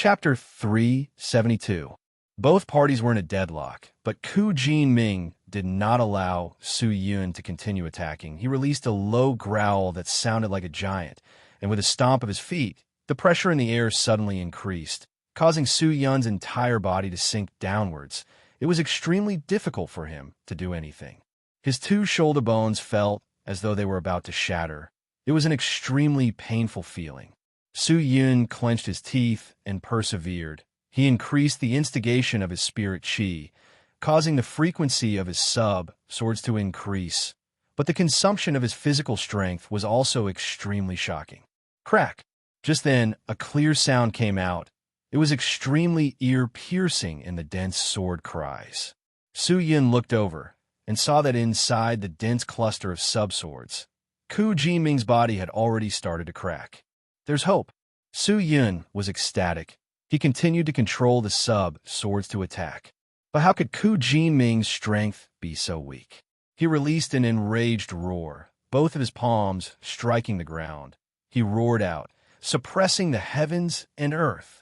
Chapter 372. Both parties were in a deadlock, but Ku Jinming did not allow Su Yun to continue attacking. He released a low growl that sounded like a giant, and with a stomp of his feet, the pressure in the air suddenly increased, causing Su Yun's entire body to sink downwards. It was extremely difficult for him to do anything. His two shoulder bones felt as though they were about to shatter. It was an extremely painful feeling. Su Yun clenched his teeth and persevered. He increased the instigation of his spirit chi, causing the frequency of his sub-swords to increase. But the consumption of his physical strength was also extremely shocking. Crack! Just then, a clear sound came out. It was extremely ear-piercing in the dense sword cries. Su Yun looked over and saw that inside the dense cluster of sub-swords, Ku Jinming's body had already started to crack. There's hope. Su Yun was ecstatic. He continued to control the sub-swords to attack. But how could Ku Jinming's strength be so weak? He released an enraged roar, both of his palms striking the ground. He roared out, suppressing the heavens and earth.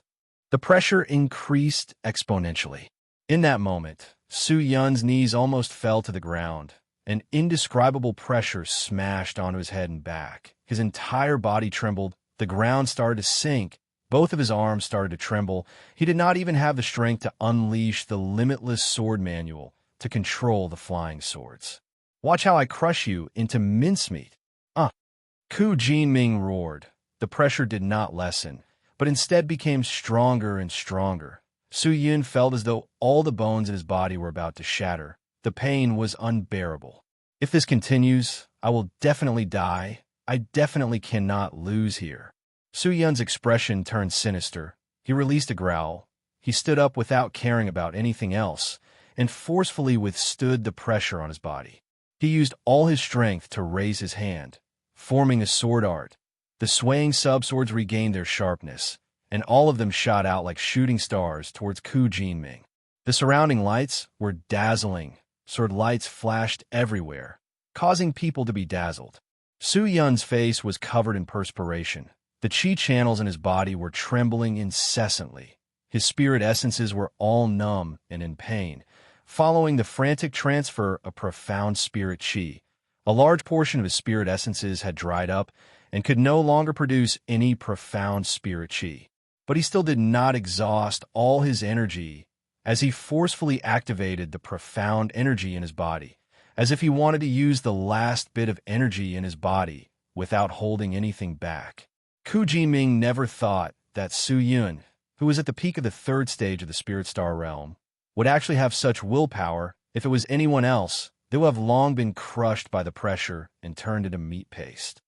The pressure increased exponentially. In that moment, Su Yun's knees almost fell to the ground. An indescribable pressure smashed onto his head and back. His entire body trembled. The ground started to sink. Both of his arms started to tremble. He did not even have the strength to unleash the limitless sword manual to control the flying swords. Watch how I crush you into mincemeat. Ku Jinming roared. The pressure did not lessen, but instead became stronger and stronger. Su Yun felt as though all the bones in his body were about to shatter. The pain was unbearable. If this continues, I will definitely die. I definitely cannot lose here. Su Yun's expression turned sinister. He released a growl. He stood up without caring about anything else and forcefully withstood the pressure on his body. He used all his strength to raise his hand, forming a sword art. The swaying sub-swords regained their sharpness, and all of them shot out like shooting stars towards Ku Jinming. The surrounding lights were dazzling. Sword lights flashed everywhere, causing people to be dazzled. Su Yun's face was covered in perspiration. The chi channels in his body were trembling incessantly. His spirit essences were all numb and in pain, following the frantic transfer of profound spirit chi. A large portion of his spirit essences had dried up and could no longer produce any profound spirit chi. But he still did not exhaust all his energy as he forcefully activated the profound energy in his body, as if he wanted to use the last bit of energy in his body without holding anything back. Ku Jinming never thought that Su Yun, who was at the peak of the third stage of the Spirit Star realm, would actually have such willpower. If it was anyone else, they would have long been crushed by the pressure and turned into meat paste.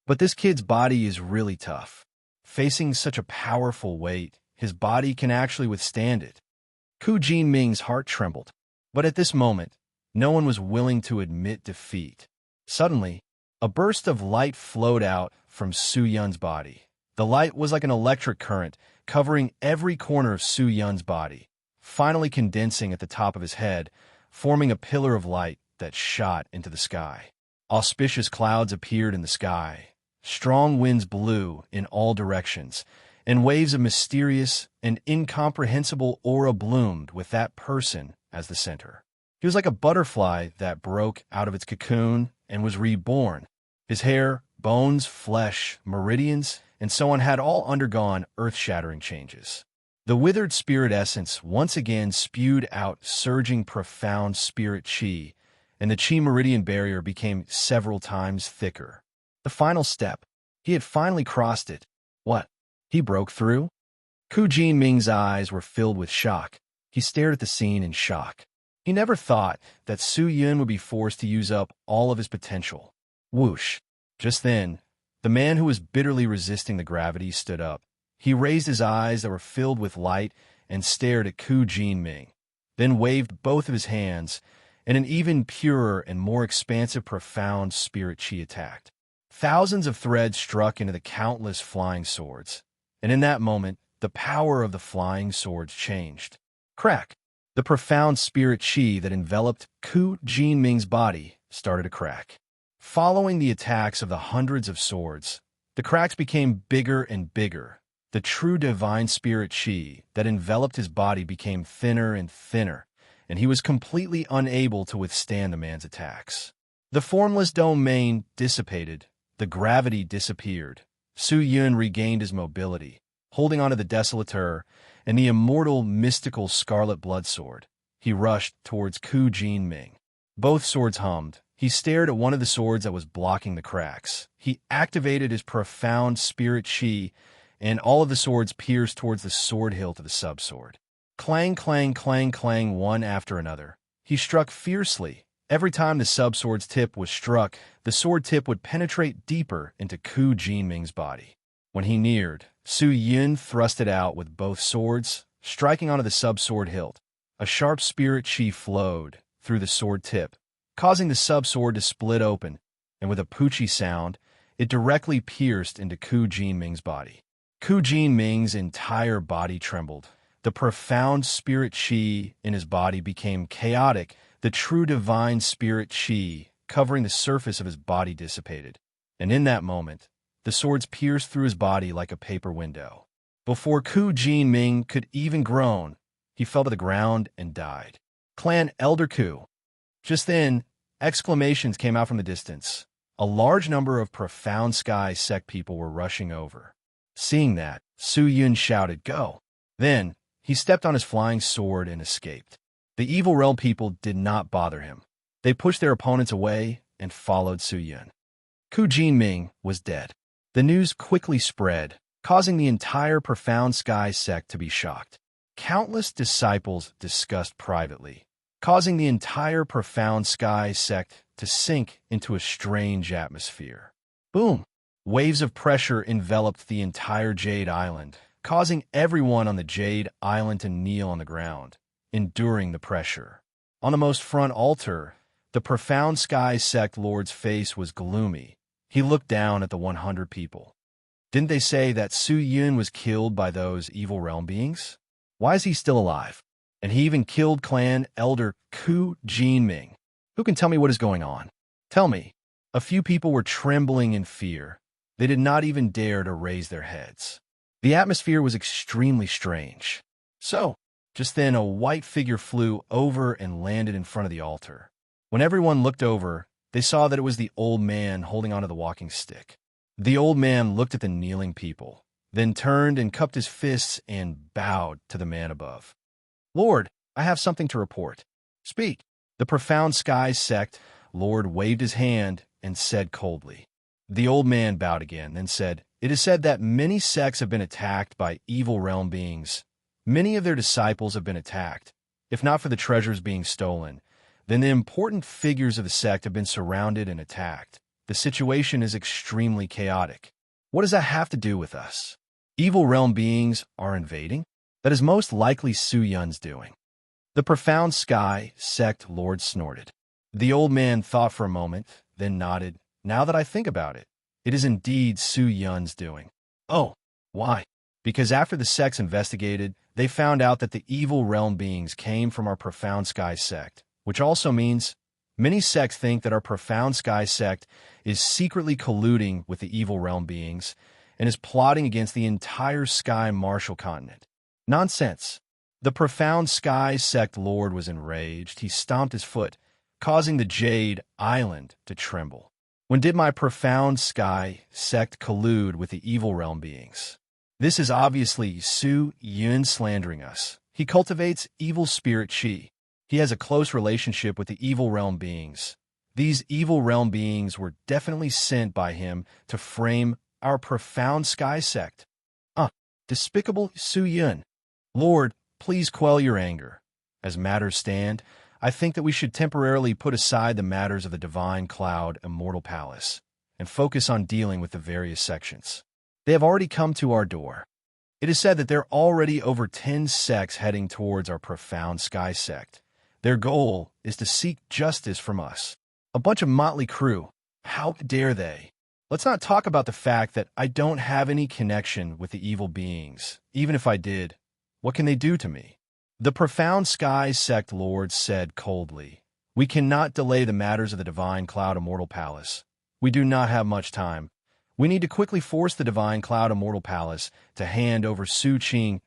But this kid's body is really tough. Facing such a powerful weight, his body can actually withstand it. Ku Jinming's heart trembled. But at this moment, no one was willing to admit defeat. Suddenly, a burst of light flowed out from Su Yun's body. The light was like an electric current, covering every corner of Su Yun's body, finally condensing at the top of his head, forming a pillar of light that shot into the sky. Auspicious clouds appeared in the sky. Strong winds blew in all directions, and waves of mysterious and incomprehensible aura bloomed with that person as the center. He was like a butterfly that broke out of its cocoon and was reborn. His hair, bones, flesh, meridians, and so on had all undergone earth-shattering changes. The withered spirit essence once again spewed out surging profound spirit chi, and the chi meridian barrier became several times thicker. The final step. He had finally crossed it. What? He broke through? Ku Jinming's eyes were filled with shock. He stared at the scene in shock. He never thought that Su Yun would be forced to use up all of his potential. Whoosh! Just then, the man who was bitterly resisting the gravity stood up. He raised his eyes that were filled with light and stared at Ku Jinming, then waved both of his hands, and an even purer and more expansive profound spirit chi attacked. Thousands of threads struck into the countless flying swords, and in that moment, the power of the flying swords changed. Crack! The profound spirit chi that enveloped Ku Jinming's body started to crack. Following the attacks of the hundreds of swords, the cracks became bigger and bigger. The true divine spirit chi that enveloped his body became thinner and thinner, and he was completely unable to withstand the man's attacks. The formless domain dissipated, the gravity disappeared. Su Yun regained his mobility, holding onto the desolator and the immortal mystical scarlet blood sword. He rushed towards Ku Jinming. Both swords hummed. He stared at one of the swords that was blocking the cracks. He activated his profound spirit chi, and all of the swords pierced towards the sword hilt of the subsword. Clang, clang, clang, clang, one after another. He struck fiercely. Every time the subsword's tip was struck, the sword tip would penetrate deeper into Ku Jinming's body. When he neared, Su Yun thrust it out with both swords, striking onto the subsword hilt. A sharp spirit chi flowed through the sword tip, causing the subsword to split open, and with a poochie sound, it directly pierced into Ku Jinming's body. Ku Jinming's entire body trembled. The profound spirit chi in his body became chaotic. The true divine spirit chi covering the surface of his body dissipated. And in that moment, the swords pierced through his body like a paper window. Before Ku Jinming could even groan, he fell to the ground and died. Clan Elder Ku. Just then, exclamations came out from the distance. A large number of Profound Sky sect people were rushing over. Seeing that, Su Yun shouted, "Go!" Then, he stepped on his flying sword and escaped. The Evil Realm people did not bother him. They pushed their opponents away and followed Su Yun. Ku Jinming was dead. The news quickly spread, causing the entire Profound Sky sect to be shocked. Countless disciples discussed privately, causing the entire Profound Sky sect to sink into a strange atmosphere. Boom! Waves of pressure enveloped the entire Jade Island, causing everyone on the Jade Island to kneel on the ground, enduring the pressure. On the most front altar, the Profound Sky sect lord's face was gloomy. He looked down at the 100 people. Didn't they say that Su Yun was killed by those evil realm beings? Why is he still alive? And he even killed clan elder Ku Jinming. Who can tell me what is going on? Tell me. A few people were trembling in fear. They did not even dare to raise their heads. The atmosphere was extremely strange. So, just then a white figure flew over and landed in front of the altar. When everyone looked over, they saw that it was the old man holding onto the walking stick. The old man looked at the kneeling people, then turned and cupped his fists and bowed to the man above. "Lord, I have something to report." "Speak." The Profound Sky sect lord waved his hand and said coldly. The old man bowed again, then said, "It is said that many sects have been attacked by evil realm beings. Many of their disciples have been attacked. If not for the treasures being stolen, then the important figures of the sect have been surrounded and attacked. The situation is extremely chaotic. What does that have to do with us? Evil realm beings are invading? That is most likely Su Yun's doing." The Profound Sky sect lord snorted. The old man thought for a moment, then nodded. "Now that I think about it, it is indeed Su Yun's doing." "Oh, why?" "Because after the sects investigated, they found out that the evil realm beings came from our Profound Sky sect, which also means many sects think that our Profound Sky sect is secretly colluding with the evil realm beings and is plotting against the entire Sky Marshall continent." Nonsense. The Profound Sky sect lord was enraged. He stomped his foot, causing the Jade Island to tremble. "When did my Profound Sky sect collude with the evil realm beings? This is obviously Su Yun slandering us. He cultivates evil spirit chi. He has a close relationship with the evil realm beings. These evil realm beings were definitely sent by him to frame our Profound Sky sect. Despicable Su Yun. Lord, please quell your anger. As matters stand, I think that we should temporarily put aside the matters of the Divine Cloud Immortal Palace and focus on dealing with the various sections. They have already come to our door. It is said that there are already over 10 sects heading towards our Profound Sky sect. Their goal is to seek justice from us. A bunch of motley crew. How dare they? Let's not talk about the fact that I don't have any connection with the evil beings. Even if I did, what can they do to me? The Profound Sky sect lord said coldly, "We cannot delay the matters of the Divine Cloud Immortal Palace. We do not have much time. We need to quickly force the divine cloud immortal palace to hand over Su Qing.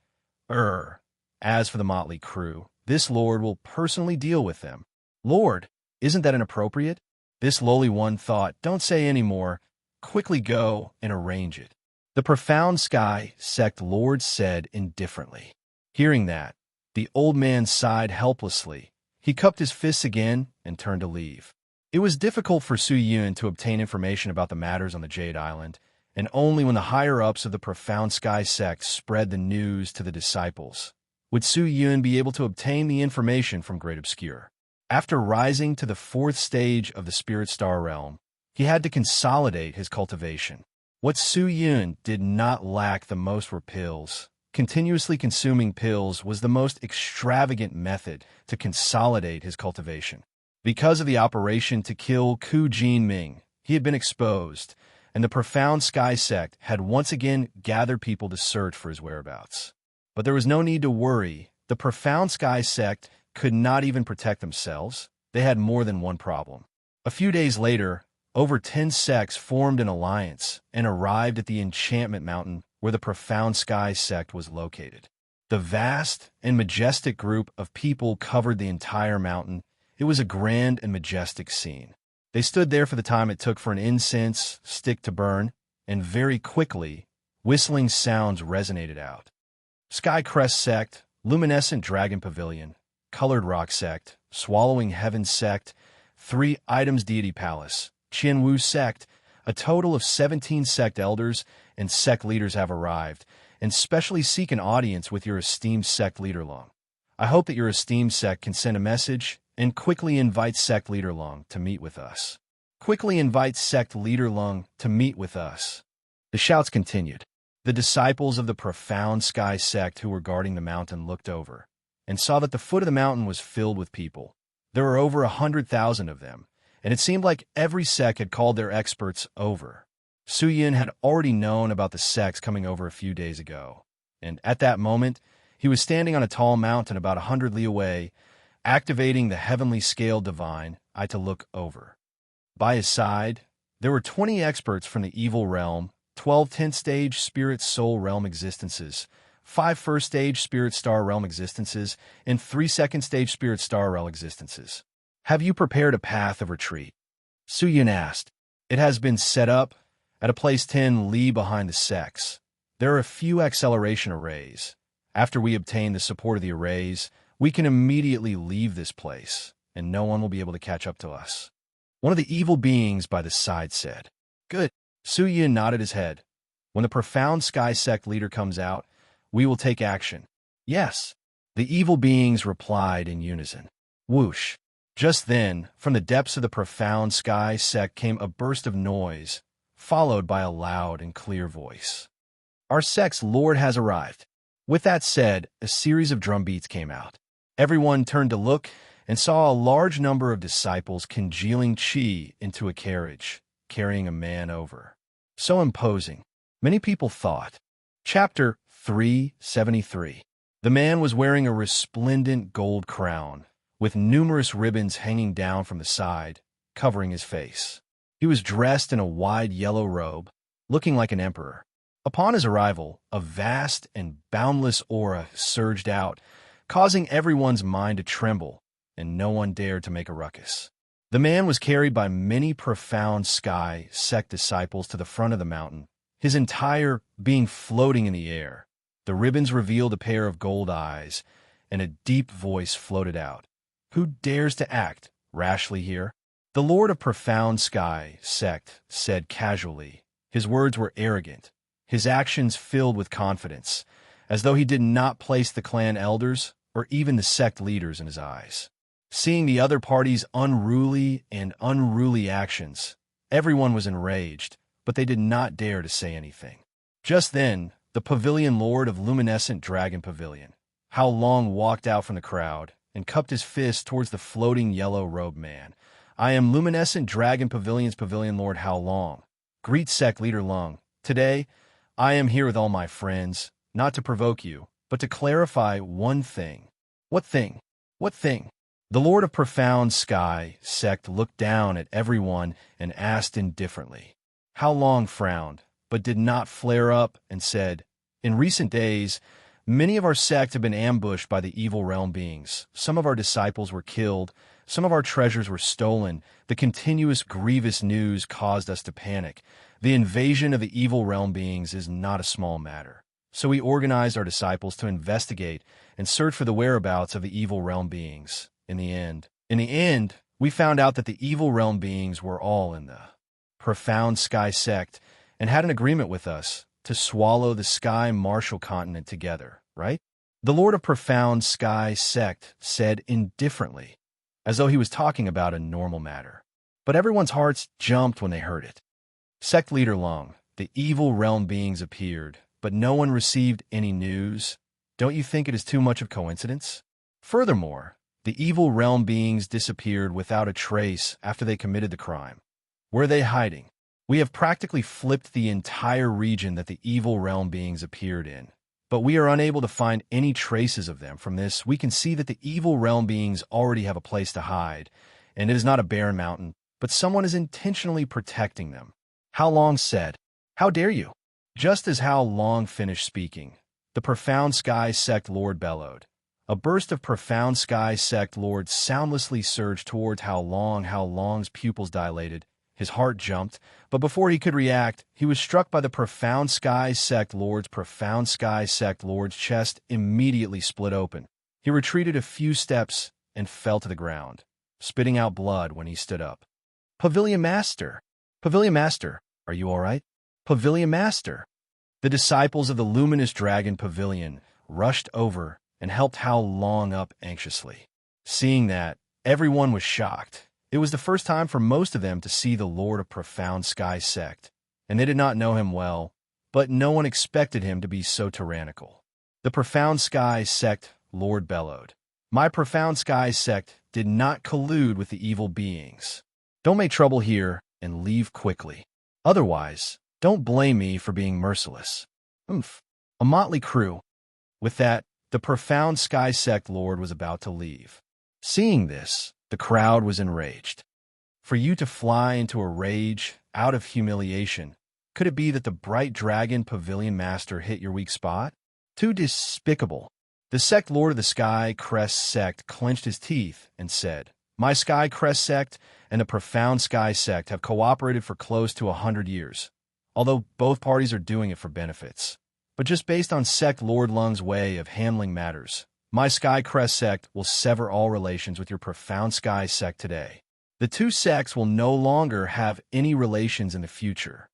As for the motley crew, this lord will personally deal with them. Lord, isn't that inappropriate? This lowly one thought, don't say any more. Quickly go and arrange it. The profound sky sect lord said indifferently. Hearing that, the old man sighed helplessly. He cupped his fists again and turned to leave. It was difficult for Su Yun to obtain information about the matters on the Jade Island, and only when the higher-ups of the profound sky sect spread the news to the disciples would Su Yun be able to obtain the information from Great Obscure. After rising to the 4th stage of the Spirit Star Realm, he had to consolidate his cultivation. What Su Yun did not lack the most were pills. Continuously consuming pills was the most extravagant method to consolidate his cultivation. Because of the operation to kill Ku Jinming, he had been exposed, and the profound sky sect had once again gathered people to search for his whereabouts. But there was no need to worry. The profound sky sect could not even protect themselves. They had more than one problem. A few days later, over 10 sects formed an alliance and arrived at the Enchantment Mountain where the profound sky sect was located. The vast and majestic group of people covered the entire mountain. It was a grand and majestic scene. They stood there for the time it took for an incense stick to burn, and very quickly, whistling sounds resonated out. Skycrest Sect, Luminescent Dragon Pavilion, Colored Rock Sect, Swallowing Heaven Sect, 3 Items Deity Palace, Qianwu Sect. A total of 17 sect elders and sect leaders have arrived, and specially seek an audience with your esteemed sect leader Long. I hope that your esteemed sect can send a message and quickly invite sect leader Long to meet with us. Quickly invite sect leader Long to meet with us. The shouts continued. The disciples of the profound sky sect who were guarding the mountain looked over and saw that the foot of the mountain was filled with people. There were over 100,000 of them, and it seemed like every sect had called their experts over. Su Yun had already known about the sects coming over a few days ago, and at that moment, he was standing on a tall mountain about 100 li away, activating the heavenly scale divine eye to look over. By his side, there were 20 experts from the evil realm, 12 10th-stage spirit soul realm existences, 5 first-stage spirit star realm existences, and 3 second-stage spirit star realm existences. Have you prepared a path of retreat? Su Yun asked. It has been set up at a place 10 li behind the sects. There are a few acceleration arrays. After we obtain the support of the arrays, we can immediately leave this place, and no one will be able to catch up to us. One of the evil beings by the side said. Good. Su Yun nodded his head. When the profound sky sect leader comes out, we will take action. Yes. The evil beings replied in unison. Whoosh. Just then, from the depths of the profound sky sect came a burst of noise, followed by a loud and clear voice. Our sect's lord has arrived. With that said, a series of drum beats came out. Everyone turned to look and saw a large number of disciples congealing chi into a carriage, carrying a man over. So imposing, many people thought. Chapter 373. The man was wearing a resplendent gold crown, with numerous ribbons hanging down from the side, covering his face. He was dressed in a wide yellow robe, looking like an emperor. Upon his arrival, a vast and boundless aura surged out, causing everyone's mind to tremble, and no one dared to make a ruckus. The man was carried by many profound sky sect disciples to the front of the mountain, his entire being floating in the air. The ribbons revealed a pair of gold eyes, and a deep voice floated out. Who dares to act rashly here? The Lord of Profound Sky Sect said casually. His words were arrogant, his actions filled with confidence, as though he did not place the clan elders or even the sect leaders in his eyes. Seeing the other party's unruly actions, everyone was enraged, but they did not dare to say anything. Just then, the pavilion lord of Luminescent Dragon Pavilion, How Long, walked out from the crowd and cupped his fist towards the floating yellow-robed man. I am Luminescent Dragon Pavilion's Pavilion Lord How Long. Greet Sect Leader Lung. Today, I am here with all my friends, not to provoke you, but to clarify one thing. What thing? What thing? The Lord of Profound Sky Sect looked down at everyone and asked indifferently. How Long frowned, but did not flare up, and said, "In recent days, many of our sect have been ambushed by the evil realm beings. Some of our disciples were killed. Some of our treasures were stolen. The continuous grievous news caused us to panic. The invasion of the evil realm beings is not a small matter. So we organized our disciples to investigate and search for the whereabouts of the evil realm beings. In the end, we found out that the evil realm beings were all in the Profound Sky sect and had an agreement with us to swallow the Sky Martial continent together, right?" The Lord of Profound Sky sect said indifferently, as though he was talking about a normal matter. But everyone's hearts jumped when they heard it. Sect leader Long, the evil realm beings appeared, but no one received any news. Don't you think it is too much of coincidence? Furthermore, the evil realm beings disappeared without a trace after they committed the crime. Where are they hiding? We have practically flipped the entire region that the evil realm beings appeared in, but we are unable to find any traces of them. From this, we can see that the evil realm beings already have a place to hide, and it is not a barren mountain, but someone is intentionally protecting them. How Long said, "How dare you?" Just as How Long finished speaking, the Profound Sky sect Lord bellowed. A burst of Profound Sky sect Lord soundlessly surged towards How Long. How Long's pupils dilated. His heart jumped, but before he could react, he was struck by the Profound Sky sect Lord's chest immediately split open. He retreated a few steps and fell to the ground, spitting out blood when he stood up. Pavilion Master! Pavilion Master, are you all right? Pavilion Master! The disciples of the luminous dragon Pavilion rushed over and helped How Long up anxiously. Seeing that, everyone was shocked. It was the first time for most of them to see the Lord of Profound Sky sect, and they did not know him well, but no one expected him to be so tyrannical. The Profound Sky sect Lord bellowed, "My Profound Sky sect did not collude with the evil beings. Don't make trouble here and leave quickly. Otherwise, don't blame me for being merciless." A motley crew. With that, the Profound Sky sect Lord was about to leave. Seeing this, the crowd was enraged. For you to fly into a rage out of humiliation, could it be that the bright dragon Pavilion Master hit your weak spot? Too despicable. The sect Lord of the Sky Crest sect clenched his teeth and said, "My Sky Crest sect and the Profound Sky sect have cooperated for close to 100 years, although both parties are doing it for benefits. But just based on sect Lord Lung's way of handling matters, my Sky Crest sect will sever all relations with your Profound Sky sect today. The two sects will no longer have any relations in the future.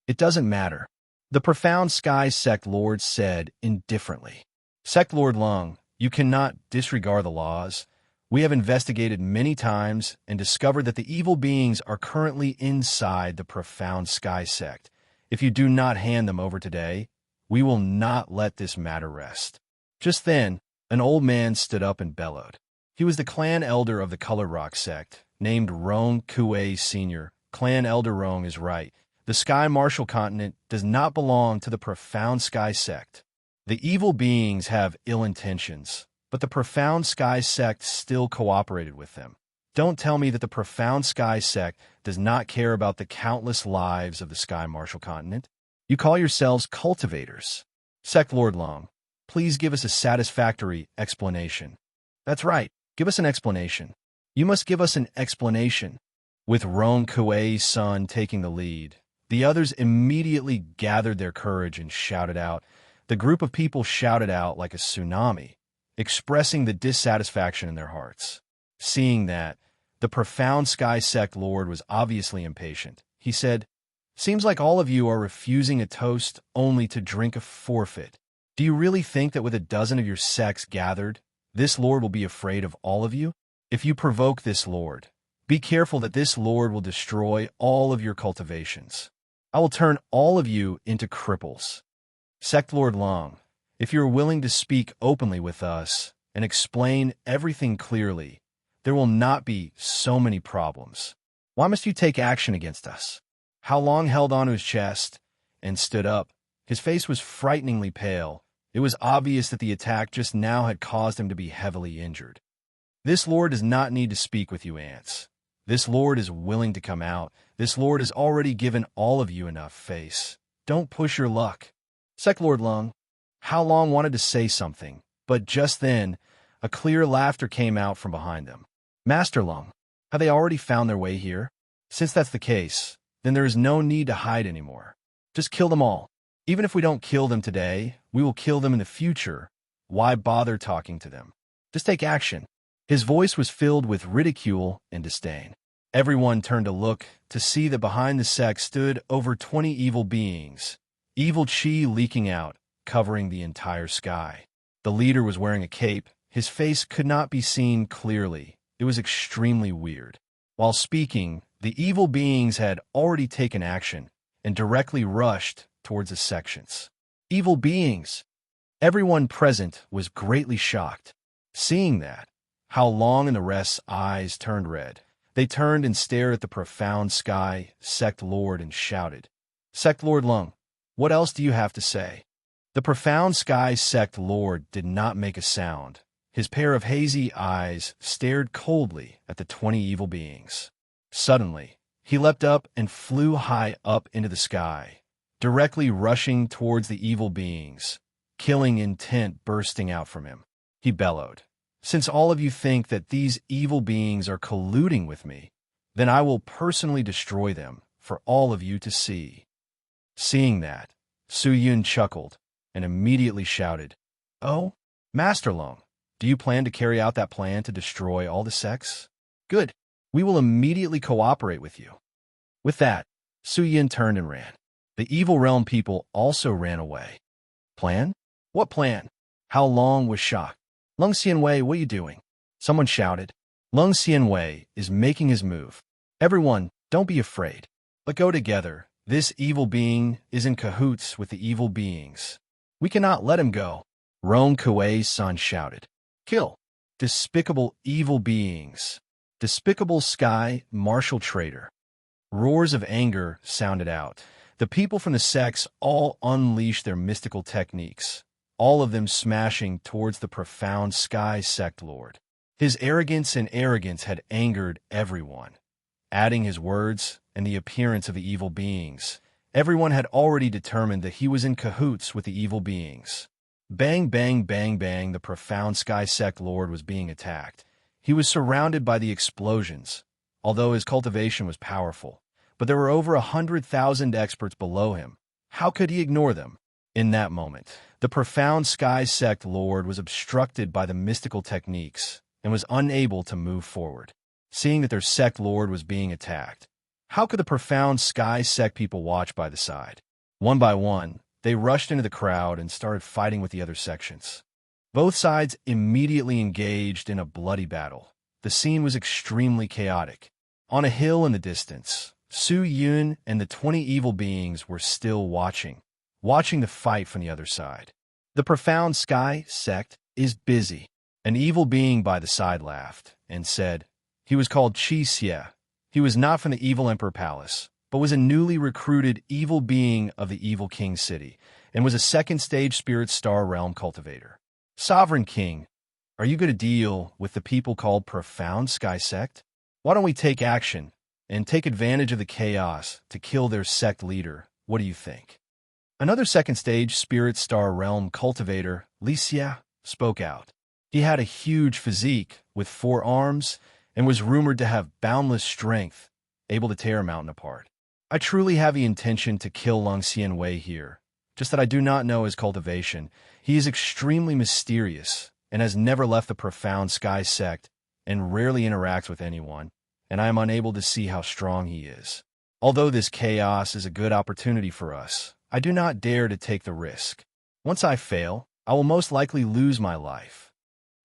It doesn't matter." The Profound Sky sect Lord said indifferently. "Sect Lord Lung, you cannot disregard the laws. We have investigated many times and discovered that the evil beings are currently inside the Profound Sky sect. If you do not hand them over today, we will not let this matter rest." Just then, an old man stood up and bellowed. He was the clan elder of the Color Rock sect, named Rong Kue Sr. Clan Elder Rong is right. The Sky Martial continent does not belong to the Profound Sky sect. The evil beings have ill intentions, but the Profound Sky sect still cooperated with them. Don't tell me that the Profound Sky sect does not care about the countless lives of the Sky Martial continent. You call yourselves cultivators. Sect Lord Long, please give us a satisfactory explanation. That's right, give us an explanation. You must give us an explanation. With Rong Kuei's son taking the lead, the others immediately gathered their courage and shouted out. The group of people shouted out like a tsunami, expressing the dissatisfaction in their hearts. Seeing that, the Profound Sky sect Lord was obviously impatient. He said, "Seems like all of you are refusing a toast only to drink a forfeit. Do you really think that with a dozen of your sects gathered, this Lord will be afraid of all of you? If you provoke this Lord, be careful that this Lord will destroy all of your cultivations. I will turn all of you into cripples." Sect Lord Long, if you are willing to speak openly with us and explain everything clearly, there will not be so many problems. Why must you take action against us? How Long held onto his chest and stood up. His face was frighteningly pale. It was obvious that the attack just now had caused him to be heavily injured. "This Lord does not need to speak with you, ants. This lord is willing to come out. This lord has already given all of you enough face. Don't push your luck. Sect Lord Lung. How Long wanted to say something, but just then, a clear laughter came out from behind them. Master Lung, have they already found their way here? Since that's the case, then there is no need to hide anymore. Just kill them all. Even if we don't kill them today, we will kill them in the future. Why bother talking to them? Just take action. His voice was filled with ridicule and disdain. Everyone turned to look to see that behind the sect stood over 20 evil beings, evil chi leaking out, covering the entire sky. The leader was wearing a cape. His face could not be seen clearly. It was extremely weird. While speaking, the evil beings had already taken action and directly rushed towards the sections. Evil beings! Everyone present was greatly shocked. Seeing that, How Long and the rest's eyes turned red. They turned and stared at the profound sky sect lord and shouted, Sect Lord Lung, what else do you have to say? The profound sky sect lord did not make a sound. His pair of hazy eyes stared coldly at the 20 evil beings. Suddenly, he leapt up and flew high up into the sky, directly rushing towards the evil beings, killing intent bursting out from him. He bellowed, Since all of you think that these evil beings are colluding with me, then I will personally destroy them for all of you to see. Seeing that, Su Yun chuckled and immediately shouted, Oh, Master Lung, do you plan to carry out that plan to destroy all the sects? Good. We will immediately cooperate with you. With that, Su Yin turned and ran. The evil realm people also ran away. Plan? What plan? How Long was shocked. Lung Xianwei, what are you doing? Someone shouted. Lung Xianwei is making his move. Everyone, don't be afraid. But go together. This evil being is in cahoots with the evil beings. We cannot let him go. Rong Kuei's son shouted. Kill. Despicable evil beings. Despicable sky martial traitor. Roars of anger sounded out. The people from the sects all unleashed their mystical techniques, all of them smashing towards the profound sky sect lord. His arrogance had angered everyone. Adding his words and the appearance of the evil beings, everyone had already determined that he was in cahoots with the evil beings. Bang, bang, bang, bang, the profound sky sect lord was being attacked. He was surrounded by the explosions, although his cultivation was powerful. But there were over 100,000 experts below him. How could he ignore them? In that moment, the profound sky sect lord was obstructed by the mystical techniques and was unable to move forward. Seeing that their sect lord was being attacked, how could the profound sky sect people watch by the side? One by one, they rushed into the crowd and started fighting with the other sections. Both sides immediately engaged in a bloody battle. The scene was extremely chaotic. On a hill in the distance, Su Yun and the 20 evil beings were still watching the fight from the other side. The profound sky sect is busy. An evil being by the side laughed and said, he was called Chi Xie. He was not from the evil emperor palace, but was a newly recruited evil being of the evil king city, and was a second stage spirit star realm cultivator. Sovereign King, are you going to deal with the people called Profound Sky Sect? Why don't we take action and take advantage of the chaos to kill their sect leader? What do you think? Another second stage spirit star realm cultivator, Li Xia, spoke out. He had a huge physique with 4 arms and was rumored to have boundless strength, able to tear a mountain apart. I truly have the intention to kill Lung Xianwei here, just that I do not know his cultivation. He is extremely mysterious and has never left the Profound Sky Sect and rarely interacts with anyone, and I am unable to see how strong he is. Although this chaos is a good opportunity for us, I do not dare to take the risk. Once I fail, I will most likely lose my life.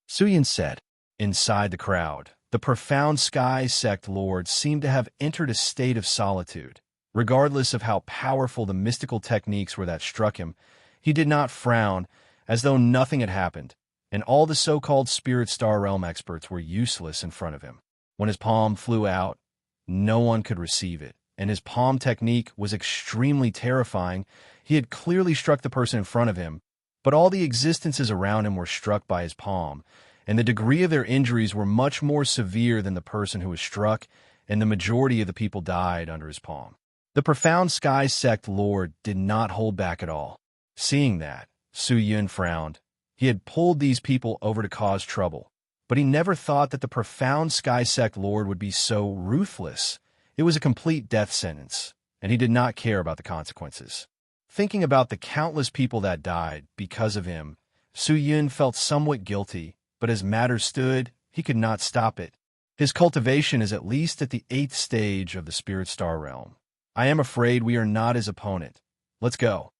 Su Yin said. Inside the crowd, the Profound Sky Sect Lord seemed to have entered a state of solitude. Regardless of how powerful the mystical techniques were that struck him, he did not frown, as though nothing had happened, and all the so-called Spirit Star Realm experts were useless in front of him. When his palm flew out, no one could receive it, and his palm technique was extremely terrifying. He had clearly struck the person in front of him, but all the existences around him were struck by his palm, and the degree of their injuries were much more severe than the person who was struck, and the majority of the people died under his palm. The profound sky sect lord did not hold back at all. Seeing that, Su Yun frowned. He had pulled these people over to cause trouble, but he never thought that the profound sky sect lord would be so ruthless. It was a complete death sentence, and he did not care about the consequences. Thinking about the countless people that died because of him, Su Yun felt somewhat guilty, but as matters stood, he could not stop it. His cultivation is at least at the 8th stage of the Spirit Star realm. I am afraid we are not his opponent. Let's go.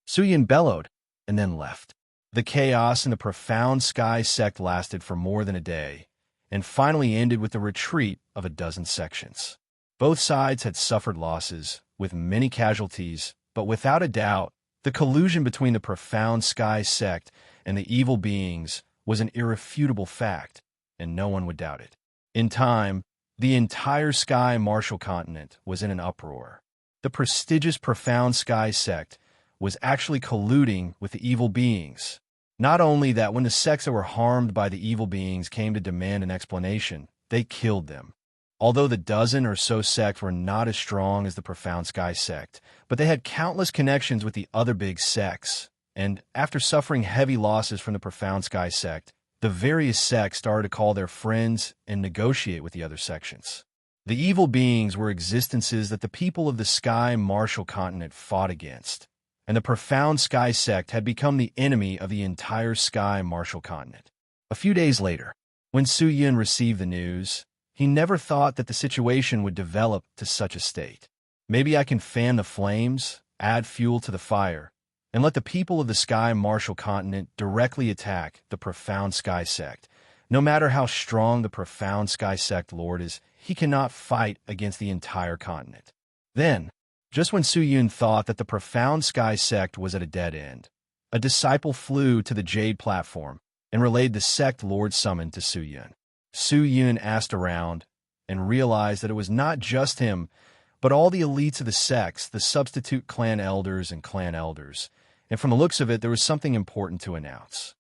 Su Yun bellowed, and then left. The chaos in the profound sky sect lasted for more than a day, and finally ended with the retreat of a dozen sections. Both sides had suffered losses, with many casualties, but without a doubt, the collusion between the profound sky sect and the evil beings was an irrefutable fact, and no one would doubt it. In time, the entire sky martial continent was in an uproar. The prestigious profound sky sect was actually colluding with the evil beings. Not only that, when the sects that were harmed by the evil beings came to demand an explanation, they killed them. Although the dozen or so sects were not as strong as the profound sky sect, but they had countless connections with the other big sects, and after suffering heavy losses from the profound sky sect, the various sects started to call their friends and negotiate with the other sections. The evil beings were existences that the people of the sky martial continent fought against, and the profound sky sect had become the enemy of the entire sky martial continent. A few days later, when Su Yun received the news, he never thought that the situation would develop to such a state. Maybe I can fan the flames, add fuel to the fire, and let the people of the sky martial continent directly attack the profound sky sect. No matter how strong the profound sky sect lord is, he cannot fight against the entire continent. Then, just when Su Yun thought that the profound sky sect was at a dead end, a disciple flew to the jade platform and relayed the sect lord's summon to Su Yun. Su Yun asked around and realized that it was not just him, but all the elites of the sects, the substitute clan elders and clan elders, and from the looks of it, there was something important to announce.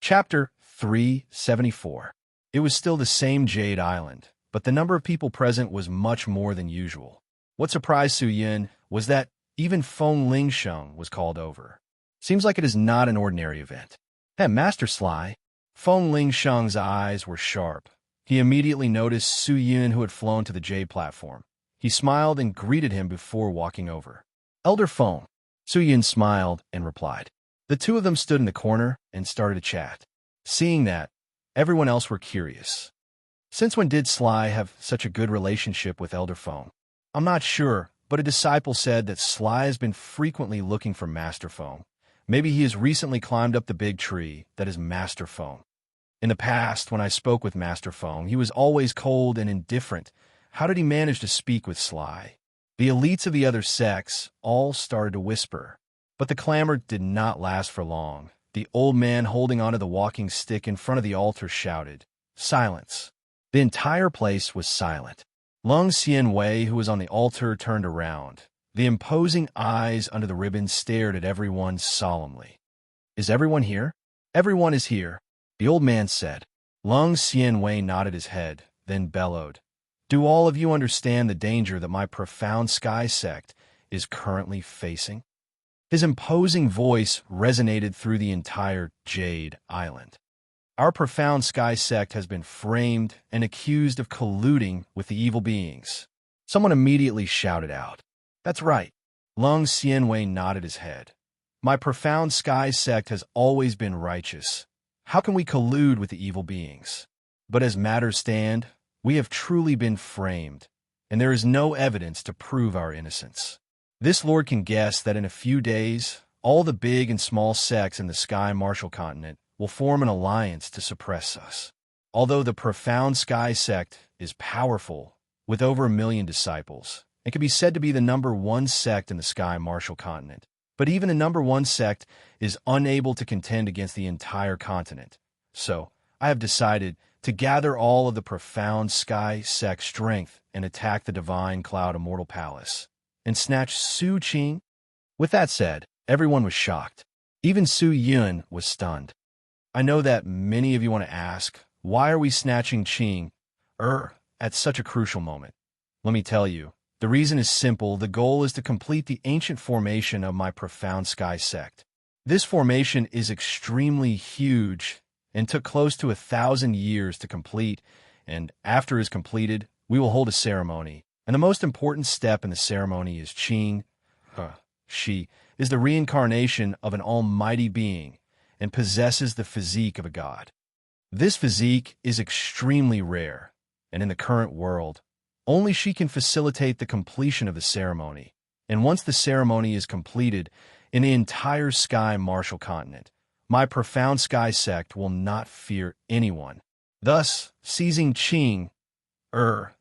Chapter 374. It was still the same Jade Island, but the number of people present was much more than usual. What surprised Su Yun was that even Feng Lingsheng was called over. Seems like it is not an ordinary event. Hey, Master Sly. Feng Lingsheng's eyes were sharp. He immediately noticed Su Yun, who had flown to the jade platform. He smiled and greeted him before walking over. Elder Feng. Su Yun smiled and replied. The two of them stood in the corner and started to chat. Seeing that, everyone else were curious. Since when did Sly have such a good relationship with Elder Feng? I'm not sure, but a disciple said that Sly has been frequently looking for Master Feng. Maybe he has recently climbed up the big tree that is Master Feng. In the past, when I spoke with Master Feng, he was always cold and indifferent. How did he manage to speak with Sly? The elites of the other sects all started to whisper, but the clamor did not last for long. The old man holding onto the walking stick in front of the altar shouted, "Silence!" The entire place was silent. Lung Xianwei, who was on the altar, turned around. The imposing eyes under the ribbon stared at everyone solemnly. Is everyone here? Everyone is here, the old man said. Lung Xianwei nodded his head, then bellowed. Do all of you understand the danger that my profound sky sect is currently facing? His imposing voice resonated through the entire Jade Island. Our profound sky sect has been framed and accused of colluding with the evil beings. Someone immediately shouted out. That's right. Lung Xianwei nodded his head. My profound sky sect has always been righteous. How can we collude with the evil beings? But as matters stand, we have truly been framed, and there is no evidence to prove our innocence. This lord can guess that in a few days, all the big and small sects in the sky martial continent will form an alliance to suppress us. Although the profound sky sect is powerful, with over 1 million disciples, it can be said to be the #1 sect in the sky martial continent. But even a #1 sect is unable to contend against the entire continent. So, I have decided to gather all of the profound sky sect strength and attack the divine cloud immortal palace, and snatch Su Qing. With that said, everyone was shocked. Even Su Yun was stunned. I know that many of you want to ask, why are we snatching Qing at such a crucial moment? Let me tell you. The reason is simple. The goal is to complete the ancient formation of my profound sky sect. This formation is extremely huge and took close to 1,000 years to complete, and after it is completed, we will hold a ceremony. And the most important step in the ceremony is Qing. She is the reincarnation of an almighty being and possesses the physique of a god. This physique is extremely rare, and in the current world, only she can facilitate the completion of the ceremony. And once the ceremony is completed, in the entire sky martial continent, my profound sky sect will not fear anyone. Thus, seizing Qing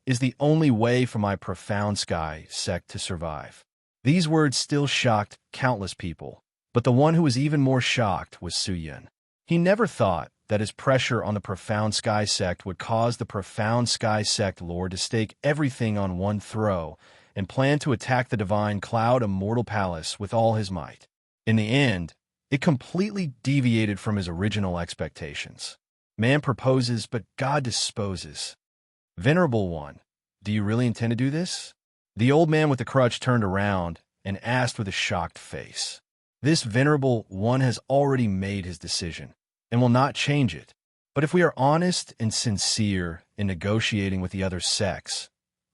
is the only way for my profound sky sect to survive. These words still shocked countless people, but the one who was even more shocked was Su Yun. He never thought that his pressure on the profound sky sect would cause the profound sky sect lord to stake everything on one throw and plan to attack the divine cloud immortal palace with all his might. In the end, it completely deviated from his original expectations. Man proposes, but God disposes. Venerable One, do you really intend to do this? The old man with the crutch turned around and asked with a shocked face. This Venerable One has already made his decision and will not change it. But if we are honest and sincere in negotiating with the other sects,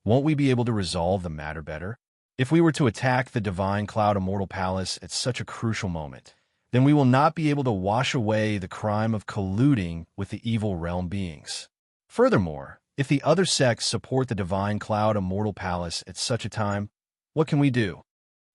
won't we be able to resolve the matter better? If we were to attack the divine cloud immortal palace at such a crucial moment, then we will not be able to wash away the crime of colluding with the evil realm beings. Furthermore, if the other sects support the divine cloud immortal palace at such a time, what can we do?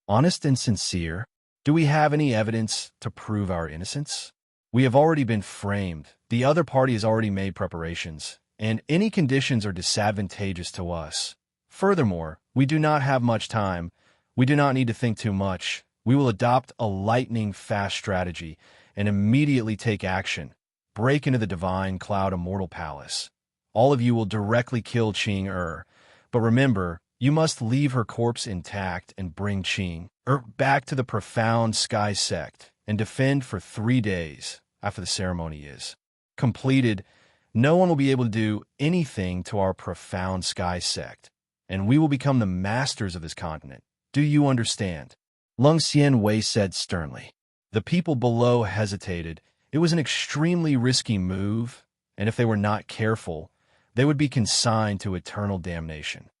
Honest and sincere, do we have any evidence to prove our innocence? We have already been framed, the other party has already made preparations, and any conditions are disadvantageous to us. Furthermore, we do not have much time, we do not need to think too much. We will adopt a lightning-fast strategy and immediately take action, break into the divine cloud immortal palace. All of you will directly kill Qing but remember, you must leave her corpse intact and bring Qing back to the profound sky sect and defend for 3 days after the ceremony is completed. No one will be able to do anything to our profound sky sect, and we will become the masters of this continent. Do you understand? Lung Xianwei said sternly. The people below hesitated. It was an extremely risky move, and if they were not careful, they would be consigned to eternal damnation.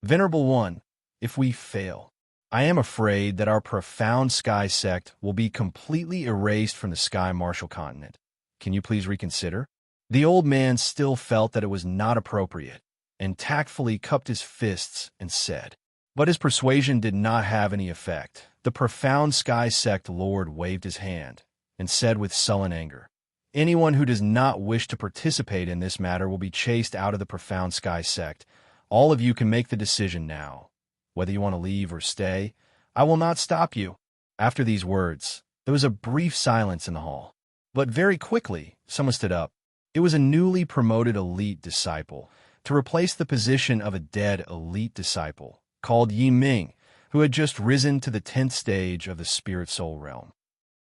Venerable One, if we fail, I am afraid that our profound sky sect will be completely erased from the sky martial continent. Can you please reconsider? The old man still felt that it was not appropriate, and tactfully cupped his fists and said. But his persuasion did not have any effect. The profound sky sect lord waved his hand and said with sullen anger, anyone who does not wish to participate in this matter will be chased out of the profound sky sect. All of you can make the decision now. Whether you want to leave or stay, I will not stop you. After these words, there was a brief silence in the hall. But very quickly, someone stood up. It was a newly promoted elite disciple to replace the position of a dead elite disciple called Yi Ming, who had just risen to the 10th stage of the spirit soul realm.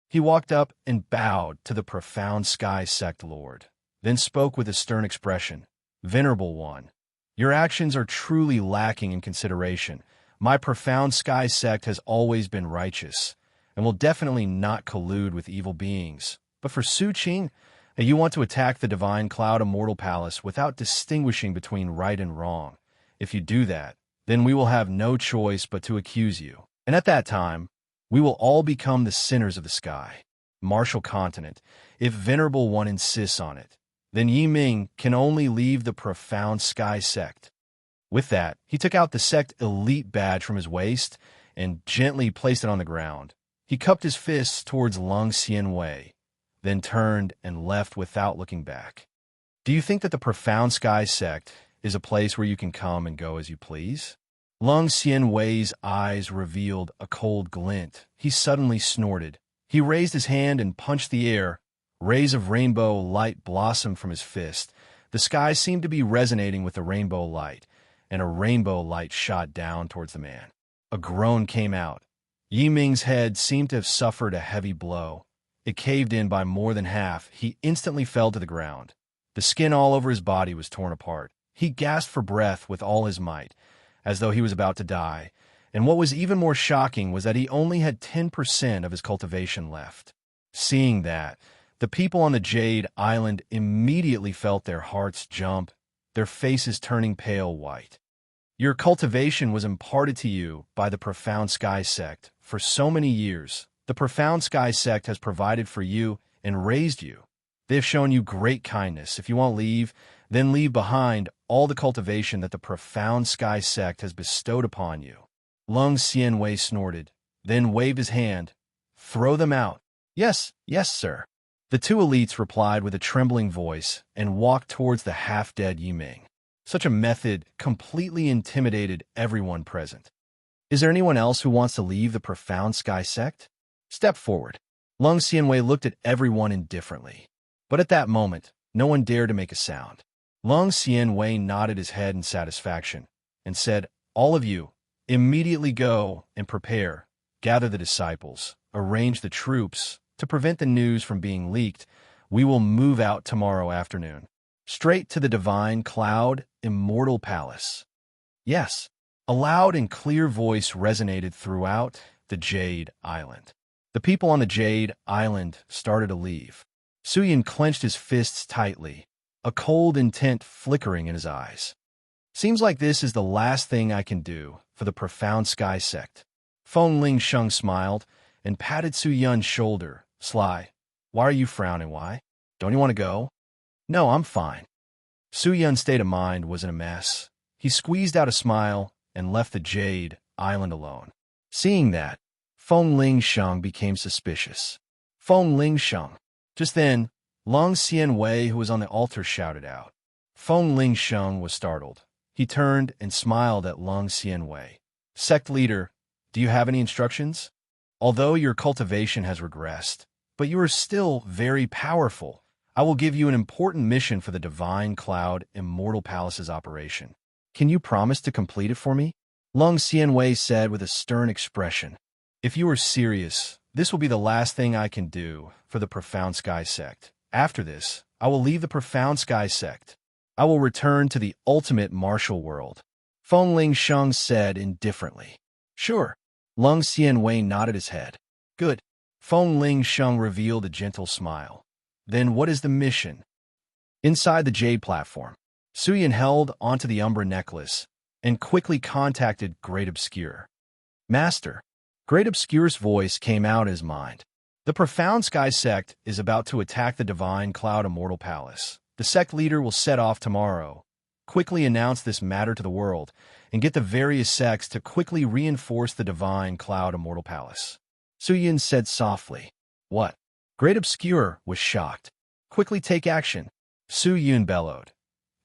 He walked up and bowed to the profound sky sect lord, then spoke with a stern expression. Venerable One, your actions are truly lacking in consideration. My profound sky sect has always been righteous, and will definitely not collude with evil beings. But for Su Qing, you want to attack the divine cloud immortal palace without distinguishing between right and wrong. If you do that, then we will have no choice but to accuse you. And at that time, we will all become the sinners of the sky martial continent. If Venerable One insists on it, then Yi Ming can only leave the profound sky sect. With that, he took out the sect elite badge from his waist and gently placed it on the ground. He cupped his fists towards Lung Xianwei, then turned and left without looking back. Do you think that the profound sky sect is a place where you can come and go as you please? Lung Xianwei's eyes revealed a cold glint. He suddenly snorted. He raised his hand and punched the air. Rays of rainbow light blossomed from his fist. The sky seemed to be resonating with the rainbow light, and a rainbow light shot down towards the man. A groan came out. Yi Ming's head seemed to have suffered a heavy blow. It caved in by more than half. He instantly fell to the ground. The skin all over his body was torn apart. He gasped for breath with all his might. as though he was about to die. And what was even more shocking was that he only had 10% of his cultivation left. Seeing that, the people on the Jade Island immediately felt their hearts jump, their faces turning pale white. Your cultivation was imparted to you by the Profound Sky Sect. For so many years, the Profound Sky Sect has provided for you and raised you. They have shown you great kindness. If you won't leave, then leave behind all the cultivation that the Profound Sky Sect has bestowed upon you. Lung Xianwei snorted, then waved his hand. Throw them out. Yes, yes, sir. The two elites replied with a trembling voice and walked towards the half-dead Yiming. Such a method completely intimidated everyone present. Is there anyone else who wants to leave the Profound Sky Sect? Step forward. Lung Xianwei looked at everyone indifferently. But at that moment, no one dared to make a sound. Lung Xianwei nodded his head in satisfaction and said, all of you, immediately go and prepare, gather the disciples, arrange the troops. To prevent the news from being leaked, we will move out tomorrow afternoon, straight to the Divine Cloud Immortal Palace. Yes, a loud and clear voice resonated throughout the Jade Island. The people on the Jade Island started to leave. Suyin clenched his fists tightly, a cold intent flickering in his eyes. Seems like this is the last thing I can do for the Profound Sky Sect. Feng Lingsheng smiled and patted Su Yun's shoulder. Sly, why are you frowning? Why? Don't you want to go? No, I'm fine. Su Yun's state of mind was in a mess. He squeezed out a smile and left the Jade Island alone. Seeing that, Feng Lingsheng became suspicious. Feng Lingsheng. Just then, Lung Xianwei, who was on the altar, shouted out. Feng Lingsheng was startled. He turned and smiled at Lung Xianwei. Sect leader, do you have any instructions? Although your cultivation has regressed, but you are still very powerful, I will give you an important mission for the Divine Cloud Immortal Palace's operation. Can you promise to complete it for me? Lung Xianwei said with a stern expression. If you are serious, this will be the last thing I can do for the Profound Sky Sect. After this, I will leave the Profound Sky Sect. I will return to the ultimate martial world. Feng Lingsheng said indifferently. Sure. Lung Xianwei nodded his head. Good. Feng Lingsheng revealed a gentle smile. Then what is the mission? Inside the Jade platform, Suyin held onto the Umbra necklace and quickly contacted Great Obscure. Master. Great Obscure's voice came out of his mind. The Profound Sky Sect is about to attack the Divine Cloud Immortal Palace. The sect leader will set off tomorrow. Quickly announce this matter to the world and get the various sects to quickly reinforce the Divine Cloud Immortal Palace. Suyin said softly. What? Great Obscure was shocked. Quickly take action. Suyin bellowed.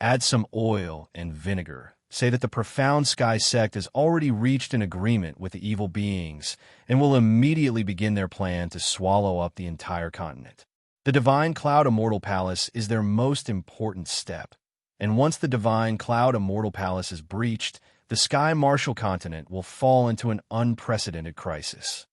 Add some oil and vinegar. Say that the Profound Sky Sect has already reached an agreement with the evil beings and will immediately begin their plan to swallow up the entire continent. The Divine Cloud Immortal Palace is their most important step. And once the Divine Cloud Immortal Palace is breached, the Sky Martial continent will fall into an unprecedented crisis.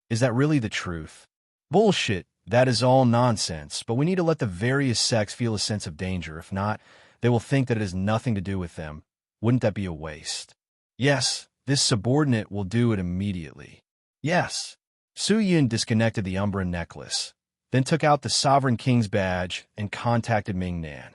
Is that really the truth? Bullshit, that is all nonsense, but we need to let the various sects feel a sense of danger. If not, they will think that it has nothing to do with them. Wouldn't that be a waste? Yes, this subordinate will do it immediately. Yes. Suyin disconnected the Umbra necklace, then took out the Sovereign King's badge and contacted Mingnan.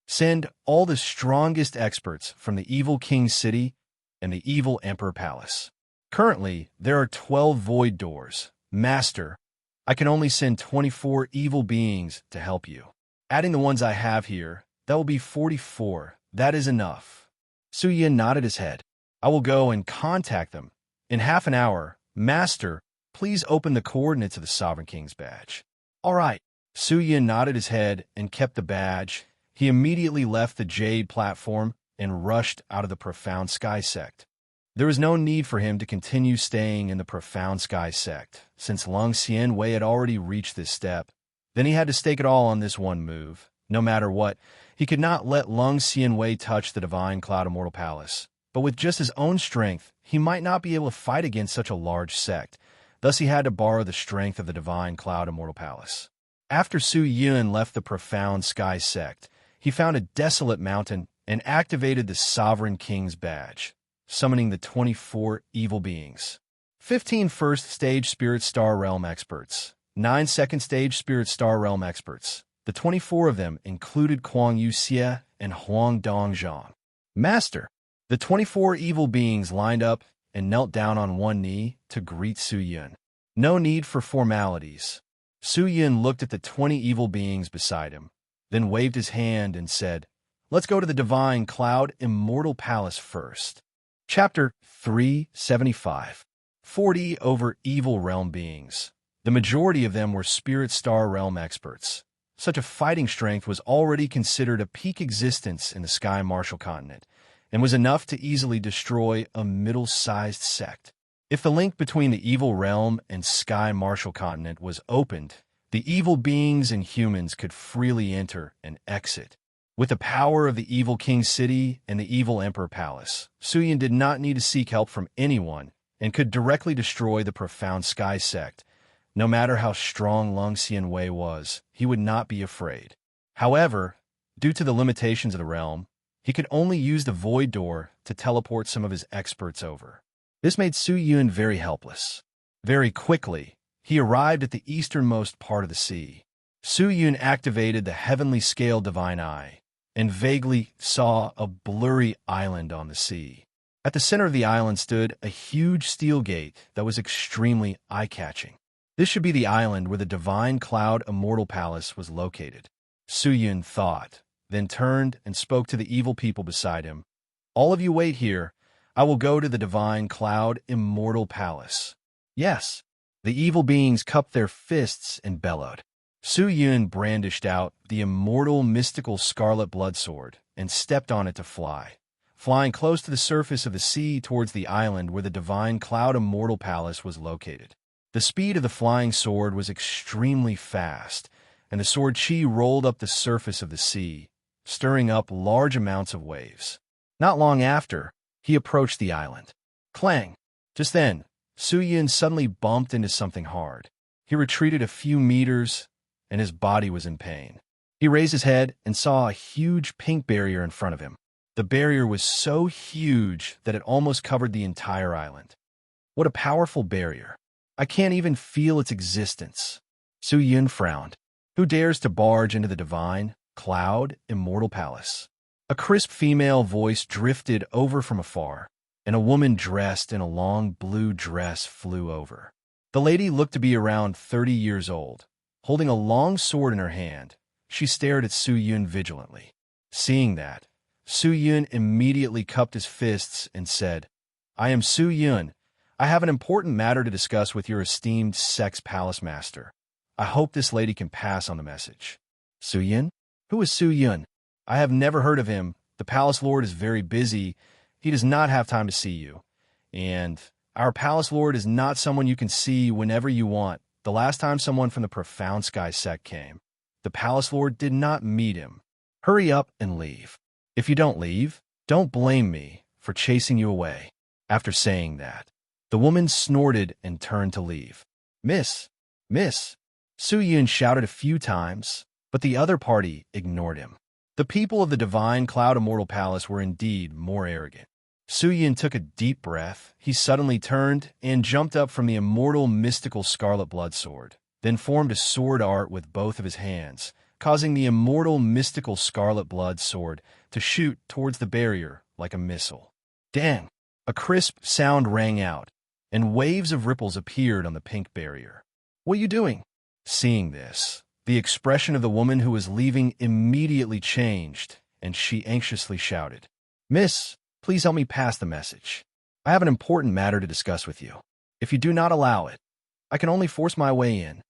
Send all the strongest experts from the Evil King's city and the Evil Emperor Palace. Currently, there are 12 void doors. Master, I can only send 24 evil beings to help you. Adding the ones I have here, that will be 44. That is enough. Suyin nodded his head. I will go and contact them. In half an hour, Master, please open the coordinates of the Sovereign King's badge. All right. Suyin nodded his head and kept the badge. He immediately left the Jade platform and rushed out of the Profound Sky Sect. There was no need for him to continue staying in the Profound Sky Sect, since Lung Xianwei had already reached this step. Then he had to stake it all on this one move. No matter what, he could not let Lung Xianwei touch the Divine Cloud Immortal Palace. But with just his own strength, he might not be able to fight against such a large sect. Thus he had to borrow the strength of the Divine Cloud Immortal Palace. After Su Yun left the Profound Sky Sect, he found a desolate mountain and activated the Sovereign King's badge. summoning the 24 evil beings. 15 first stage Spirit Star Realm experts, 9 second stage Spirit Star Realm experts. The 24 of them included Kuang Yuxie and Huang Dongzhang. Master, the 24 evil beings lined up and knelt down on one knee to greet Su Yun. No need for formalities. Su Yun looked at the 20 evil beings beside him, then waved his hand and said, "Let's go to the Divine Cloud Immortal Palace first." Chapter 375. 40 over evil realm beings. The majority of them were Spirit Star Realm experts. Such a fighting strength was already considered a peak existence in the Sky Martial Continent, and was enough to easily destroy a middle-sized sect. If the link between the evil realm and Sky Martial Continent was opened, the evil beings and humans could freely enter and exit. With the power of the Evil King City and the Evil Emperor Palace, Su Yun did not need to seek help from anyone and could directly destroy the profound Sky Sect. No matter how strong Lung Xianwei was, he would not be afraid. However, due to the limitations of the realm, he could only use the Void Door to teleport some of his experts over. This made Su Yun very helpless. Very quickly, he arrived at the easternmost part of the sea. Su Yun activated the Heavenly Scale Divine Eye and vaguely saw a blurry island on the sea. At the center of the island stood a huge steel gate that was extremely eye-catching. This should be the island where the Divine Cloud Immortal Palace was located. Su Yun thought, then turned and spoke to the evil people beside him. "All of you wait here. I will go to the Divine Cloud Immortal Palace." "Yes." The evil beings cupped their fists and bellowed. Su Yun brandished out the immortal mystical scarlet blood sword and stepped on it to fly, flying close to the surface of the sea towards the island where the Divine Cloud Immortal Palace was located. The speed of the flying sword was extremely fast, and the sword chi rolled up the surface of the sea, stirring up large amounts of waves. Not long after, he approached the island. Clang! Just then, Su Yun suddenly bumped into something hard. He retreated a few meters, and his body was in pain. He raised his head and saw a huge pink barrier in front of him. The barrier was so huge that it almost covered the entire island. What a powerful barrier! I can't even feel its existence. Su Yun frowned. Who dares to barge into the Divine Cloud Immortal Palace? A crisp female voice drifted over from afar, and a woman dressed in a long blue dress flew over. The lady looked to be around 30 years old. Holding a long sword in her hand, she stared at Su Yun vigilantly. Seeing that, Su Yun immediately cupped his fists and said, "I am Su Yun. I have an important matter to discuss with your esteemed Sex Palace Master. I hope this lady can pass on the message." "Su Yun? Who is Su Yun? I have never heard of him. The Palace Lord is very busy. He does not have time to see you. And our Palace Lord is not someone you can see whenever you want. The last time someone from the Profound Sky Sect came, the Palace Lord did not meet him. Hurry up and leave. If you don't leave, don't blame me for chasing you away." After saying that, the woman snorted and turned to leave. Miss! Su Yun shouted a few times, but the other party ignored him. The people of the Divine Cloud Immortal Palace were indeed more arrogant. Su Yun took a deep breath. He suddenly turned and jumped up from the immortal mystical scarlet blood sword, then formed a sword art with both of his hands, causing the immortal mystical scarlet blood sword to shoot towards the barrier like a missile. Dang! A crisp sound rang out, and waves of ripples appeared on the pink barrier. "What are you doing?" Seeing this, the expression of the woman who was leaving immediately changed, and she anxiously shouted, "Miss, please help me pass the message. I have an important matter to discuss with you. If you do not allow it, I can only force my way in."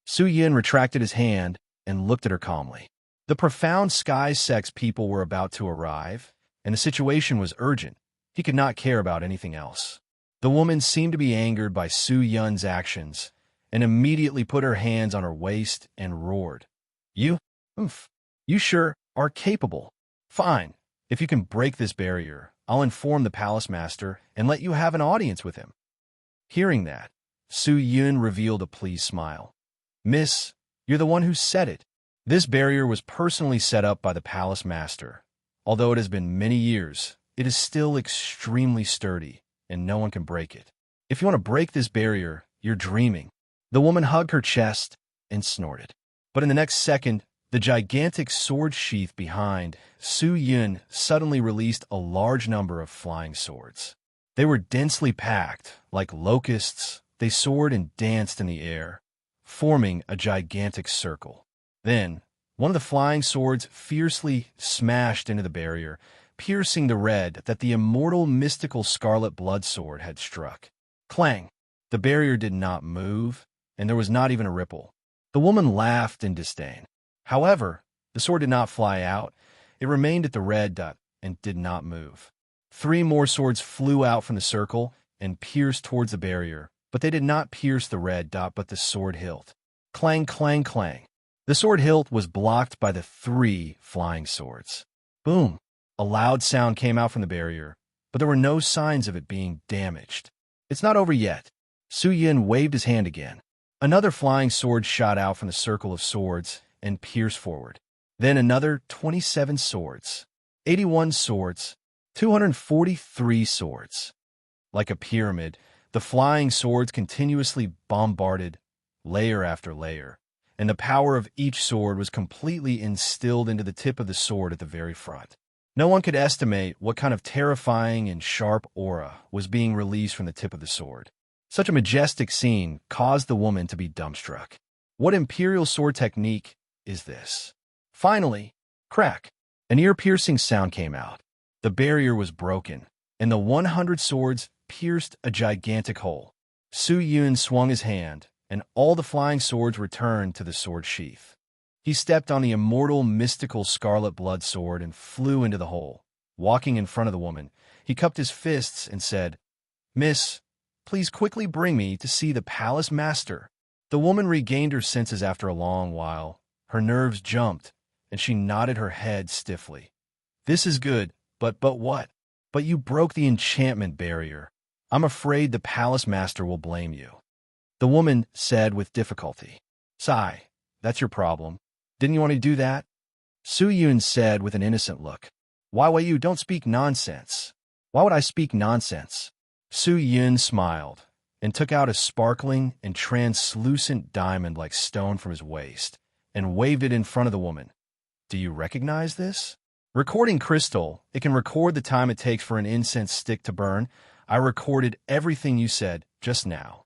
Su Yun retracted his hand and looked at her calmly. The Profound Sky Sect's people were about to arrive, and the situation was urgent. He could not care about anything else. The woman seemed to be angered by Su Yun's actions, and immediately put her hands on her waist and roared, You sure are capable. Fine. If you can break this barrier, I'll inform the palace master and let you have an audience with him." Hearing that, Su Yun revealed a pleased smile. "Miss, you're the one who said it. This barrier was personally set up by the palace master. Although it has been many years, it is still extremely sturdy, and no one can break it. If you want to break this barrier, you're dreaming. The woman hugged her chest and snorted. But in the next second, the gigantic sword sheath behind Su Yun suddenly released a large number of flying swords. They were densely packed, like locusts. They soared and danced in the air, forming a gigantic circle. Then, one of the flying swords fiercely smashed into the barrier, piercing the red that the immortal mystical scarlet blood sword had struck. Clang! The barrier did not move, and there was not even a ripple. The woman laughed in disdain. However, the sword did not fly out. It remained at the red dot and did not move. 3 more swords flew out from the circle and pierced towards the barrier, but they did not pierce the red dot but the sword hilt. Clang, clang, clang. The sword hilt was blocked by the 3 flying swords. Boom! A loud sound came out from the barrier, but there were no signs of it being damaged. It's not over yet. Su Yun waved his hand again. Another flying sword shot out from the circle of swords and pierced forward. Then another 27 swords, 81 swords, 243 swords. Like a pyramid, the flying swords continuously bombarded, layer after layer, and the power of each sword was completely instilled into the tip of the sword at the very front. No one could estimate what kind of terrifying and sharp aura was being released from the tip of the sword. Such a majestic scene caused the woman to be dumbstruck. What imperial sword technique is this? Finally, crack! An ear-piercing sound came out. The barrier was broken, and the 100 swords pierced a gigantic hole. Su Yun swung his hand, and all the flying swords returned to the sword sheath. He stepped on the immortal mystical scarlet blood sword and flew into the hole. Walking in front of the woman, he cupped his fists and said, "Miss, please quickly bring me to see the palace master." The woman regained her senses after a long while. Her nerves jumped, and she nodded her head stiffly. "This is good, but what? But you broke the enchantment barrier. I'm afraid the palace master will blame you." The woman said with difficulty, "Sigh, that's your problem. Didn't you want to do that?" Su Yun said with an innocent look, Why you don't speak nonsense? Why would I speak nonsense?" Su Yun smiled and took out a sparkling and translucent diamond-like stone from his waist and waved it in front of the woman. "Do you recognize this?" "Recording crystal. It can record the time it takes for an incense stick to burn. I recorded everything you said just now."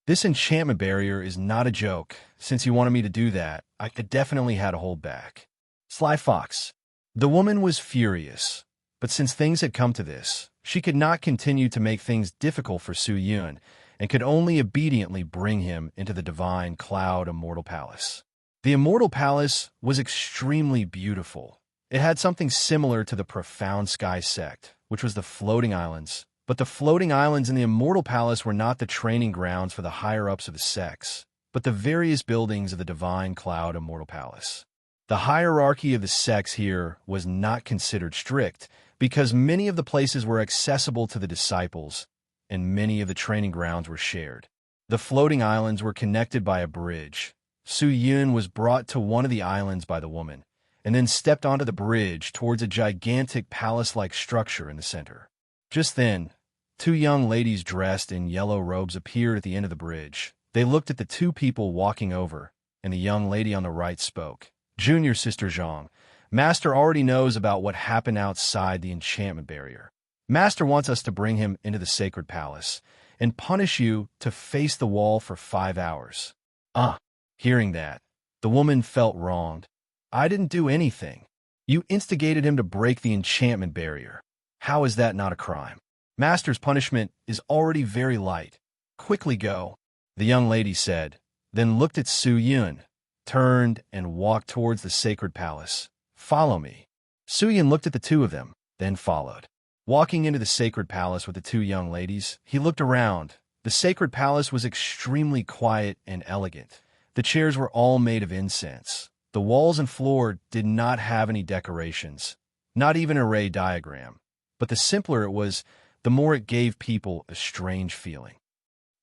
This enchantment barrier is not a joke. Since you wanted me to do that, I definitely had to hold back." Sly Fox. The woman was furious, but since things had come to this, she could not continue to make things difficult for Su Yun and could only obediently bring him into the divine cloud immortal palace. The immortal palace was extremely beautiful. It had something similar to the profound sky sect, which was the floating islands. But the floating islands in the Immortal Palace were not the training grounds for the higher-ups of the sects, but the various buildings of the Divine Cloud Immortal Palace. The hierarchy of the sects here was not considered strict, because many of the places were accessible to the disciples, and many of the training grounds were shared. The floating islands were connected by a bridge. Su Yun was brought to one of the islands by the woman, and then stepped onto the bridge towards a gigantic palace-like structure in the center. Just then, 2 young ladies dressed in yellow robes appeared at the end of the bridge. They looked at the 2 people walking over, and the young lady on the right spoke. "Junior Sister Zhang, Master already knows about what happened outside the enchantment barrier. Master wants us to bring him into the sacred palace and punish you to face the wall for 5 hours. Hearing that, the woman felt wronged. "I didn't do anything. You instigated him to break the enchantment barrier. How is that not a crime? Master's punishment is already very light. Quickly go," the young lady said, then looked at Su Yun, turned, and walked towards the sacred palace. "Follow me." Su Yun looked at the 2 of them, then followed. Walking into the sacred palace with the 2 young ladies, he looked around. The sacred palace was extremely quiet and elegant. The chairs were all made of incense. The walls and floor did not have any decorations, not even an array diagram. But the simpler it was, the more it gave people a strange feeling.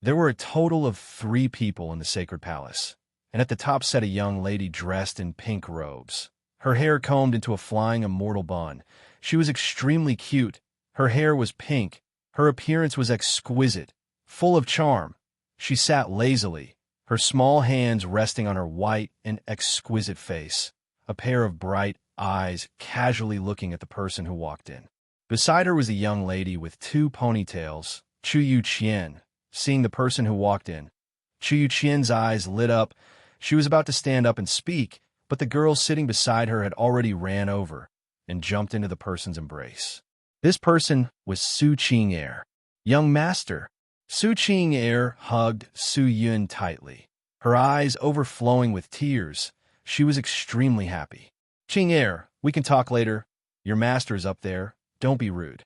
There were a total of 3 people in the sacred palace, and at the top sat a young lady dressed in pink robes. her hair combed into a flying immortal bun. She was extremely cute. Her hair was pink. Her appearance was exquisite, full of charm. She sat lazily, her small hands resting on her white and exquisite face, a pair of bright eyes casually looking at the person who walked in. Beside her was a young lady with 2 ponytails, Chu Yu-chien. Seeing the person who walked in, Chu Yu-chien's eyes lit up. She was about to stand up and speak, but the girl sitting beside her had already ran over and jumped into the person's embrace. This person was Su Qing'er. Young master. Su Qing'er hugged Su Yun tightly, her eyes overflowing with tears. She was extremely happy. Qing'er, we can talk later. Your master is up there. Don't be rude.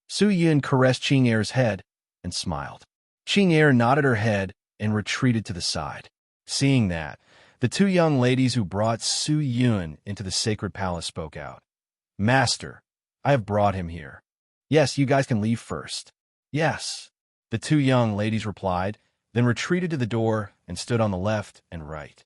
Su Yun caressed Qing'er's head and smiled. Qing'er nodded her head and retreated to the side. Seeing that, the 2 young ladies who brought Su Yun into the sacred palace spoke out. Master, I have brought him here. Yes, you guys can leave first. Yes, the 2 young ladies replied, then retreated to the door and stood on the left and right.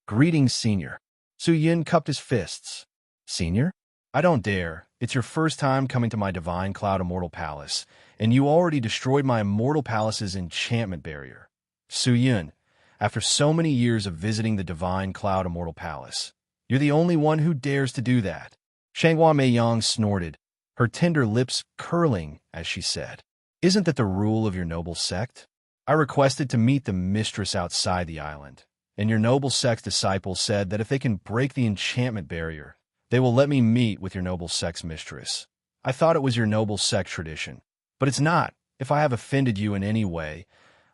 Greetings, Senior. Su Yun cupped his fists. Senior? I don't dare. It's your first time coming to my Divine Cloud Immortal Palace, and you already destroyed my Immortal Palace's enchantment barrier. Su Yun, after so many years of visiting the Divine Cloud Immortal Palace, you're the only one who dares to do that. Shanghua Meiyang snorted, her tender lips curling as she said, Isn't that the rule of your noble sect? I requested to meet the mistress outside the island, and your noble sect's disciples said that if they can break the enchantment barrier, they will let me meet with your noble sect's mistress. I thought it was your noble sect tradition, but it's not. If I have offended you in any way,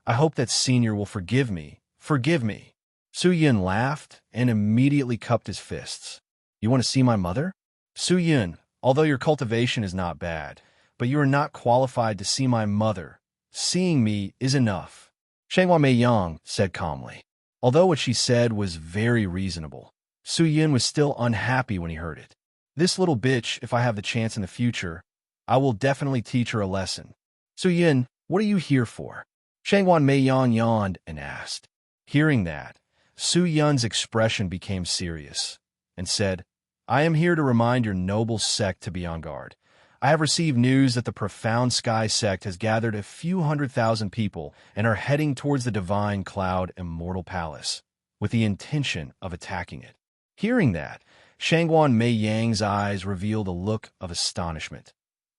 I hope that Senior will forgive me. Forgive me. Su Yun laughed and immediately cupped his fists. You want to see my mother? Su Yun, although your cultivation is not bad, but you are not qualified to see my mother. Seeing me is enough. Shanghua Meiyang said calmly. Although what she said was very reasonable, Su Yun was still unhappy when he heard it. This little bitch, if I have the chance in the future, I will definitely teach her a lesson. Su Yun, what are you here for? Shanghua Meiyang yawned and asked. Hearing that, Su Yun's expression became serious and said, I am here to remind your noble sect to be on guard. I have received news that the Profound Sky sect has gathered a few 100,000 people and are heading towards the Divine Cloud Immortal Palace with the intention of attacking it. Hearing that, Shangguan Meiyang's eyes revealed a look of astonishment.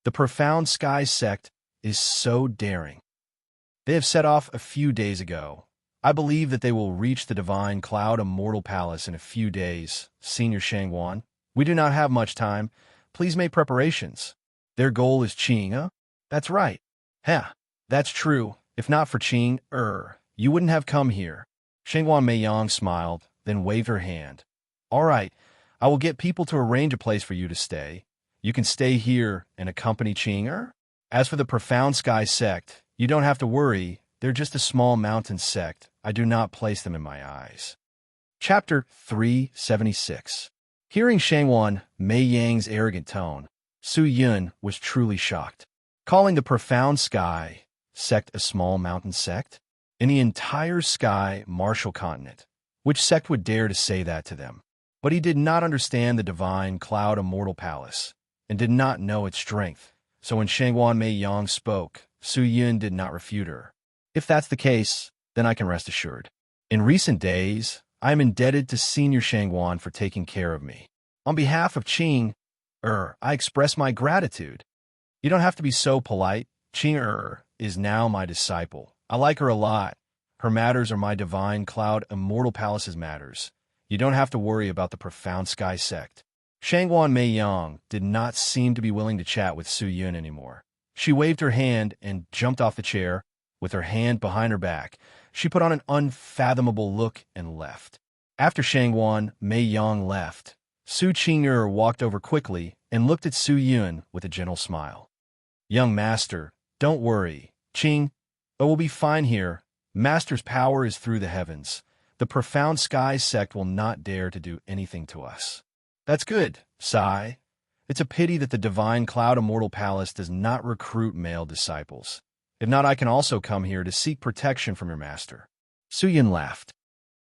The Profound Sky sect is so daring. They have set off a few days ago. I believe that they will reach the Divine Cloud Immortal Palace in a few days, Senior Shangguan. We do not have much time. Please make preparations. Their goal is Qing, That's right. That's true. If not for Qing, you wouldn't have come here. Shangguan Meiyang smiled, then waved her hand. All right, I will get people to arrange a place for you to stay. You can stay here and accompany Qing, As for the Profound Sky sect, you don't have to worry. They're just a small mountain sect. I do not place them in my eyes. Chapter 376. Hearing Shangguan Meiyang's arrogant tone, Su Yun was truly shocked. Calling the Profound Sky sect a small mountain sect? In the entire Sky Martial Continent, which sect would dare to say that to them? But he did not understand the Divine Cloud Immortal Palace, and did not know its strength. So when Shangguan Meiyang spoke, Su Yun did not refute her. If that's the case, then I can rest assured. In recent days, I am indebted to Senior Shangguan for taking care of me. On behalf of Qing, I express my gratitude. You don't have to be so polite. Qing is now my disciple. I like her a lot. Her matters are my Divine Cloud Immortal Palace's matters. You don't have to worry about the Profound Sky sect. Shangguan Meiyang did not seem to be willing to chat with Su Yun anymore. She waved her hand and jumped off the chair. With her hand behind her back, she put on an unfathomable look and left. After Shangguan Meiyang left, Su Qing'er walked over quickly and looked at Su Yun with a gentle smile. Young master, don't worry. Qing, we'll be fine here. Master's power is through the heavens. The Profound Sky sect will not dare to do anything to us. That's good, Sai. It's a pity that the Divine Cloud Immortal Palace does not recruit male disciples. If not, I can also come here to seek protection from your master. Su Yun laughed.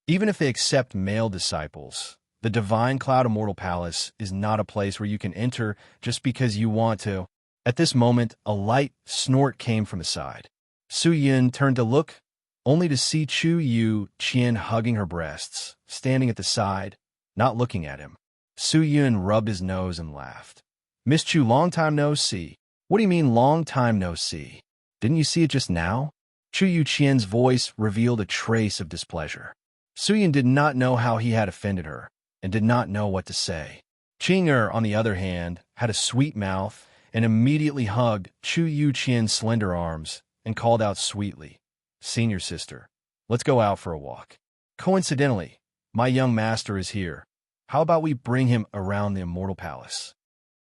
Even if they accept male disciples, The Divine Cloud Immortal Palace is not a place where you can enter just because you want to. At this moment, a light snort came from the side. Su Yun turned to look, only to see Chu Yu Qian hugging her breasts, standing at the side, not looking at him. Su Yun rubbed his nose and laughed. Miss Chu, long time no see. What do you mean long time no see? Didn't you see it just now? Chu Yu Qian's voice revealed a trace of displeasure. Su Yun did not know how he had offended her, and did not know what to say. Qing on the other hand, had a sweet mouth and immediately hugged Chu Yu Qian's slender arms and called out sweetly, "Senior sister, let's go out for a walk. Coincidentally, my young master is here. How about we bring him around the Immortal Palace?"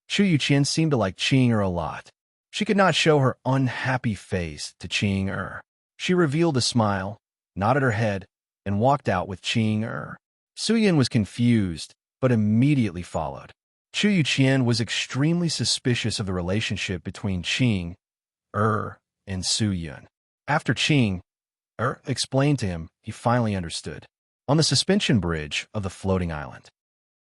Chu Yu Qian seemed to like Qing a lot. She could not show her unhappy face to Qing. She revealed a smile, nodded her head, and walked out with Qing. Su Yun was confused, but immediately followed. Chu Yu Qian was extremely suspicious of the relationship between Qing and Su Yun. After Qing explained to him, he finally understood. On the suspension bridge of the floating island.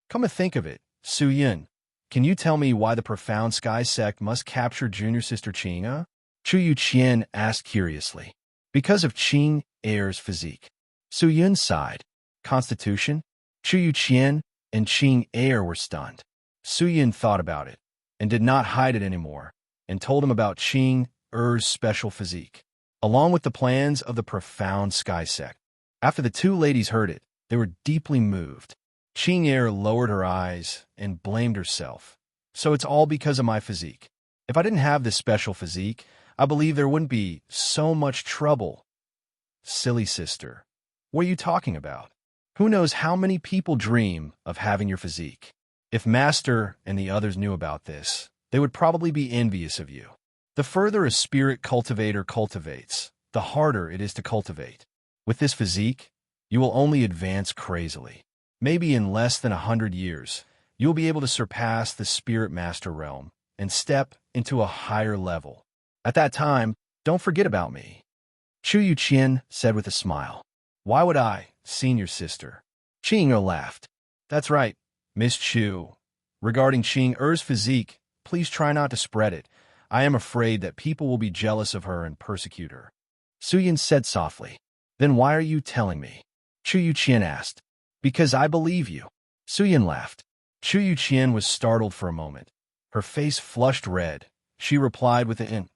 Come to think of it, Su Yun, can you tell me why the profound sky sect must capture junior sister Qing? Chu Yu Qian asked curiously. Because of Qing's physique. Su Yun sighed. Constitution? Chu Yu Qian and Qing were stunned. Su Yun thought about it, and did not hide it anymore, and told him about Qing's special physique, along with the plans of the profound sky sect. After the two ladies heard it, they were deeply moved. Qing lowered her eyes and blamed herself. So it's all because of my physique. If I didn't have this special physique, I believe there wouldn't be so much trouble. Silly sister, what are you talking about? Who knows how many people dream of having your physique? If Master and the others knew about this, they would probably be envious of you. The further a spirit cultivator cultivates, the harder it is to cultivate. With this physique, you will only advance crazily. Maybe in less than 100 years, you'll be able to surpass the Spirit Master realm and step into a higher level. At that time, don't forget about me. Chu Yu Qian said with a smile. Why would I, senior sister? Qing laughed. That's right, Miss Chu. Regarding Qing's physique, please try not to spread it. I am afraid that people will be jealous of her and persecute her. Su Yun said softly. Then why are you telling me? Chu Yu Qian asked. Because I believe you. Su Yun laughed. Chu Yu Qian was startled for a moment. Her face flushed red. She replied with an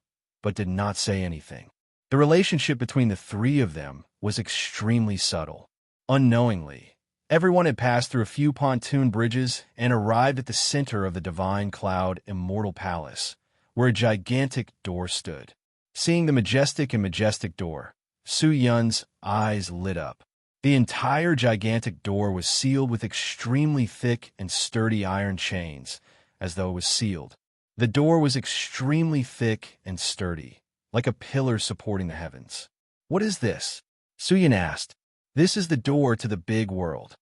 but did not say anything. The relationship between the three of them was extremely subtle. Unknowingly, everyone had passed through a few pontoon bridges and arrived at the center of the Divine Cloud Immortal Palace, where a gigantic door stood. Seeing the majestic door, Su Yun's eyes lit up. The entire gigantic door was sealed with extremely thick and sturdy iron chains, as though it was sealed. The door was extremely thick and sturdy, like a pillar supporting the heavens. What is this? Su Yun asked. This is the door to the big world.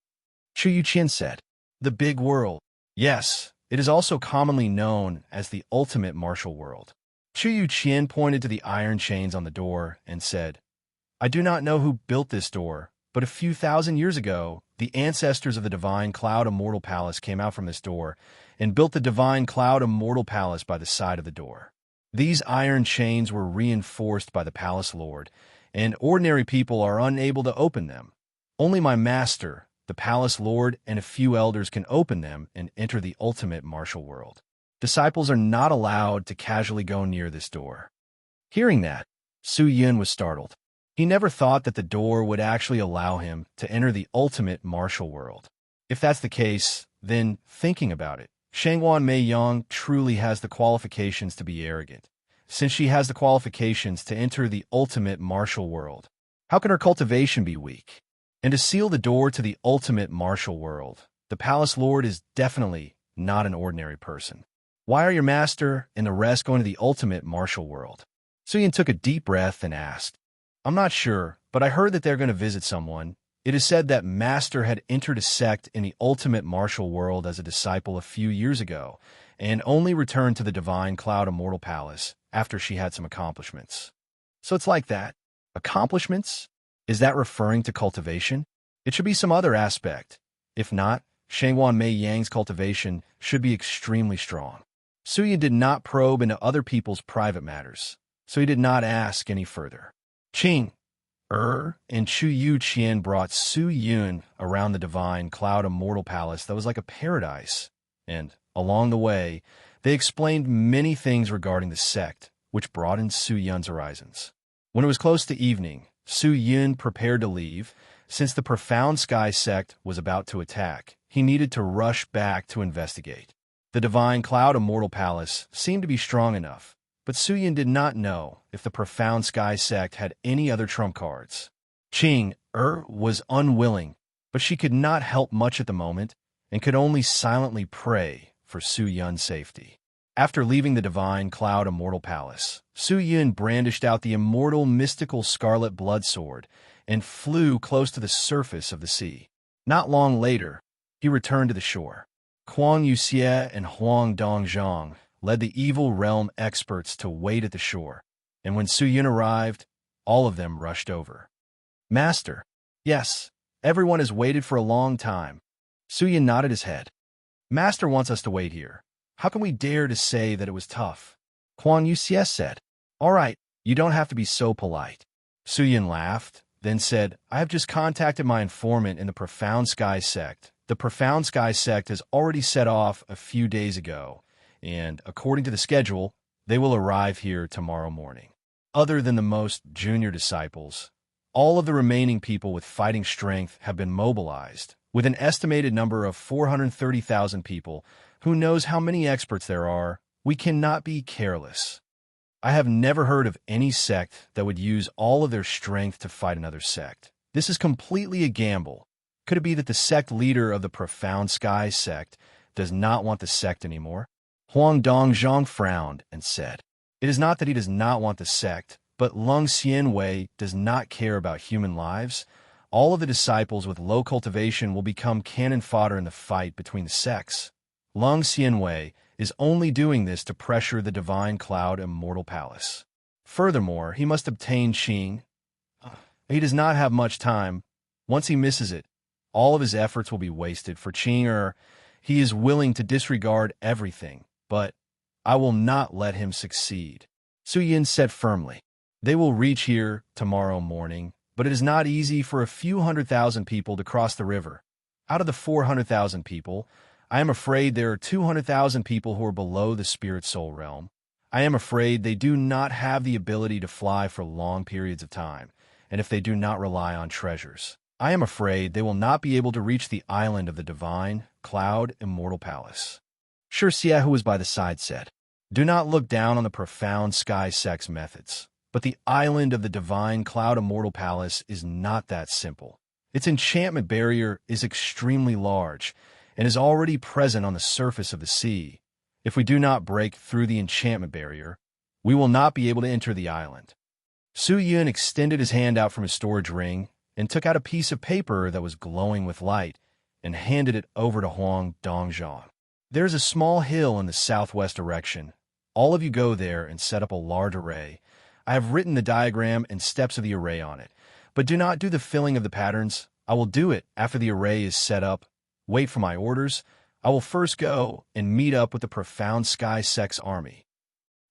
Chu Yu Qian said. The big world. Yes, it is also commonly known as the ultimate martial world. Chu Yu Qian pointed to the iron chains on the door and said, I do not know who built this door, but a few thousand years ago, the ancestors of the Divine Cloud Immortal Palace came out from this door and built the Divine Cloud Immortal Palace by the side of the door. These iron chains were reinforced by the Palace Lord, and ordinary people are unable to open them. Only my master, the Palace Lord, and a few elders can open them and enter the ultimate martial world. Disciples are not allowed to casually go near this door. Hearing that, Su Yun was startled. He never thought that the door would actually allow him to enter the ultimate martial world. If that's the case, then, thinking about it, Shangwan Mei Yang truly has the qualifications to be arrogant, since she has the qualifications to enter the ultimate martial world. How can her cultivation be weak? And to seal the door to the ultimate martial world, the Palace Lord is definitely not an ordinary person. Why are your master and the rest going to the ultimate martial world? Su Yun took a deep breath and asked, I'm not sure, but I heard that they're going to visit someone. It is said that Master had entered a sect in the ultimate martial world as a disciple a few years ago, and only returned to the Divine Cloud Immortal Palace after she had some accomplishments. So it's like that. Accomplishments? Is that referring to cultivation? It should be some other aspect. If not, Shangguan Mei Yang's cultivation should be extremely strong. Su Yun did not probe into other people's private matters, so he did not ask any further. Qing, and Chu Yu Qian brought Su Yun around the divine cloud immortal palace that was like a paradise, and, along the way, they explained many things regarding the sect, which broadened Su Yun's horizons. When it was close to evening, Su Yun prepared to leave. Since the Profound Sky sect was about to attack, he needed to rush back to investigate. The divine cloud immortal palace seemed to be strong enough, but Su Yun did not know if the Profound Sky sect had any other trump cards. Qing was unwilling, but she could not help much at the moment and could only silently pray for Su Yun's safety. After leaving the divine cloud immortal palace, Su Yun brandished out the immortal mystical scarlet blood sword and flew close to the surface of the sea. Not long later, he returned to the shore. Huang Yuxie and Huang Dongzhang led the evil realm experts to wait at the shore, and when Su Yun arrived, all of them rushed over. Master, yes, everyone has waited for a long time. Su Yun nodded his head. Master wants us to wait here. How can we dare to say that it was tough? Huang Yuxie said. All right, you don't have to be so polite. Su Yun laughed, then said, I have just contacted my informant in the Profound Sky sect. The Profound Sky sect has already set off a few days ago, and according to the schedule, they will arrive here tomorrow morning. Other than the most junior disciples, all of the remaining people with fighting strength have been mobilized, with an estimated number of 430,000 people. Who knows how many experts there are? We cannot be careless. I have never heard of any sect that would use all of their strength to fight another sect. This is completely a gamble. Could it be that the sect leader of the Profound Sky sect does not want the sect anymore? Huang Dongzhang frowned and said, It is not that he does not want the sect, but Lung Xianwei does not care about human lives. All of the disciples with low cultivation will become cannon fodder in the fight between the sects. Lung Xianwei is only doing this to pressure the divine cloud immortal palace. Furthermore, he must obtain Qing. He does not have much time. Once he misses it, all of his efforts will be wasted for Qing. He is willing to disregard everything, but I will not let him succeed. Su Yun said firmly. They will reach here tomorrow morning, but it is not easy for a few 100,000 people to cross the river. Out of the 400,000 people, I am afraid there are 200,000 people who are below the spirit soul realm. I am afraid they do not have the ability to fly for long periods of time, and if they do not rely on treasures, I am afraid they will not be able to reach the island of the divine cloud immortal palace. Shi Xie, who was by the side, said, Do not look down on the Profound Sky sect's methods, but the island of the divine cloud immortal palace is not that simple. Its enchantment barrier is extremely large, and is already present on the surface of the sea. If we do not break through the enchantment barrier, we will not be able to enter the island. Su Yun extended his hand out from his storage ring and took out a piece of paper that was glowing with light and handed it over to Huang Dongzhang. There is a small hill in the southwest direction. All of you go there and set up a large array. I have written the diagram and steps of the array on it, but do not do the filling of the patterns. I will do it after the array is set up. Wait for my orders. I will first go and meet up with the Profound Sky sect's army.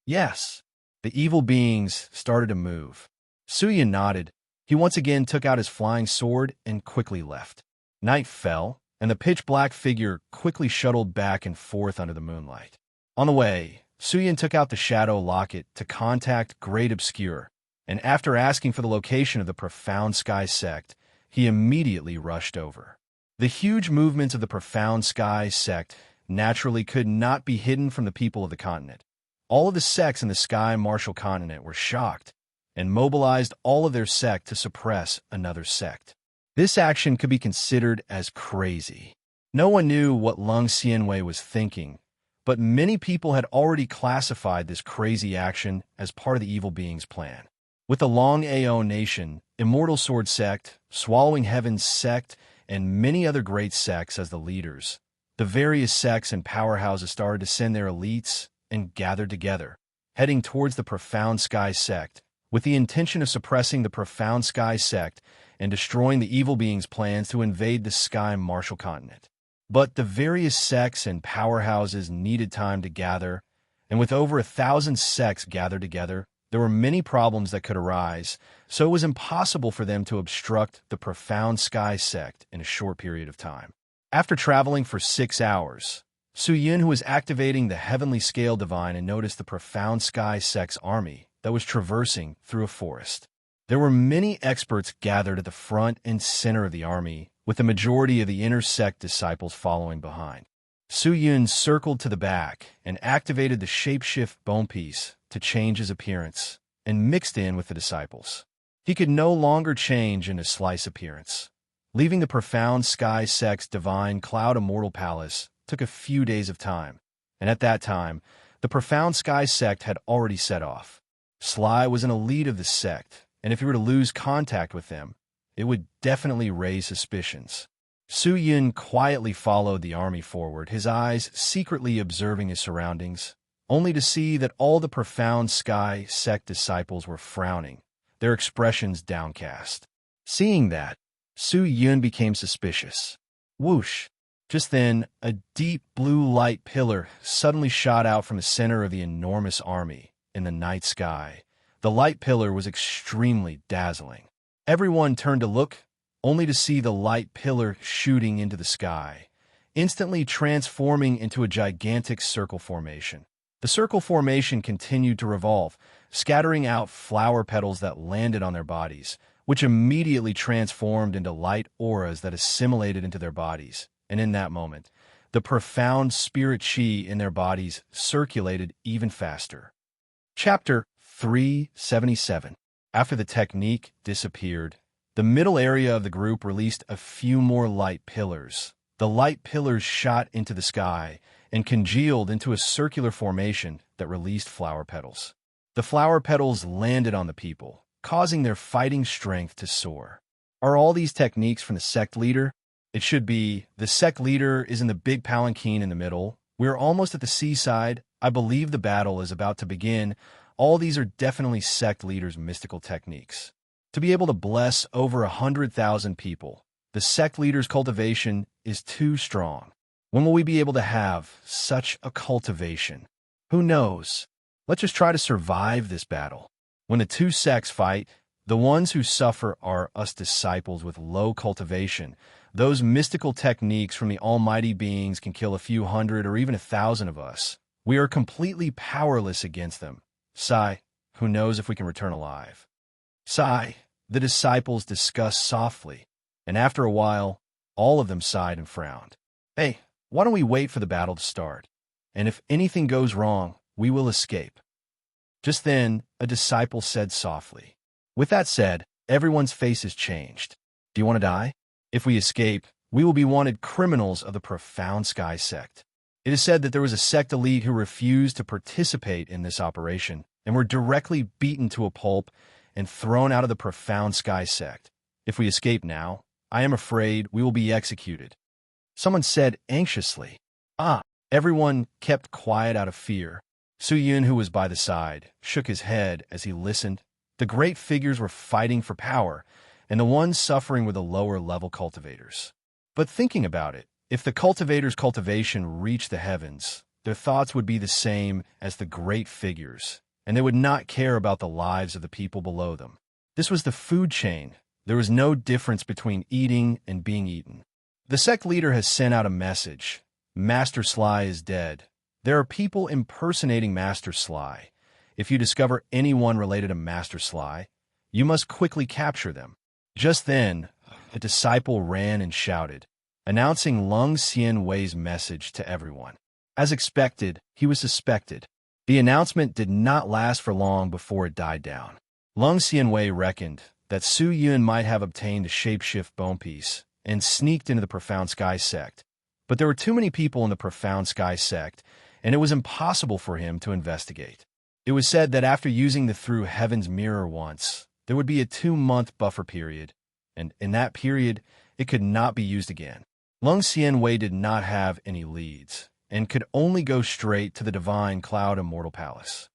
Yes. The evil beings started to move. Su Yun nodded. He once again took out his flying sword and quickly left. Night fell, and the pitch-black figure quickly shuttled back and forth under the moonlight. On the way, Su Yun took out the shadow locket to contact Great Obscure, and after asking for the location of the Profound Sky sect, he immediately rushed over. The huge movements of the Profound Sky sect naturally could not be hidden from the people of the continent. All of the sects in the Sky Martial continent were shocked and mobilized all of their sect to suppress another sect. This action could be considered as crazy. No one knew what Lung Xianwei was thinking, but many people had already classified this crazy action as part of the evil being's plan. With the Long Ao Nation, Immortal Sword Sect, Swallowing Heaven's Sect, and many other great sects as the leaders, the various sects and powerhouses started to send their elites and gathered together, heading towards the Profound Sky sect, with the intention of suppressing the Profound Sky sect and destroying the evil being's plans to invade the Sky Martial continent. But the various sects and powerhouses needed time to gather, and with over 1,000 sects gathered together, there were many problems that could arise, so it was impossible for them to obstruct the Profound Sky sect in a short period of time. After traveling for 6 hours, Su Yun, who was activating the heavenly scale divine, and noticed the Profound Sky sect's army that was traversing through a forest. There were many experts gathered at the front and center of the army, with the majority of the inner sect disciples following behind. Su Yun circled to the back and activated the shapeshift bone piece to change his appearance and mixed in with the disciples. He could no longer change into slice appearance. Leaving the Profound Sky sect's divine cloud immortal palace took a few days of time, and at that time, the Profound Sky sect had already set off. Sly was an elite of the sect, and if he were to lose contact with them, it would definitely raise suspicions. Su Yun quietly followed the army forward, his eyes secretly observing his surroundings, only to see that all the Profound Sky sect disciples were frowning, their expressions downcast. Seeing that, Su Yun became suspicious. Whoosh! Just then, a deep blue light pillar suddenly shot out from the center of the enormous army in the night sky. The light pillar was extremely dazzling. Everyone turned to look, only to see the light pillar shooting into the sky, instantly transforming into a gigantic circle formation. The circle formation continued to revolve, scattering out flower petals that landed on their bodies, which immediately transformed into light auras that assimilated into their bodies. And in that moment, the profound spirit chi in their bodies circulated even faster. Chapter 377. After the technique disappeared, the middle area of the group released a few more light pillars. The light pillars shot into the sky and congealed into a circular formation that released flower petals. The flower petals landed on the people, causing their fighting strength to soar. Are all these techniques from the sect leader? It should be. The sect leader is in the big palanquin in the middle. We're almost at the seaside. I believe the battle is about to begin. All these are definitely sect leader's mystical techniques. To be able to bless over 100,000 people, the sect leader's cultivation is too strong. When will we be able to have such a cultivation? Who knows? Let's just try to survive this battle. When the two sects fight, the ones who suffer are us disciples with low cultivation. Those mystical techniques from the almighty beings can kill a few hundred or even 1,000 of us. We are completely powerless against them. Sigh, who knows if we can return alive? Sigh, the disciples discussed softly, and after a while, all of them sighed and frowned. Hey, why don't we wait for the battle to start? And if anything goes wrong, we will escape. Just then, a disciple said softly. With that said, everyone's faces changed. Do you want to die? If we escape, we will be wanted criminals of the Profound Sky sect. It is said that there was a sect elite who refused to participate in this operation and were directly beaten to a pulp and thrown out of the Profound Sky sect. If we escape now, I am afraid we will be executed. Someone said anxiously. Everyone kept quiet out of fear. Su Yun, who was by the side, shook his head as he listened. The great figures were fighting for power, and the ones suffering were the lower-level cultivators. But thinking about it, if the cultivators' cultivation reached the heavens, their thoughts would be the same as the great figures, and they would not care about the lives of the people below them. This was the food chain. There was no difference between eating and being eaten. The sect leader has sent out a message. Master Sly is dead. There are people impersonating Master Sly. If you discover anyone related to Master Sly, you must quickly capture them. Just then, a disciple ran and shouted, announcing Lung Xian Wei's message to everyone. As expected, he was suspected. The announcement did not last for long before it died down. Lung Xian Wei reckoned that Su Yun might have obtained a shapeshift bone piece and sneaked into the Profound Sky sect. But there were too many people in the Profound Sky sect, and it was impossible for him to investigate. It was said that after using the Through Heaven's Mirror once, there would be a 2-month buffer period, and in that period, it could not be used again. Lung Xian Wei did not have any leads, and could only go straight to the Divine Cloud Immortal Palace.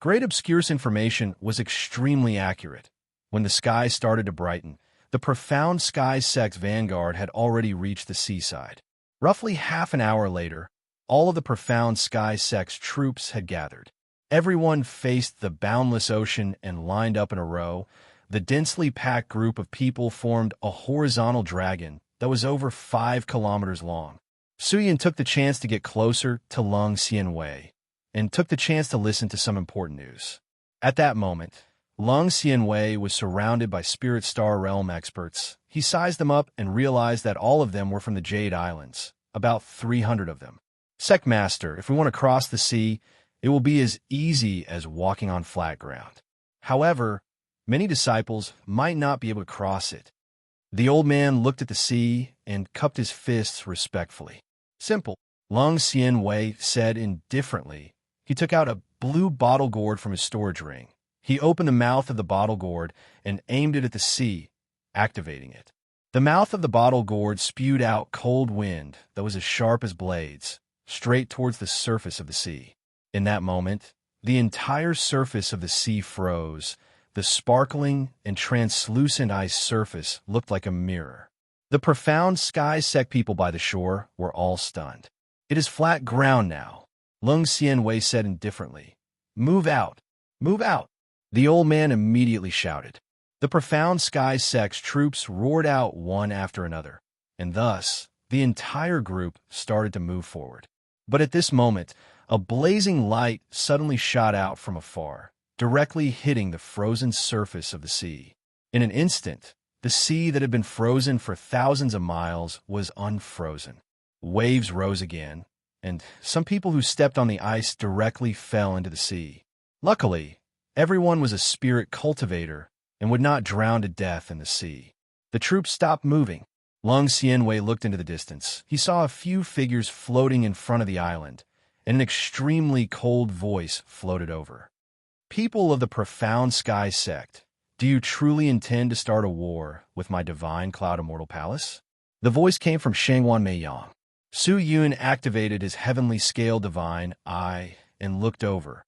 Great Obscure's information was extremely accurate. When the sky started to brighten, the Profound Sky sect's vanguard had already reached the seaside. Roughly half an hour later, all of the profound sky sect's troops had gathered. Everyone faced the boundless ocean and lined up in a row. The densely packed group of people formed a horizontal dragon that was over 5 kilometers long. Suyin took the chance to get closer to Lung Xianwei and took the chance to listen to some important news. At that moment, Lung Xianwei was surrounded by Spirit Star Realm experts. He sized them up and realized that all of them were from the Jade Islands, about 300 of them. Sect Master, if we want to cross the sea, it will be as easy as walking on flat ground. However, many disciples might not be able to cross it. The old man looked at the sea and cupped his fists respectfully. Simple, Lung Xianwei said indifferently. He took out a blue bottle gourd from his storage ring. He opened the mouth of the bottle gourd and aimed it at the sea, activating it. The mouth of the bottle gourd spewed out cold wind that was as sharp as blades, straight towards the surface of the sea. In that moment, the entire surface of the sea froze. The sparkling and translucent ice surface looked like a mirror. The profound sky sect people by the shore were all stunned. It is flat ground now, Lung Xianwei said indifferently. Move out! Move out! The old man immediately shouted. The profound sky sect's troops roared out one after another, and thus the entire group started to move forward. But at this moment, a blazing light suddenly shot out from afar, directly hitting the frozen surface of the sea. In an instant, the sea that had been frozen for thousands of miles was unfrozen. Waves rose again, and some people who stepped on the ice directly fell into the sea. Luckily, everyone was a spirit cultivator and would not drown to death in the sea. The troops stopped moving. Lung Xianwei looked into the distance. He saw a few figures floating in front of the island, and an extremely cold voice floated over. People of the profound sky sect, do you truly intend to start a war with my divine cloud immortal palace? The voice came from Shangwan Meiyang. Su Yun activated his heavenly scale divine eye and looked over,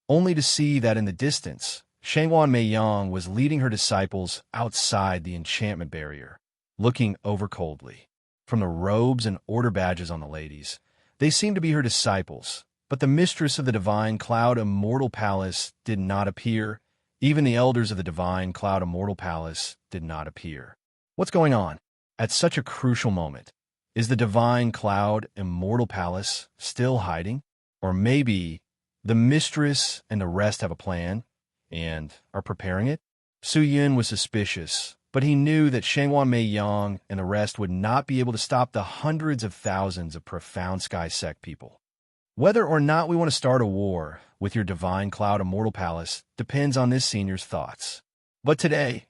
only to see that in the distance, Shangwan Meiyang was leading her disciples outside the enchantment barrier, looking over coldly. From the robes and order badges on the ladies, they seemed to be her disciples, but the mistress of the divine cloud immortal palace did not appear. Even the elders of the divine cloud immortal palace did not appear. What's going on? At such a crucial moment, is the divine cloud immortal palace still hiding? Or maybe the mistress and the rest have a plan and are preparing it? Su Yun was suspicious, but he knew that Shangwan Meiyang and the rest would not be able to stop the hundreds of thousands of profound sky sect people. Whether or not we want to start a war with your divine cloud immortal palace depends on this senior's thoughts. But today,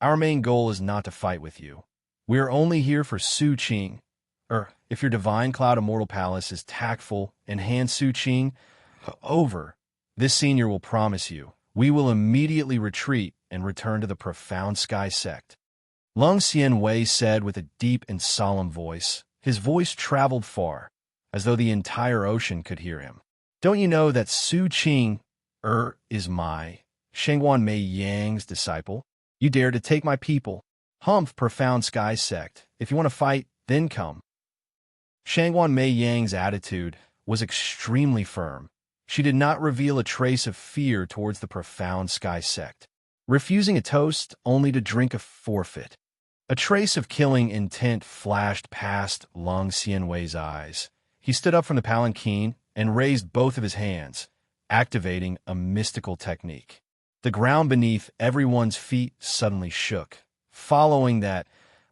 our main goal is not to fight with you. We are only here for Su Qing. If your divine cloud immortal palace is tactful and hands Su Qing over, this senior will promise you, we will immediately retreat and return to the profound sky sect. Lung Xianwei said with a deep and solemn voice. His voice traveled far, as though the entire ocean could hear him. Don't you know that Su Qing is my Shangwan Meiyang's disciple? You dare to take my people. Humph, profound sky sect. If you want to fight, then come. Shangwan Meiyang's attitude was extremely firm. She did not reveal a trace of fear towards the profound sky sect, refusing a toast only to drink a forfeit. A trace of killing intent flashed past Lung Xianwei's eyes. He stood up from the palanquin and raised both of his hands, activating a mystical technique. The ground beneath everyone's feet suddenly shook. Following that,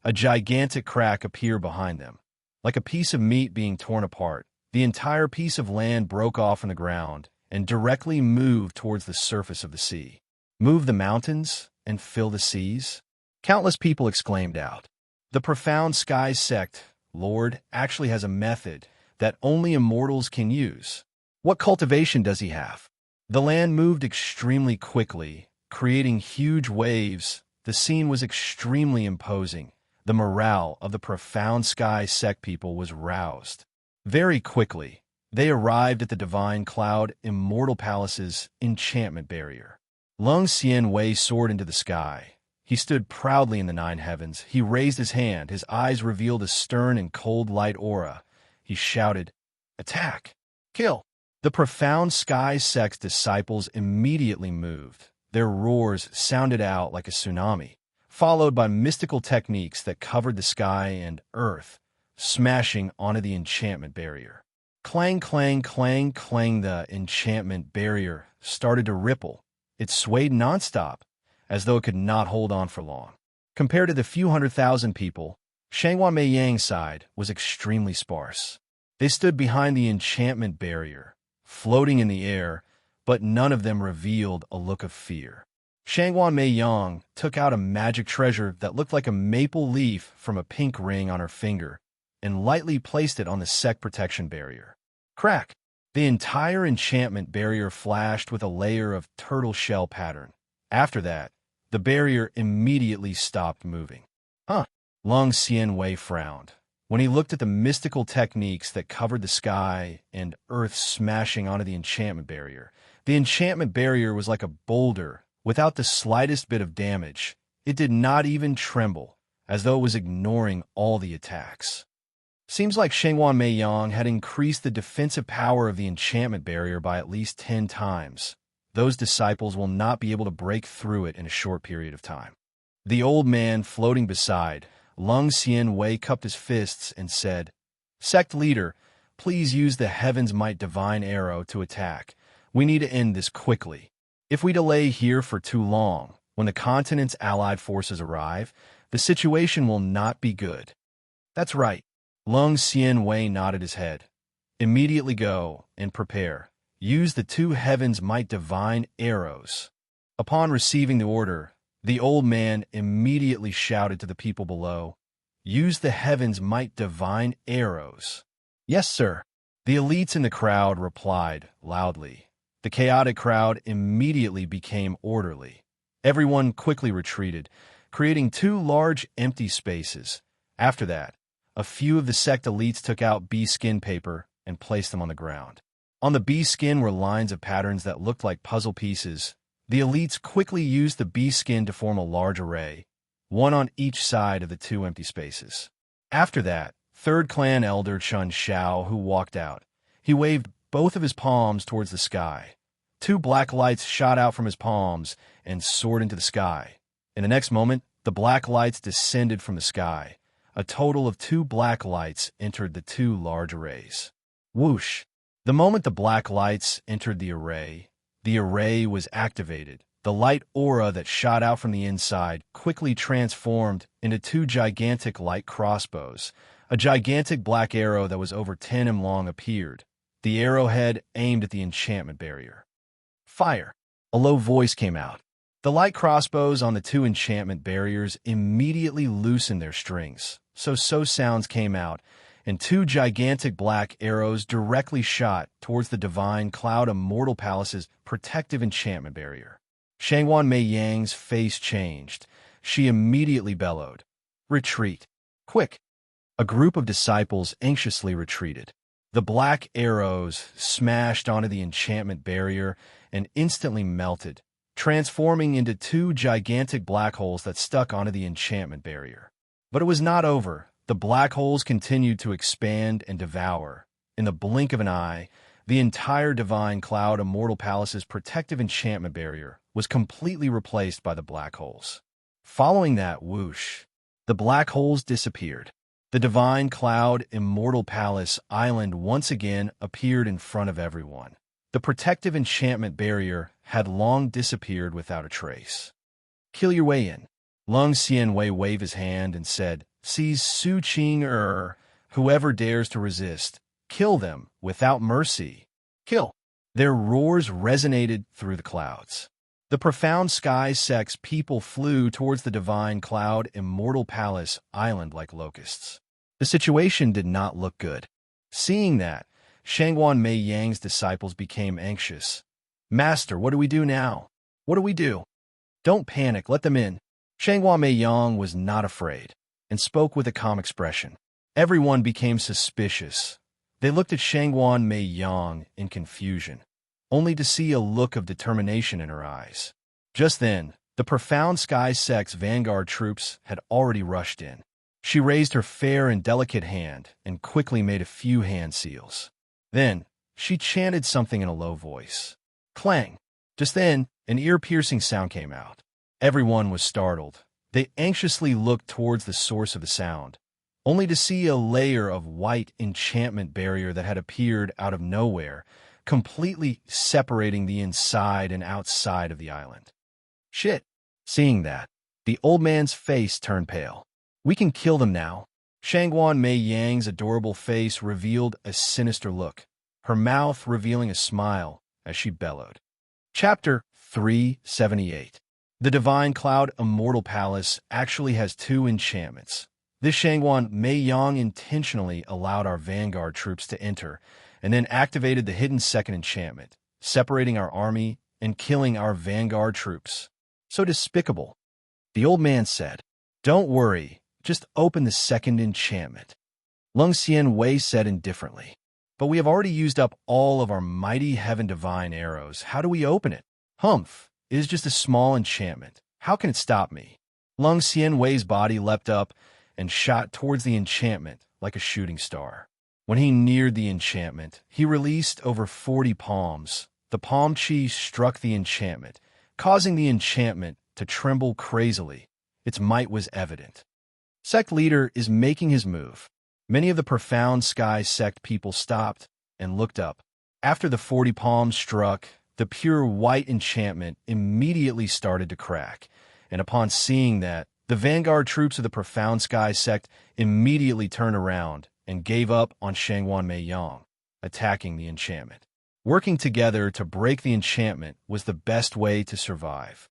a gigantic crack appeared behind them. Like a piece of meat being torn apart, the entire piece of land broke off from the ground and directly moved towards the surface of the sea. Move the mountains and fill the seas? Countless people exclaimed out. The profound sky sect, Lord, actually has a method that only immortals can use. What cultivation does he have? The land moved extremely quickly, creating huge waves. The scene was extremely imposing. The morale of the profound sky sect people was roused. Very quickly, they arrived at the divine cloud immortal palace's enchantment barrier. Lung Xianwei soared into the sky. He stood proudly in the 9 heavens. He raised his hand. His eyes revealed a stern and cold light aura, he shouted, "Attack! Kill!" The profound sky sect's disciples immediately moved. Their roars sounded out like a tsunami, followed by mystical techniques that covered the sky and earth, smashing onto the enchantment barrier. Clang, clang, clang, clang. The enchantment barrier started to ripple. It swayed nonstop, as though it could not hold on for long. Compared to the few 100,000 people, Shanghuan Mei Yang's side was extremely sparse. They stood behind the enchantment barrier, floating in the air, but none of them revealed a look of fear. Shanghuan Mei Yang took out a magic treasure that looked like a maple leaf from a pink ring on her finger and lightly placed it on the sect protection barrier. Crack! The entire enchantment barrier flashed with a layer of turtle shell pattern. After that, the barrier immediately stopped moving. Huh. Long Xianwei frowned. When he looked at the mystical techniques that covered the sky and earth smashing onto the enchantment barrier was like a boulder without the slightest bit of damage. It did not even tremble, as though it was ignoring all the attacks. Seems like Shanghuan Mei Yang had increased the defensive power of the enchantment barrier by at least 10 times. Those disciples will not be able to break through it in a short period of time. The old man floating beside, Lung Xianwei cupped his fists and said, "Sect leader, please use the Heaven's Might Divine Arrow to attack. We need to end this quickly. If we delay here for too long, when the continent's allied forces arrive, the situation will not be good." "That's right." Lung Xianwei nodded his head. "Immediately go and prepare. Use the 2 Heaven's Might Divine Arrows." Upon receiving the order, the old man immediately shouted to the people below, "Use the Heaven's Might Divine Arrows." "Yes, sir." The elites in the crowd replied loudly. The chaotic crowd immediately became orderly. Everyone quickly retreated, creating 2 large empty spaces. After that, a few of the sect elites took out bee skin paper and placed them on the ground. On the bee skin were lines of patterns that looked like puzzle pieces. The elites quickly used the bee skin to form a large array, one on each side of the 2 empty spaces. After that, 3rd Clan Elder Chun Shao, who walked out. He waved both of his palms towards the sky. 2 black lights shot out from his palms and soared into the sky. In the next moment, the black lights descended from the sky. A total of 2 black lights entered the 2 large arrays. Whoosh! The moment the black lights entered the array was activated. The light aura that shot out from the inside quickly transformed into 2 gigantic light crossbows. A gigantic black arrow that was over 10 m long appeared. The arrowhead aimed at the enchantment barrier. "Fire!" A low voice came out. The light crossbows on the 2 enchantment barriers immediately loosened their strings. So sounds came out, and 2 gigantic black arrows directly shot towards the divine cloud Immortal Palace's protective enchantment barrier. Shanghuan Mei Yang's face changed. She immediately bellowed, "Retreat! Quick!" A group of disciples anxiously retreated. The black arrows smashed onto the enchantment barrier and instantly melted, transforming into 2 gigantic black holes that stuck onto the enchantment barrier. But it was not over. The black holes continued to expand and devour. In the blink of an eye, the entire divine cloud Immortal Palace's protective enchantment barrier was completely replaced by the black holes. Following that whoosh, the black holes disappeared. The divine cloud Immortal Palace Island once again appeared in front of everyone. The protective enchantment barrier had long disappeared without a trace. "Kill your way in." Lung Xianwei waved his hand and said, "Seize Su Qing whoever dares to resist. Kill them without mercy. Kill." Their roars resonated through the clouds. The profound sky sect's people flew towards the divine cloud Immortal Palace Island like locusts. The situation did not look good. Seeing that, Shanghuan Mei Yang's disciples became anxious. "Master, what do we do now? What do we do?" "Don't panic, let them in." Shanghuan Mei Yang was not afraid and spoke with a calm expression. Everyone became suspicious. They looked at Shanghuan Mei Yang in confusion, only to see a look of determination in her eyes. Just then, the profound sky sect's vanguard troops had already rushed in. She raised her fair and delicate hand and quickly made a few hand seals. Then, she chanted something in a low voice. Clang! Just then, an ear-piercing sound came out. Everyone was startled. They anxiously looked towards the source of the sound, only to see a layer of white enchantment barrier that had appeared out of nowhere, completely separating the inside and outside of the island. Shit! Seeing that, the old man's face turned pale. We can kill them now. Shangguan Mei Yang's adorable face revealed a sinister look, her mouth revealing a smile as she bellowed. Chapter 378. The Divine Cloud Immortal Palace actually has 2 enchantments. This Shangguan Mei Yang intentionally allowed our vanguard troops to enter, and then activated the hidden second enchantment, separating our army and killing our vanguard troops. So despicable. The old man said, Don't worry, just open the second enchantment. Lung Xian Wei said indifferently, But we have already used up all of our mighty heaven divine arrows. How do we open it? Humph, it is just a small enchantment. How can it stop me? Lung Xian Wei's body leapt up and shot towards the enchantment like a shooting star. When he neared the enchantment, he released over 40 palms. The palm chi struck the enchantment, causing the enchantment to tremble crazily. Its might was evident. Sect leader is making his move. Many of the profound sky sect people stopped and looked up. After the 40 palms struck, the pure white enchantment immediately started to crack, and upon seeing that, the vanguard troops of the profound sky sect immediately turned around and gave up on Shangguan Mei Yang, attacking the enchantment. Working together to break the enchantment was the best way to survive.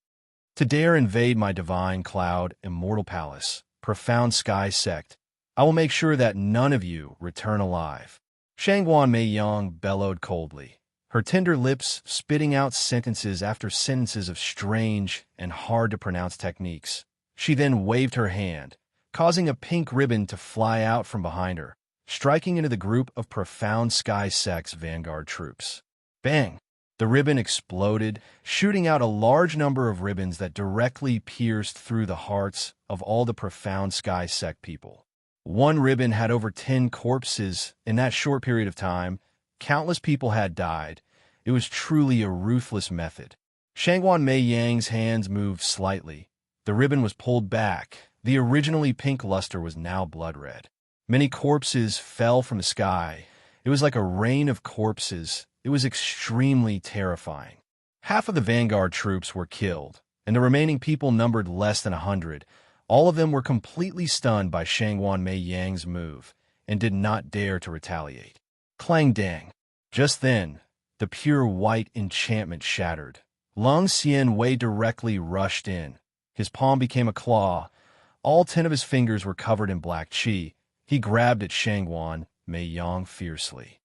To dare invade my divine cloud, immortal palace, profound sky sect, I will make sure that none of you return alive. Shangguan Mei Yang bellowed coldly, her tender lips spitting out sentences after sentences of strange and hard-to-pronounce techniques. She then waved her hand, causing a pink ribbon to fly out from behind her, striking into the group of profound sky sect's vanguard troops. Bang! The ribbon exploded, shooting out a large number of ribbons that directly pierced through the hearts of all the profound sky sect people. One ribbon had over 10 corpses. In that short period of time, countless people had died. It was truly a ruthless method. Shangguan Mei Yang's hands moved slightly. The ribbon was pulled back. The originally pink luster was now blood red. Many corpses fell from the sky. It was like a rain of corpses. It was extremely terrifying. Half of the vanguard troops were killed, and the remaining people numbered less than 100. All of them were completely stunned by Shangguan Mei Yang's move and did not dare to retaliate. Clang dang. Just then, the pure white enchantment shattered. Lung Xian Wei directly rushed in. His palm became a claw. All 10 of his fingers were covered in black qi. He grabbed at Shangguan Mei Yang fiercely.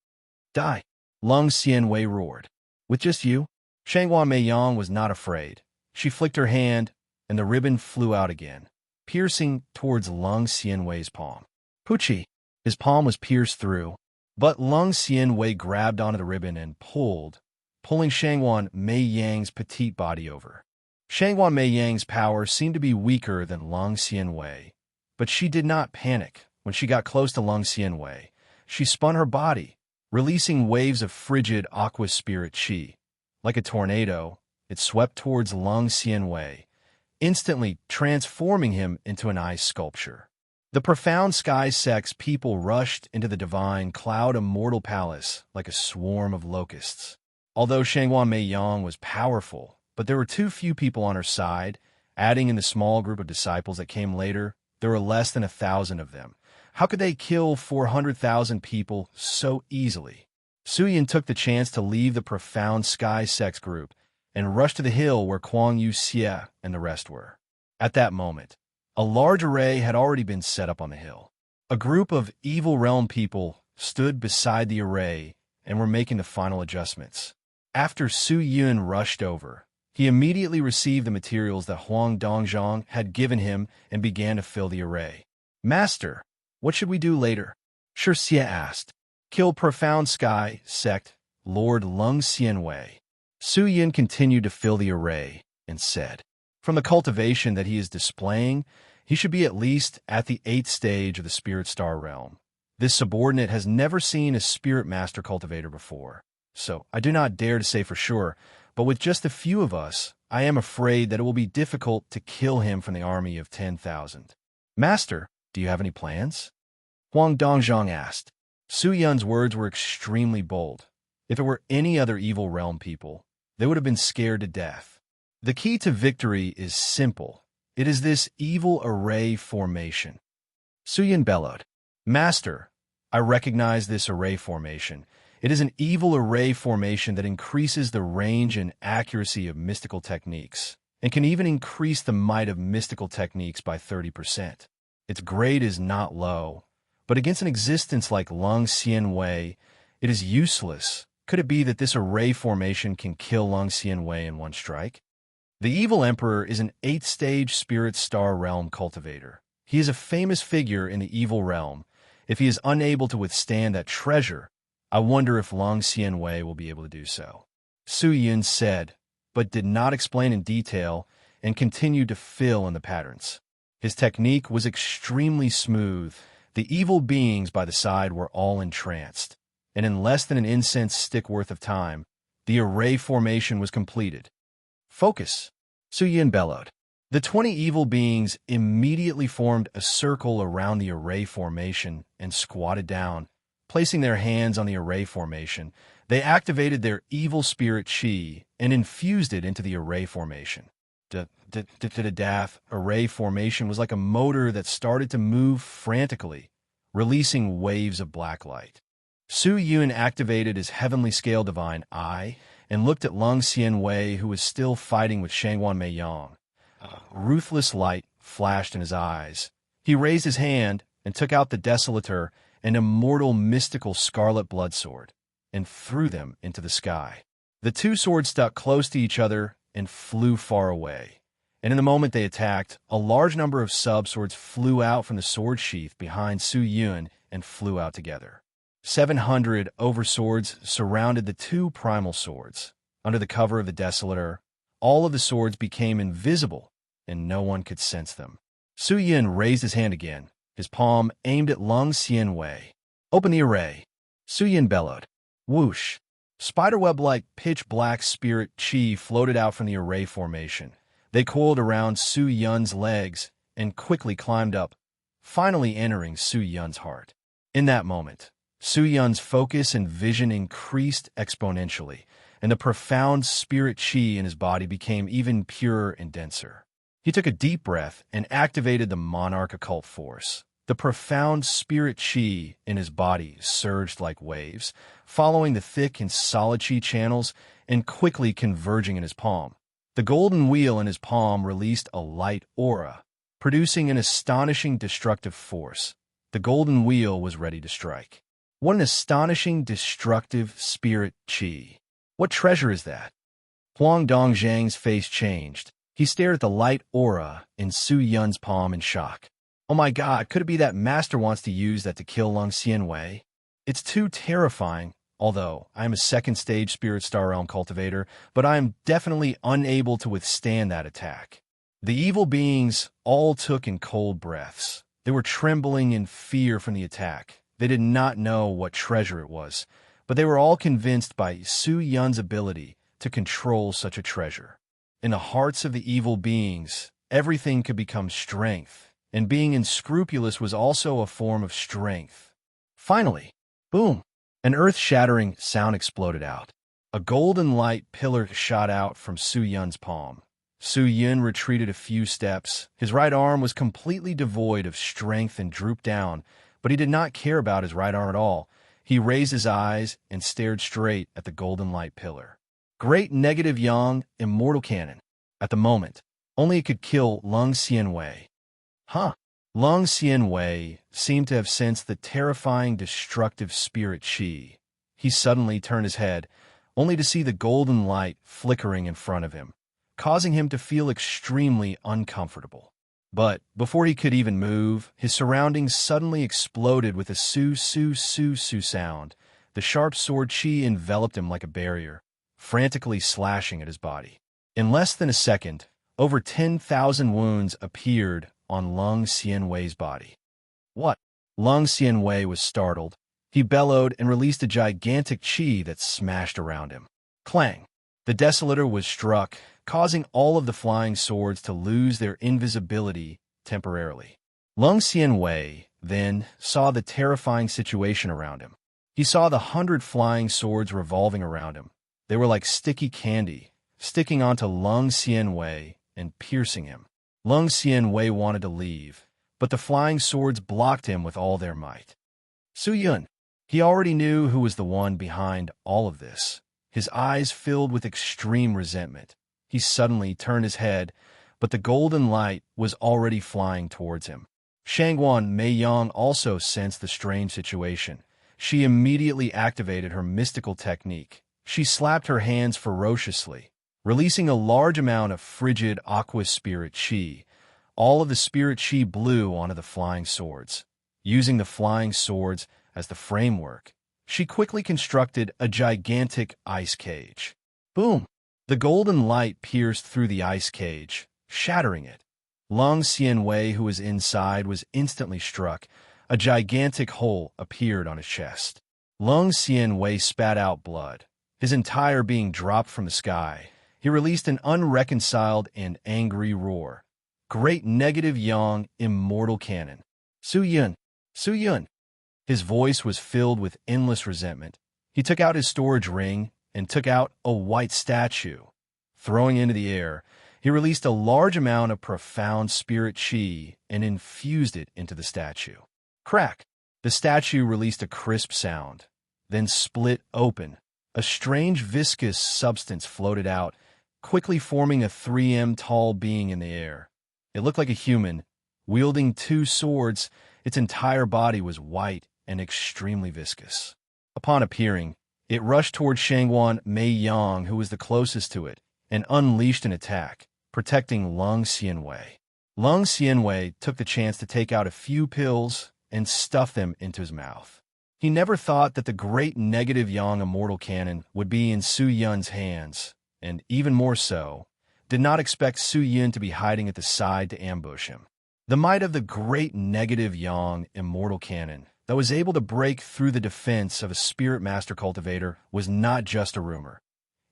Die! Lung Xian Wei roared. With just you? Shangguan Mei Yang was not afraid. She flicked her hand, and the ribbon flew out again, piercing towards Lung Xian Wei's palm. Puchi! His palm was pierced through, but Lung Xian Wei grabbed onto the ribbon and pulled, pulling Shangguan Mei Yang's petite body over. Shangguan Mei Yang's power seemed to be weaker than Lung Xian Wei, but she did not panic. When she got close to Lung Xian Wei, she spun her body, releasing waves of frigid aqua spirit qi. Like a tornado, it swept towards Lung Xian Wei, instantly transforming him into an ice sculpture. The profound sky sect's people rushed into the divine cloud immortal palace like a swarm of locusts. Although Shangguan Mei Yang was powerful, but there were too few people on her side, adding in the small group of disciples that came later, there were less than 1,000 of them. How could they kill 400,000 people so easily? Su Yin took the chance to leave the profound sky sect's group and rush to the hill where Kuang Yu Xie and the rest were. At that moment, a large array had already been set up on the hill. A group of evil realm people stood beside the array and were making the final adjustments. After Su Yun rushed over, he immediately received the materials that Huang Dongzhang had given him and began to fill the array. Master, what should we do later? Shi Xie asked. Kill profound sky sect Lord Lung Xian Wei. Su Yin continued to fill the array and said, from the cultivation that he is displaying, He should be at least at the 8th stage of the Spirit Star realm. This subordinate has never seen a Spirit Master cultivator before, so I do not dare to say for sure, but with just a few of us, I am afraid that it will be difficult to kill him from the army of 10,000. Master, do you have any plans? Huang Dongzhang asked. Su Yun's words were extremely bold. If it were any other evil realm people, they would have been scared to death. The key to victory is simple. It is this evil array formation. Su Yun bellowed. Master, I recognize this array formation. It is an evil array formation that increases the range and accuracy of mystical techniques, and can even increase the might of mystical techniques by 30%. Its grade is not low, but against an existence like Lung Xian Wei, it is useless. Could it be that this array formation can kill Lung Xian Wei in one strike? The Evil Emperor is an 8th-stage Spirit Star Realm cultivator. He is a famous figure in the evil realm. If he is unable to withstand that treasure, I wonder if Lung Xian Wei will be able to do so. Su Yun said, but did not explain in detail and continued to fill in the patterns. His technique was extremely smooth. The evil beings by the side were all entranced, and in less than an incense stick worth of time, the array formation was completed. Focus, Su Yun bellowed. The 20 evil beings immediately formed a circle around the array formation and squatted down. Placing their hands on the array formation, they activated their evil spirit chi and infused it into the array formation. The Dath array formation was like a motor that started to move frantically, releasing waves of black light. Su Yun activated his heavenly scale divine eye and looked at Lung Xian Wei, who was still fighting with Shangguan Meiyang. Ruthless light flashed in his eyes. He raised his hand and took out the Desolator, an immortal mystical scarlet blood sword, and threw them into the sky. The two swords stuck close to each other and flew far away. And in the moment they attacked, a large number of sub-swords flew out from the sword sheath behind Su Yun and flew out together. 700 overswords surrounded the two primal swords. Under the cover of the Desolator, all of the swords became invisible, and no one could sense them. Su Yun raised his hand again, his palm aimed at Lung Xian Wei. Open the array. Su Yun bellowed. Whoosh. Spiderweb-like pitch-black spirit chi floated out from the array formation. They coiled around Su Yun's legs and quickly climbed up, finally entering Su Yun's heart. In that moment, Su Yun's focus and vision increased exponentially, and the profound spirit chi in his body became even purer and denser. He took a deep breath and activated the Monarch Occult Force. The profound spirit chi in his body surged like waves, following the thick and solid chi channels and quickly converging in his palm. The golden wheel in his palm released a light aura, producing an astonishing destructive force. The golden wheel was ready to strike. What an astonishing destructive spirit chi. What treasure is that? Huang Dongzhang's face changed. He stared at the light aura in Su Yun's palm in shock. Oh my god, could it be that Master wants to use that to kill Lung Xian Wei? It's too terrifying, although I am a 2nd stage Spirit Star Realm cultivator, but I am definitely unable to withstand that attack. The evil beings all took in cold breaths. They were trembling in fear from the attack. They did not know what treasure it was, but they were all convinced by Su Yun's ability to control such a treasure. In the hearts of the evil beings, everything could become strength, and being unscrupulous was also a form of strength. Finally, boom, an earth-shattering sound exploded out. A golden light pillar shot out from Su Yun's palm. Su Yun retreated a few steps. His right arm was completely devoid of strength and drooped down, but he did not care about his right arm at all. He raised his eyes and stared straight at the golden light pillar. Great negative yang, immortal cannon. At the moment, only it could kill Lung Xian Wei. Lung Xian Wei seemed to have sensed the terrifying destructive spirit chi. He suddenly turned his head, only to see the golden light flickering in front of him, causing him to feel extremely uncomfortable. But before he could even move, his surroundings suddenly exploded with a su-su-su-su sound. The sharp sword chi enveloped him like a barrier, frantically slashing at his body. In less than a second, over 10,000 wounds appeared on Lung Xianwei's body. What? Lung Xianwei was startled. He bellowed and released a gigantic qi that smashed around him. Clang! The desolator was struck, causing all of the flying swords to lose their invisibility temporarily. Lung Xianwei then saw the terrifying situation around him. He saw the 100 flying swords revolving around him. They were like sticky candy, sticking onto Lung Xianwei and piercing him. Lung Xianwei wanted to leave, but the flying swords blocked him with all their might. Su Yun. He already knew who was the one behind all of this. His eyes filled with extreme resentment. He suddenly turned his head, but the golden light was already flying towards him. Shangguan Meiyang also sensed the strange situation. She immediately activated her mystical technique. She slapped her hands ferociously, releasing a large amount of frigid aqua spirit qi. All of the spirit qi blew onto the flying swords. Using the flying swords as the framework, she quickly constructed a gigantic ice cage. Boom! The golden light pierced through the ice cage, shattering it. Lung Xianwei, who was inside, was instantly struck. A gigantic hole appeared on his chest. Lung Xianwei spat out blood. His entire being dropped from the sky. He released an unreconciled and angry roar. Great negative yang, immortal cannon. Su Yun! Su Yun! His voice was filled with endless resentment. He took out his storage ring and took out a white statue. Throwing into the air, he released a large amount of profound spirit qi and infused it into the statue. Crack! The statue released a crisp sound, then split open. A strange viscous substance floated out, quickly forming a 3 m tall being in the air. It looked like a human, wielding 2 swords. Its entire body was white and extremely viscous. Upon appearing, it rushed toward Shangguan Meiyang, who was the closest to it, and unleashed an attack, protecting Lung Xianwei. Lung Xianwei took the chance to take out a few pills and stuff them into his mouth. He never thought that the great negative yang immortal cannon would be in Su Yun's hands, and even more so, did not expect Su Yun to be hiding at the side to ambush him. The might of the great negative yang immortal cannon that was able to break through the defense of a spirit master cultivator was not just a rumor.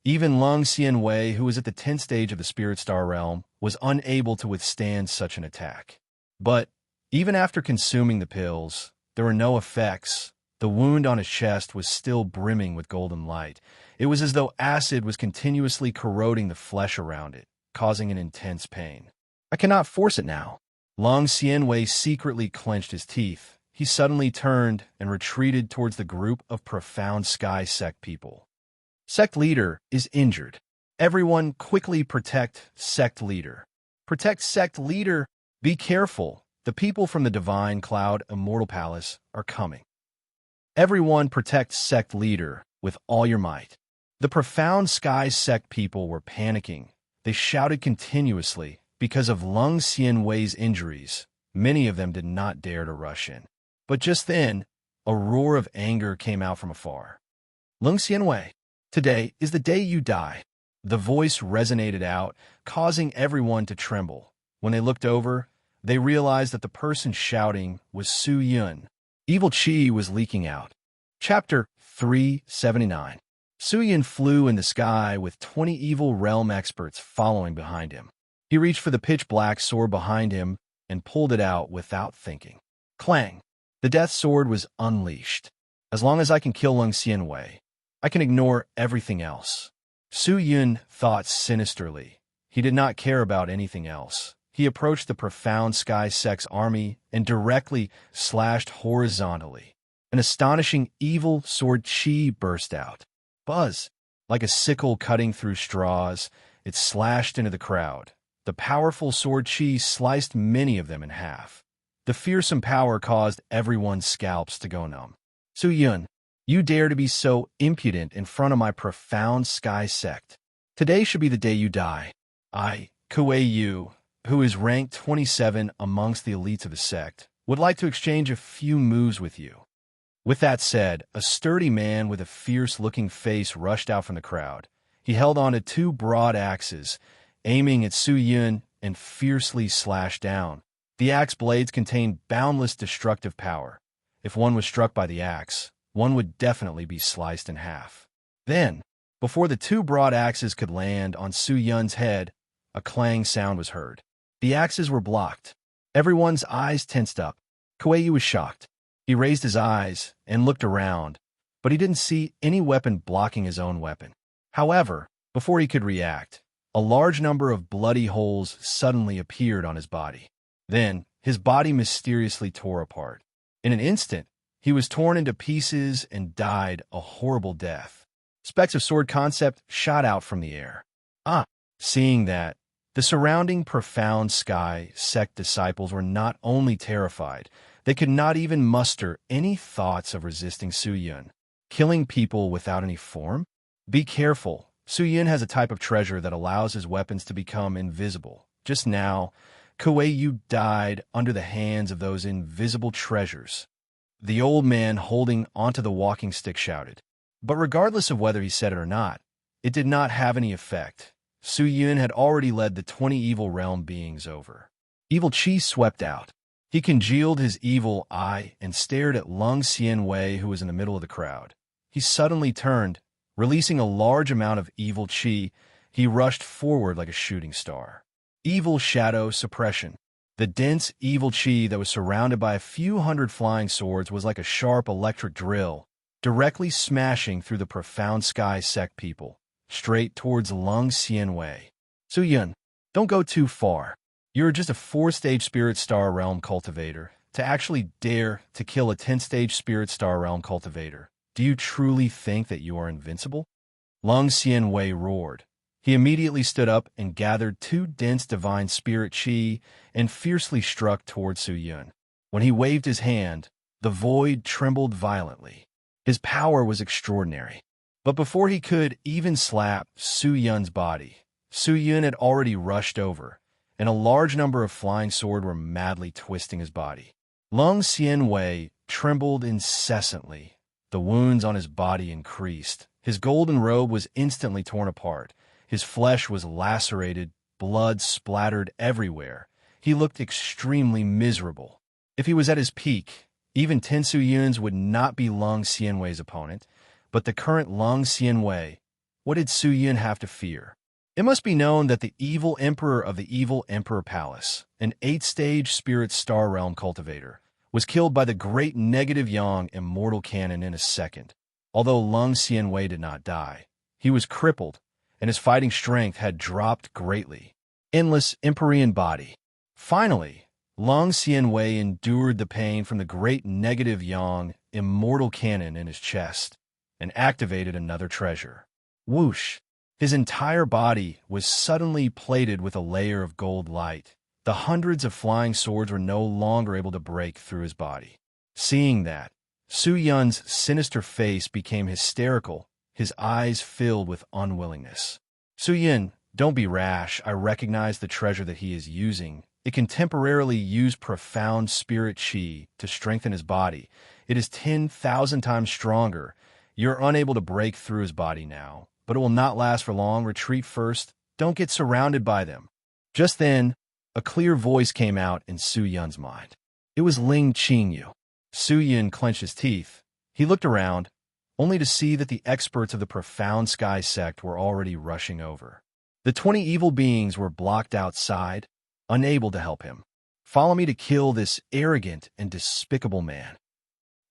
Even Lung Xianwei, who was at the 10th stage of the Spirit Star realm, was unable to withstand such an attack. But even after consuming the pills, there were no effects. The wound on his chest was still brimming with golden light. It was as though acid was continuously corroding the flesh around it, causing an intense pain. I cannot force it now. Lung Xianwei secretly clenched his teeth. He suddenly turned and retreated towards the group of profound sky sect people. Sect leader is injured. Everyone quickly protect sect leader. Protect sect leader. Be careful. The people from the Divine Cloud Immortal Palace are coming. Everyone protect sect leader with all your might. The profound sky sect people were panicking. They shouted continuously because of Lung Xianwei's injuries. Many of them did not dare to rush in. But just then, a roar of anger came out from afar. Lung Xianwei, today is the day you die. The voice resonated out, causing everyone to tremble. When they looked over, they realized that the person shouting was Su Yun. Evil qi was leaking out. Chapter 379. Su Yun flew in the sky with 20 evil realm experts following behind him. He reached for the pitch-black sword behind him and pulled it out without thinking. Clang! The death sword was unleashed. As long as I can kill Lung Xianwei, I can ignore everything else. Su Yun thought sinisterly. He did not care about anything else. He approached the profound sky sect's army and directly slashed horizontally. An astonishing evil sword qi burst out. Buzz! Like a sickle cutting through straws, it slashed into the crowd. The powerful sword qi sliced many of them in half. The fearsome power caused everyone's scalps to go numb. Su Yun, you dare to be so impudent in front of my profound sky sect. Today should be the day you die. I, Kuei Yu, who is ranked 27 amongst the elites of the sect, would like to exchange a few moves with you. With that said, a sturdy man with a fierce-looking face rushed out from the crowd. He held onto 2 broad axes, aiming at Su Yun and fiercely slashed down. The axe blades contained boundless destructive power. If one was struck by the axe, one would definitely be sliced in half. Then, before the two broad axes could land on Su Yun's head, a clang sound was heard. The axes were blocked. Everyone's eyes tensed up. Kuei-yu was shocked. He raised his eyes and looked around, but he didn't see any weapon blocking his own weapon. However, before he could react, a large number of bloody holes suddenly appeared on his body. Then, his body mysteriously tore apart. In an instant, he was torn into pieces and died a horrible death. Specks of sword concept shot out from the air. Seeing that, the surrounding profound sky sect disciples were not only terrified, they could not even muster any thoughts of resisting Su Yun. Killing people without any form? Be careful. Su Yun has a type of treasure that allows his weapons to become invisible. Just now, Kuei-yu died under the hands of those invisible treasures. The old man holding onto the walking stick shouted. But regardless of whether he said it or not, it did not have any effect. Su Yun had already led the 20 evil realm beings over. Evil Chi swept out. He congealed his evil eye and stared at Lung Xianwei, who was in the middle of the crowd. He suddenly turned. Releasing a large amount of evil chi, he rushed forward like a shooting star. Evil shadow suppression. The dense evil chi that was surrounded by a few hundred flying swords was like a sharp electric drill, directly smashing through the profound sky sect people, straight towards Lung Xianwei. Su Yun, don't go too far. You're just a 4-stage spirit star realm cultivator. To actually dare to kill a 10-stage spirit star realm cultivator, do you truly think that you are invincible? Lung Xianwei roared. He immediately stood up and gathered 2 dense divine spirit chi and fiercely struck toward Su Yun. When he waved his hand, the void trembled violently. His power was extraordinary. But before he could even slap Su Yun's body, Su Yun had already rushed over, and a large number of flying swords were madly twisting his body. Lung Xianwei trembled incessantly. The wounds on his body increased. His golden robe was instantly torn apart. His flesh was lacerated, blood splattered everywhere. He looked extremely miserable. If he was at his peak, even 10 Su Yuns would not be Lung Xianwei's opponent, but the current Lung Xianwei, what did Su Yun have to fear? It must be known that the evil emperor of the evil emperor palace, an 8-stage spirit star realm cultivator, was killed by the great negative yang immortal cannon in a second. Although Lung Xianwei did not die, he was crippled, and his fighting strength had dropped greatly. Endless Empyrean body. Finally, Lung Xianwei endured the pain from the great negative yang immortal cannon in his chest and activated another treasure. Whoosh! His entire body was suddenly plated with a layer of gold light. The hundreds of flying swords were no longer able to break through his body. Seeing that, Su Yun's sinister face became hysterical, his eyes filled with unwillingness. Su Yun, don't be rash. I recognize the treasure that he is using. It can temporarily use profound spirit chi to strengthen his body. It is 10,000 times stronger. You're unable to break through his body now, but it will not last for long. Retreat first. Don't get surrounded by them. Just then, a clear voice came out in Su Yun's mind. It was Ling Qingyu. Su Yun clenched his teeth. He looked around, only to see that the experts of the profound sky sect were already rushing over. The 20 evil beings were blocked outside, unable to help him. Follow me to kill this arrogant and despicable man.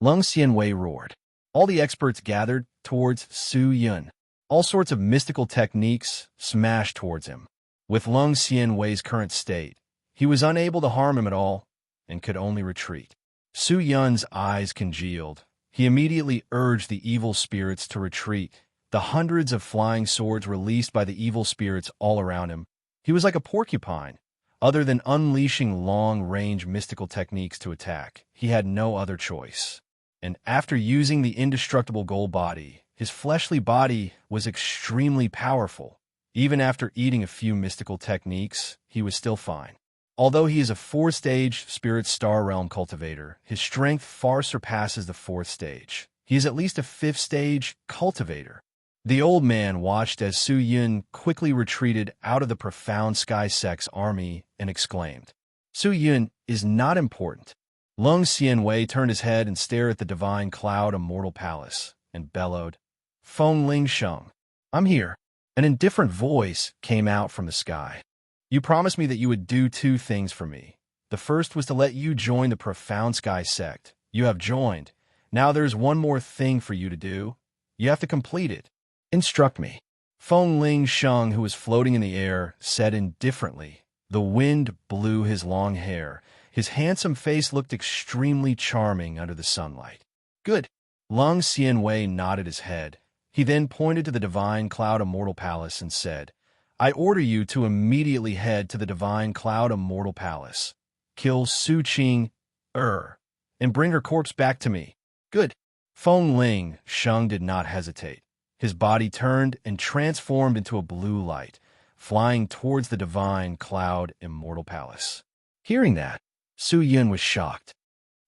Lung Xianwei roared. All the experts gathered towards Su Yun. All sorts of mystical techniques smashed towards him. With Lung Xianwei's current state, he was unable to harm him at all and could only retreat. Su Yun's eyes congealed. He immediately urged the evil spirits to retreat. The hundreds of flying swords released by the evil spirits all around him. He was like a porcupine. Other than unleashing long-range mystical techniques to attack, he had no other choice. And after using the indestructible gold body, his fleshly body was extremely powerful. Even after eating a few mystical techniques, he was still fine. Although he is a 4-stage spirit star realm cultivator, his strength far surpasses the 4th stage. He is at least a 5th-stage cultivator. The old man watched as Su Yun quickly retreated out of the profound sky sect's army and exclaimed, Su Yun is not important. Lung Xianwei turned his head and stared at the divine cloud immortal palace and bellowed, Feng Ling Sheng, I'm here. An indifferent voice came out from the sky. You promised me that you would do two things for me. The first was to let you join the Profound Sky sect. You have joined. Now there's one more thing for you to do. You have to complete it. Instruct me. Feng Ling Sheng, who was floating in the air, said indifferently. The wind blew his long hair. His handsome face looked extremely charming under the sunlight. Good. Lung Xianwei nodded his head. He then pointed to the divine cloud immortal palace and said, I order you to immediately head to the divine cloud immortal palace. Kill Su Qing, and bring her corpse back to me. Good. Feng Ling Sheng did not hesitate. His body turned and transformed into a blue light, flying towards the divine cloud immortal palace. Hearing that, Su Yun was shocked.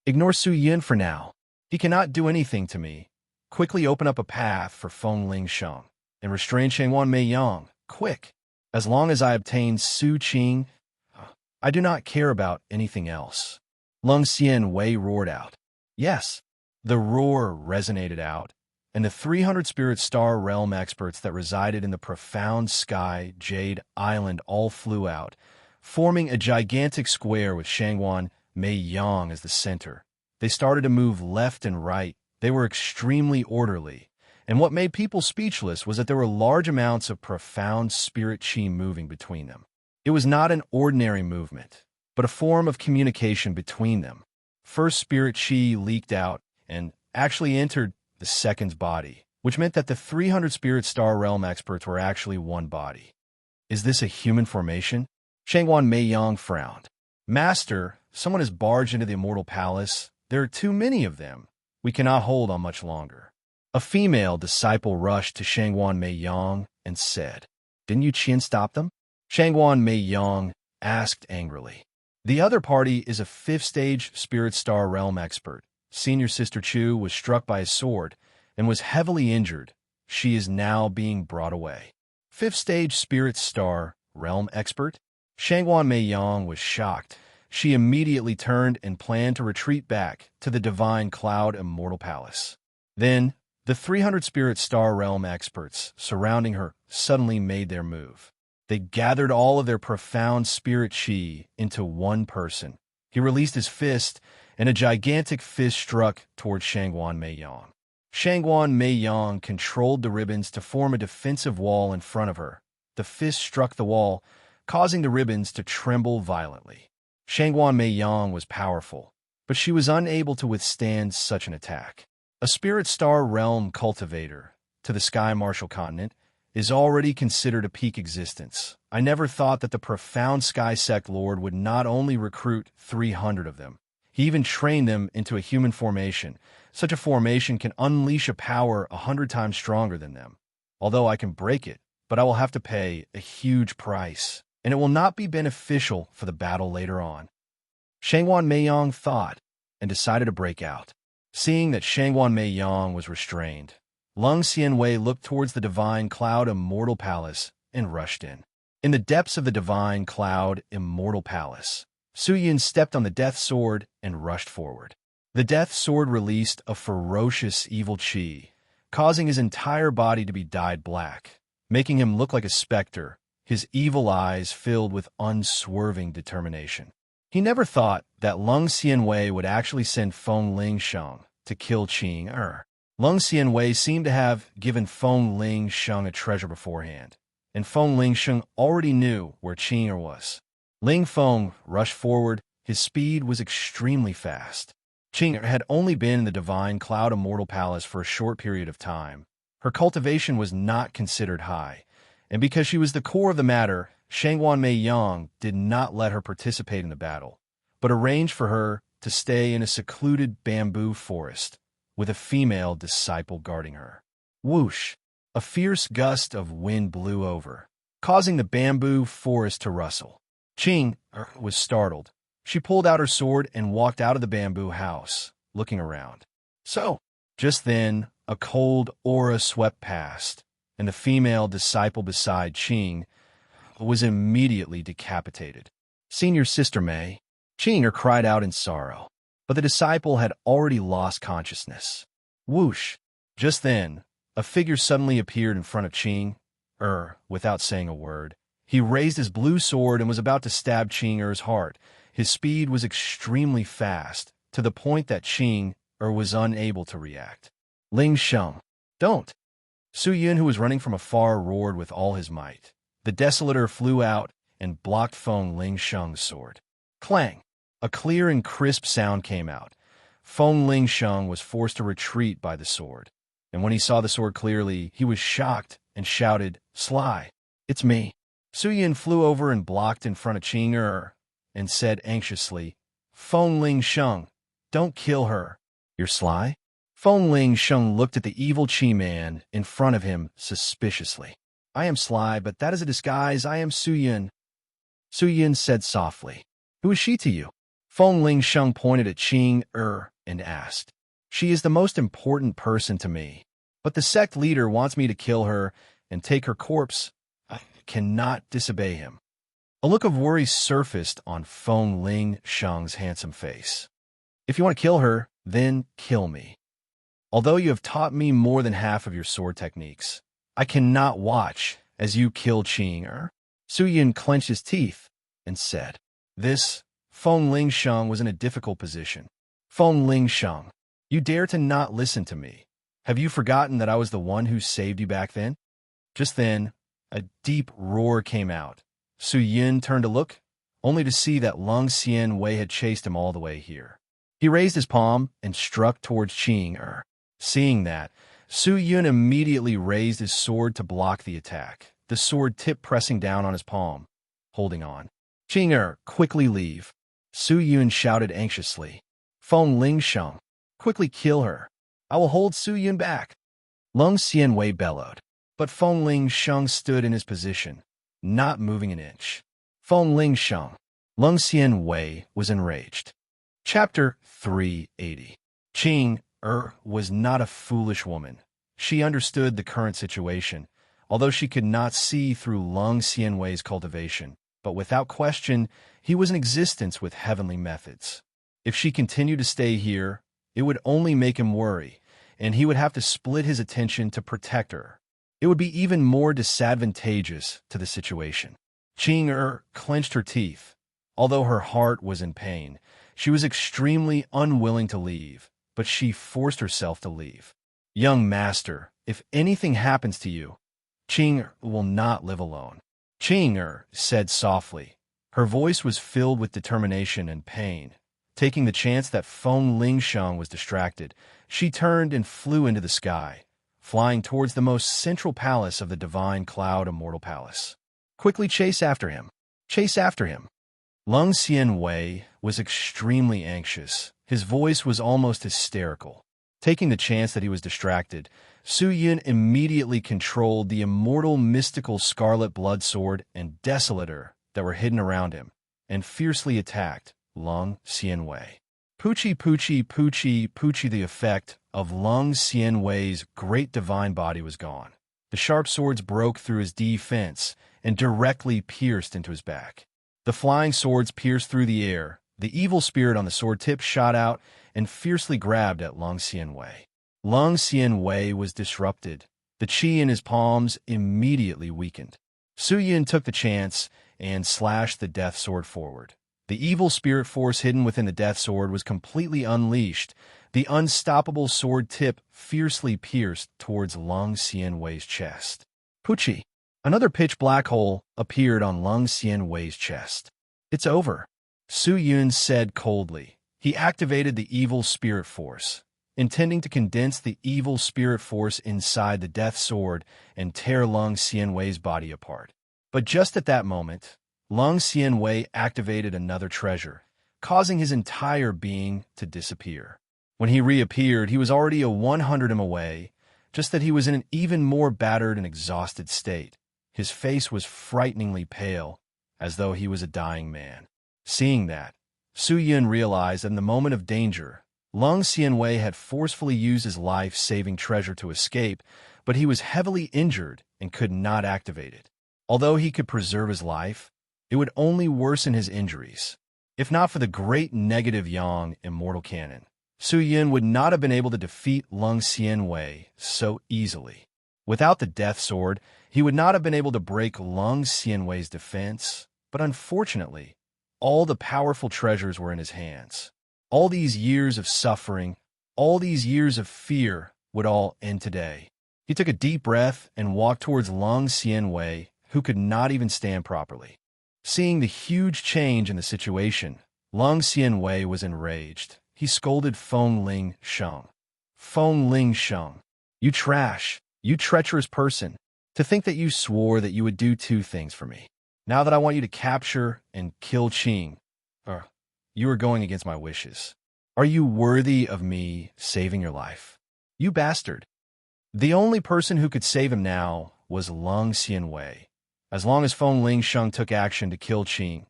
Ignore Su Yun for now. He cannot do anything to me. Quickly open up a path for Feng Ling Sheng and restrain Shangwan Meiyang. Quick. As long as I obtain Su Qing, I do not care about anything else. Lung Xianwei roared out. Yes. The roar resonated out, and the 300 Spirit Star Realm experts that resided in the Profound Sky Jade Island all flew out, forming a gigantic square with Shangwan Meiyang as the center. They started to move left and right. They were extremely orderly, and what made people speechless was that there were large amounts of profound spirit chi moving between them. It was not an ordinary movement, but a form of communication between them. First spirit chi leaked out and actually entered the second's body, which meant that the 300 Spirit Star Realm experts were actually one body. Is this a human formation? Shangwan Meiyang frowned. Master, someone has barged into the immortal palace. There are too many of them. We cannot hold on much longer. A female disciple rushed to Shangwan Meiyang and said, Didn't you Qian stop them? Shangwan Meiyang asked angrily. The other party is a 5th stage Spirit Star Realm expert. Senior Sister Chu was struck by a sword and was heavily injured. She is now being brought away. 5th stage Spirit Star Realm expert? Shangwan Meiyang was shocked. She immediately turned and planned to retreat back to the Divine Cloud Immortal Palace. Then, the 300 Spirit Star Realm experts surrounding her suddenly made their move. They gathered all of their profound spirit chi into one person. He released his fist, and a gigantic fist struck toward Shangwan Meiyang. Shangwan Meiyang controlled the ribbons to form a defensive wall in front of her. The fist struck the wall, causing the ribbons to tremble violently. Shangwan Meiyang was powerful, but she was unable to withstand such an attack. A Spirit Star Realm cultivator to the Sky Martial Continent is already considered a peak existence. I never thought that the Profound Sky Sect Lord would not only recruit 300 of them, he even trained them into a human formation. Such a formation can unleash a power 100 times stronger than them. Although I can break it, but I will have to pay a huge price, and it will not be beneficial for the battle later on. Shangwan Meiyang thought and decided to break out. Seeing that Shangwan Meiyang was restrained, Lung Xianwei looked towards the Divine Cloud Immortal Palace and rushed in. In the depths of the Divine Cloud Immortal Palace, Su Yun stepped on the Death Sword and rushed forward. The Death Sword released a ferocious evil chi, causing his entire body to be dyed black, making him look like a specter, his evil eyes filled with unswerving determination. He never thought that Lung Xianwei would actually send Feng Ling Sheng to kill Qing Er. Lung Xianwei seemed to have given Feng Ling Sheng a treasure beforehand, and Feng Ling Sheng already knew where Qing Er was. Ling Feng rushed forward. His speed was extremely fast. Qing Er had only been in the Divine Cloud Immortal Palace for a short period of time. Her cultivation was not considered high, and because she was the core of the matter, Shangwan Meiyang did not let her participate in the battle, but arranged for her to stay in a secluded bamboo forest, with a female disciple guarding her. Whoosh! A fierce gust of wind blew over, causing the bamboo forest to rustle. Qing was startled. She pulled out her sword and walked out of the bamboo house, looking around. So, just then, a cold aura swept past, and the female disciple beside Qing was immediately decapitated. Senior Sister Mei, Qing'er cried out in sorrow, but the disciple had already lost consciousness. Whoosh! Just then, a figure suddenly appeared in front of Qing'er, without saying a word. He raised his blue sword and was about to stab Qing'er's heart. His speed was extremely fast, to the point that Qing'er was unable to react. Ling Sheng, don't! Su Yun, who was running from afar, roared with all his might. The Desolator flew out and blocked Feng Ling Sheng's sword. Clang! A clear and crisp sound came out. Feng Ling Sheng was forced to retreat by the sword, and when he saw the sword clearly, he was shocked and shouted, "Sly, it's me." Su Yun flew over and blocked in front of Qing'er and said anxiously, "Feng Ling Sheng, don't kill her. You're Sly?" Feng Ling Sheng looked at the evil Qi man in front of him suspiciously. "I am Sly, but that is a disguise. I am Su Yun." Su Yun said softly, "Who is she to you?" Feng Ling Sheng pointed at Qing'er and asked, "She is the most important person to me, but the sect leader wants me to kill her and take her corpse. I cannot disobey him." A look of worry surfaced on Feng Ling Sheng's handsome face. "If you want to kill her, then kill me. Although you have taught me more than half of your sword techniques, I cannot watch as you kill Qing'er." Su Yun clenched his teeth and said, "This..." Feng Ling Sheng was in a difficult position. "Feng Ling Sheng, you dare to not listen to me. Have you forgotten that I was the one who saved you back then?" Just then, a deep roar came out. Su Yun turned to look, only to see that Lung Xian Wei had chased him all the way here. He raised his palm and struck towards Qing'er. Seeing that, Su Yun immediately raised his sword to block the attack, the sword tip pressing down on his palm, holding on. "Qing'er, quickly leave!" Su Yun shouted anxiously. "Feng Ling Sheng, quickly kill her. I will hold Su Yun back." Lung Xian Wei bellowed, but Feng Ling Sheng stood in his position, not moving an inch. Feng Ling Sheng. Lung Xian Wei was enraged. Chapter 380. Qing'er was not a foolish woman. She understood the current situation, although she could not see through Lung Xian Wei's cultivation. But without question, he was in existence with heavenly methods. If she continued to stay here, it would only make him worry, and he would have to split his attention to protect her. It would be even more disadvantageous to the situation. Qing'er clenched her teeth. Although her heart was in pain, she was extremely unwilling to leave, but she forced herself to leave. "Young master, if anything happens to you, Qing'er will not live alone." Qing'er said softly. Her voice was filled with determination and pain. Taking the chance that Feng Ling Sheng was distracted, she turned and flew into the sky, flying towards the most central palace of the divine Cloud Immortal Palace. "Quickly chase after him! Chase after him!" Lung Xian Wei was extremely anxious. His voice was almost hysterical. Taking the chance that he was distracted, Su Yun immediately controlled the immortal mystical scarlet blood sword and desolator that were hidden around him, and fiercely attacked Lung Xian Wei. Poochie, poochie, poochie, poochie. The effect of Lung Xian Wei's great divine body was gone. The sharp swords broke through his defense and directly pierced into his back. The flying swords pierced through the air. The evil spirit on the sword tip shot out and fiercely grabbed at Lung Xian Wei. Lung Xian Wei was disrupted. The qi in his palms immediately weakened. Su Yun took the chance and slashed the death sword forward. The evil spirit force hidden within the death sword was completely unleashed. The unstoppable sword tip fiercely pierced towards Lung Xian Wei's chest. Poochie! Another pitch black hole appeared on Lung Xian Wei's chest. "It's over," Su Yun said coldly. He activated the evil spirit force, intending to condense the evil spirit force inside the death sword and tear Lung Xian Wei's body apart. But just at that moment, Lung Xian Wei activated another treasure, causing his entire being to disappear. When he reappeared, he was already a 100 m away, just that he was in an even more battered and exhausted state. His face was frighteningly pale, as though he was a dying man. Seeing that, Su Yun realized that in the moment of danger, Lung Xian Wei had forcefully used his life-saving treasure to escape, but he was heavily injured and could not activate it. Although he could preserve his life, it would only worsen his injuries. If not for the great negative Yang immortal cannon, Su Yun would not have been able to defeat Lung Xianwei so easily. Without the Death Sword, he would not have been able to break Lung Xianwei's defense, but unfortunately, all the powerful treasures were in his hands. All these years of suffering, all these years of fear would all end today. He took a deep breath and walked towards Lung Xianwei, who could not even stand properly. Seeing the huge change in the situation, Lung Xianwei was enraged. He scolded Feng Ling Sheng. Feng Ling Sheng, you trash, you treacherous person, to think that you swore that you would do two things for me. Now that I want you to capture and kill Qing, you are going against my wishes. Are you worthy of me saving your life? You bastard. The only person who could save him now was Lung Xianwei. As long as Feng Ling Sheng took action to kill Qing,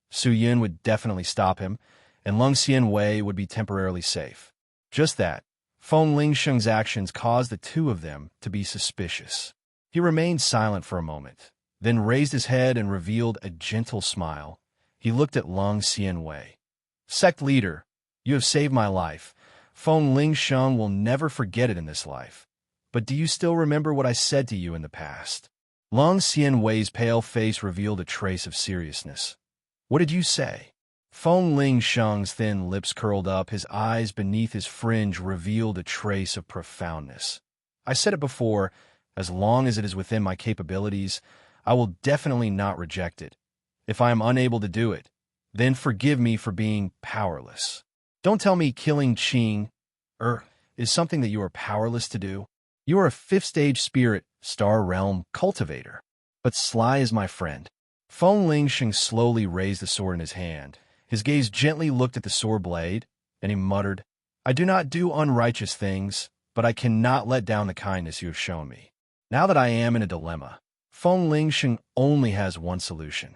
Su Yun would definitely stop him, and Lung Xianwei would be temporarily safe. Just that, Feng Ling Sheng's actions caused the two of them to be suspicious. He remained silent for a moment, then raised his head and revealed a gentle smile. He looked at Lung Xianwei. Sect leader, you have saved my life. Feng Ling Sheng will never forget it in this life. But do you still remember what I said to you in the past? Lung Xianwei's pale face revealed a trace of seriousness. What did you say? Feng Ling Sheng's thin lips curled up, his eyes beneath his fringe revealed a trace of profoundness. I said it before, as long as it is within my capabilities, I will definitely not reject it. If I am unable to do it, then forgive me for being powerless. Don't tell me killing Qing, is something that you are powerless to do. You are a fifth-stage spirit, star realm cultivator. But Sly is my friend. Feng Ling Sheng slowly raised the sword in his hand. His gaze gently looked at the sword blade, and he muttered, I do not do unrighteous things, but I cannot let down the kindness you have shown me. Now that I am in a dilemma, Feng Ling Sheng only has one solution.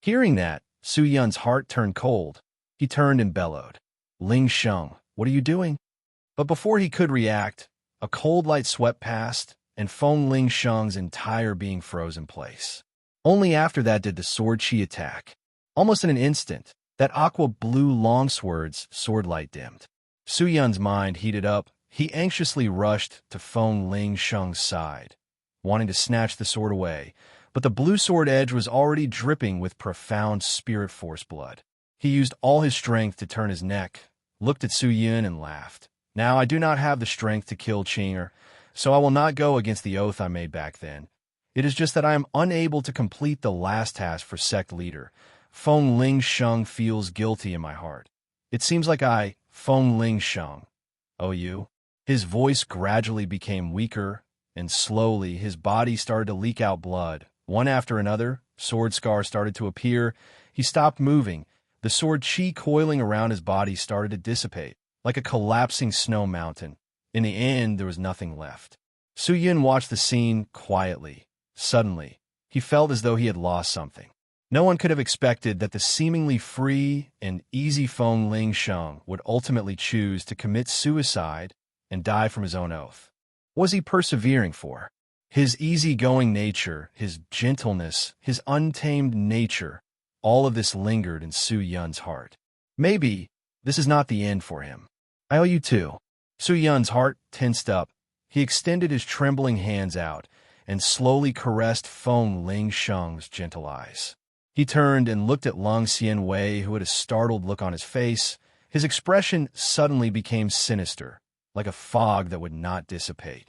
Hearing that, Su Yun's heart turned cold. He turned and bellowed, Ling Sheng, what are you doing? But before he could react, a cold light swept past, and Feng Ling Sheng's entire being froze in place. Only after that did the sword chi attack. Almost in an instant, that aqua-blue longsword's sword light dimmed. Su Yun's mind heated up. He anxiously rushed to Feng Ling Sheng's side, wanting to snatch the sword away, but the blue sword edge was already dripping with profound spirit force blood. He used all his strength to turn his neck, looked at Su Yun, and laughed. Now I do not have the strength to kill Qing, so I will not go against the oath I made back then. It is just that I am unable to complete the last task for sect leader. Feng Ling Sheng feels guilty in my heart. It seems like I, Feng Ling Sheng, owe you. His voice gradually became weaker, and slowly his body started to leak out blood. One after another, sword scars started to appear. He stopped moving. The sword chi coiling around his body started to dissipate, like a collapsing snow mountain. In the end, there was nothing left. Su Yun watched the scene quietly. Suddenly, he felt as though he had lost something. No one could have expected that the seemingly free and easy Feng Ling Sheng would ultimately choose to commit suicide and die from his own oath. What was he persevering for? His easygoing nature, his gentleness, his untamed nature, all of this lingered in Su Yun's heart. Maybe this is not the end for him. I owe you too. Su Yun's heart tensed up. He extended his trembling hands out and slowly caressed Feng Ling Sheng's gentle eyes. He turned and looked at Lung Xianwei, who had a startled look on his face. His expression suddenly became sinister, like a fog that would not dissipate.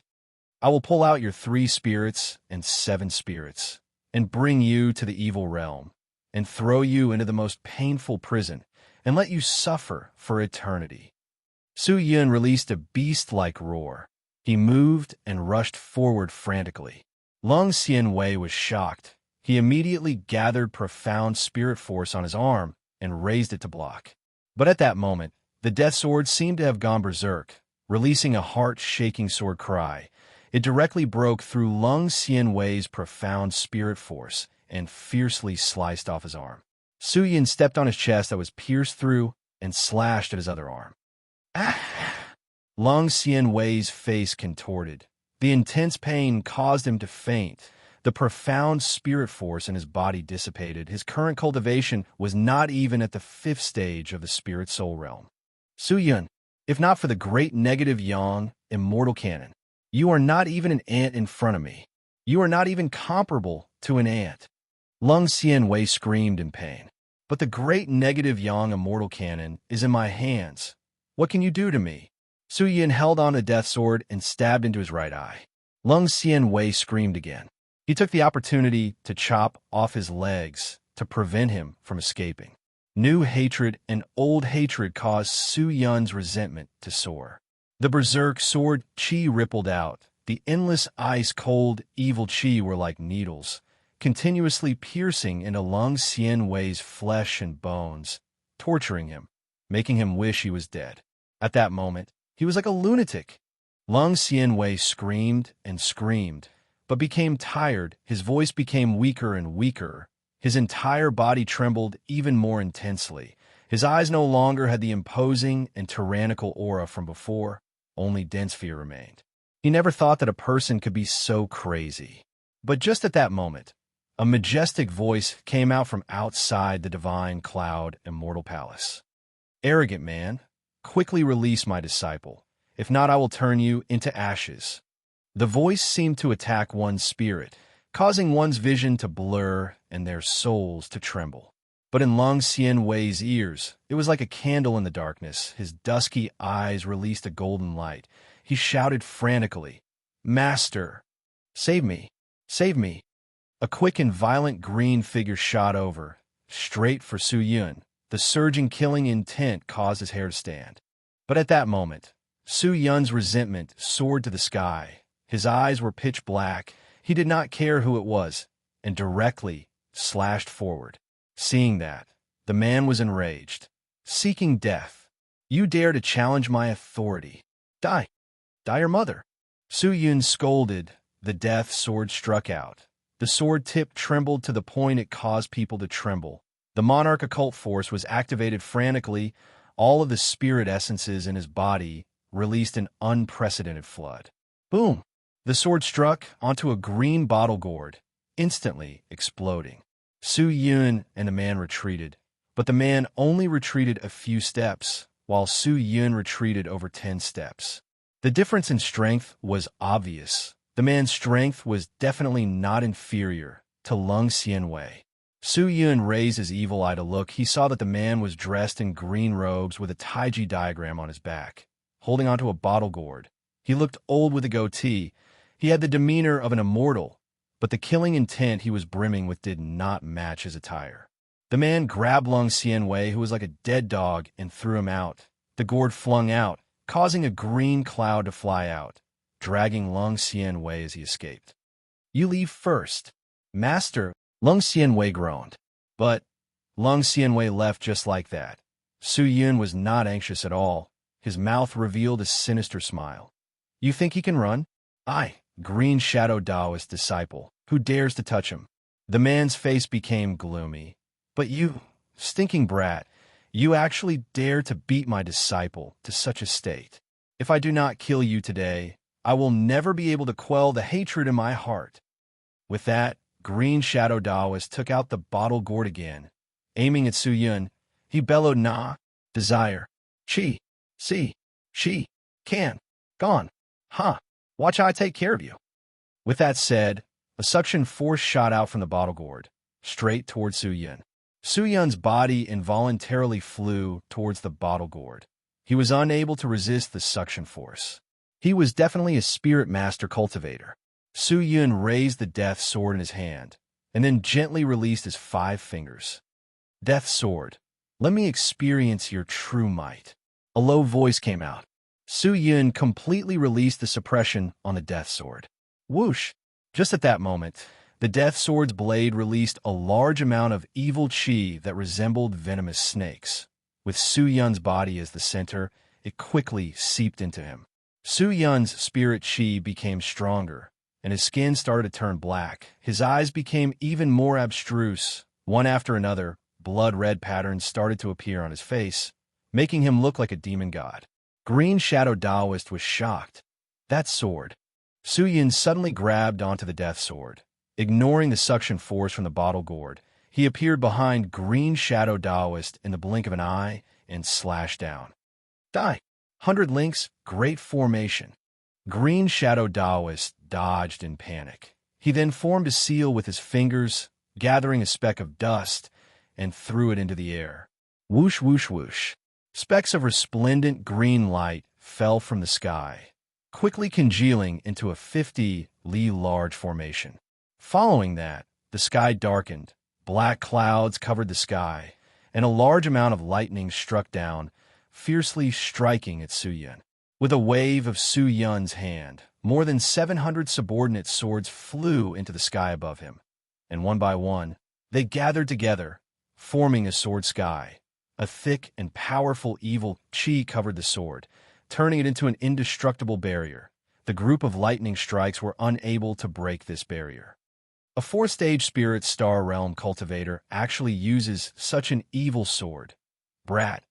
I will pull out your 3 spirits and 7 spirits, and bring you to the evil realm, and throw you into the most painful prison, and let you suffer for eternity. Su Yun released a beast-like roar. He moved and rushed forward frantically. Lung Xianwei was shocked. He immediately gathered profound spirit force on his arm and raised it to block. But at that moment, the death sword seemed to have gone berserk, releasing a heart-shaking sword cry. It directly broke through Lung Xianwei's profound spirit force and fiercely sliced off his arm. Su Yun stepped on his chest that was pierced through and slashed at his other arm. Lung Xianwei's face contorted. The intense pain caused him to faint, The profound spirit force in his body dissipated. His current cultivation was not even at the 5th stage of the spirit soul realm. Su Yun, if not for the great negative yang, immortal canon, you are not even an ant in front of me. You are not even comparable to an ant. Lung Xianwei screamed in pain. But the great negative yang immortal canon is in my hands. What can you do to me? Su Yun held on a death sword and stabbed into his right eye. Lung Xianwei screamed again. He took the opportunity to chop off his legs to prevent him from escaping. New hatred and old hatred caused Su Yun's resentment to soar. The berserk sword chi rippled out. The endless ice-cold evil chi were like needles, continuously piercing into Lung Xianwei's flesh and bones, torturing him, making him wish he was dead. At that moment, he was like a lunatic. Lung Xianwei screamed and screamed, but became tired. His voice became weaker and weaker. His entire body trembled even more intensely. His eyes no longer had the imposing and tyrannical aura from before. Only dense fear remained. He never thought that a person could be so crazy. But just at that moment, a majestic voice came out from outside the divine cloud immortal palace. Arrogant man, quickly release my disciple. If not, I will turn you into ashes. The voice seemed to attack one's spirit, causing one's vision to blur and their souls to tremble. But in Lung Xianwei's ears, it was like a candle in the darkness. His dusky eyes released a golden light. He shouted frantically, "Master, save me, save me." A quick and violent green figure shot over, straight for Su Yun. The surging killing intent caused his hair to stand. But at that moment, Su Yun's resentment soared to the sky. His eyes were pitch black. He did not care who it was, and directly slashed forward. Seeing that, the man was enraged, seeking death. "You dare to challenge my authority? Die! Die your mother!" Su Yun scolded. The death sword struck out. The sword tip trembled to the point it caused people to tremble. The monarch occult force was activated frantically. All of the spirit essences in his body released an unprecedented flood. Boom! The sword struck onto a green bottle gourd, instantly exploding. Su Yun and the man retreated, but the man only retreated a few steps, while Su Yun retreated over 10 steps. The difference in strength was obvious. The man's strength was definitely not inferior to Lung Xianwei. Su Yun raised his evil eye to look. He saw that the man was dressed in green robes with a Taiji diagram on his back, holding onto a bottle gourd. He looked old with a goatee. He had the demeanor of an immortal, but the killing intent he was brimming with did not match his attire. The man grabbed Lung Xianwei, who was like a dead dog, and threw him out. The gourd flung out, causing a green cloud to fly out, dragging Lung Xianwei as he escaped. "You leave first, Master," Lung Xianwei groaned. But Lung Xianwei left just like that. Su Yun was not anxious at all. His mouth revealed a sinister smile. "You think he can run?" "I, Green Shadow Taoist disciple. Who dares to touch him?" The man's face became gloomy. "But you, stinking brat, you actually dare to beat my disciple to such a state. If I do not kill you today, I will never be able to quell the hatred in my heart." With that, Green Shadow Taoist took out the bottle gourd again. Aiming at Su Yun, he bellowed, "Nah, desire, chi, si, she, can, gone, ha, watch how I take care of you." With that said, a suction force shot out from the bottle gourd, straight towards Su Yun. Su Yun's body involuntarily flew towards the bottle gourd. He was unable to resist the suction force. He was definitely a spirit master cultivator. Su Yun raised the death sword in his hand, and then gently released his 5 fingers. "Death sword, let me experience your true might." A low voice came out. Su Yun completely released the suppression on the death sword. Whoosh! Just at that moment, the death sword's blade released a large amount of evil chi that resembled venomous snakes. With Su Yun's body as the center, it quickly seeped into him. Su Yun's spirit chi became stronger, and his skin started to turn black. His eyes became even more abstruse. One after another, blood-red patterns started to appear on his face, making him look like a demon god. Green Shadow Taoist was shocked. That sword. Su Yun suddenly grabbed onto the death sword. Ignoring the suction force from the bottle gourd, he appeared behind Green Shadow Daoist in the blink of an eye and slashed down. Die. 100 links, great formation. Green Shadow Daoist dodged in panic. He then formed a seal with his fingers, gathering a speck of dust, and threw it into the air. Whoosh, whoosh, whoosh. Specks of resplendent green light fell from the sky, quickly congealing into a 50-li large formation. Following that, the sky darkened, black clouds covered the sky, and a large amount of lightning struck down, fiercely striking at Su Yun. With a wave of Su Yun's hand, more than 700 subordinate swords flew into the sky above him, and one by one, they gathered together, forming a sword sky. A thick and powerful evil chi covered the sword, turning it into an indestructible barrier. The group of lightning strikes were unable to break this barrier. A 4-stage spirit star realm cultivator actually uses such an evil sword. Brat,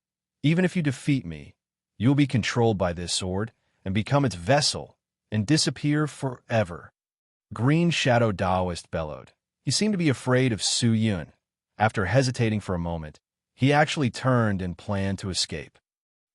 even if you defeat me, you'll be controlled by this sword and become its vessel and disappear forever. Green Shadow Daoist bellowed. He seemed to be afraid of Su Yun. After hesitating for a moment, he actually turned and planned to escape.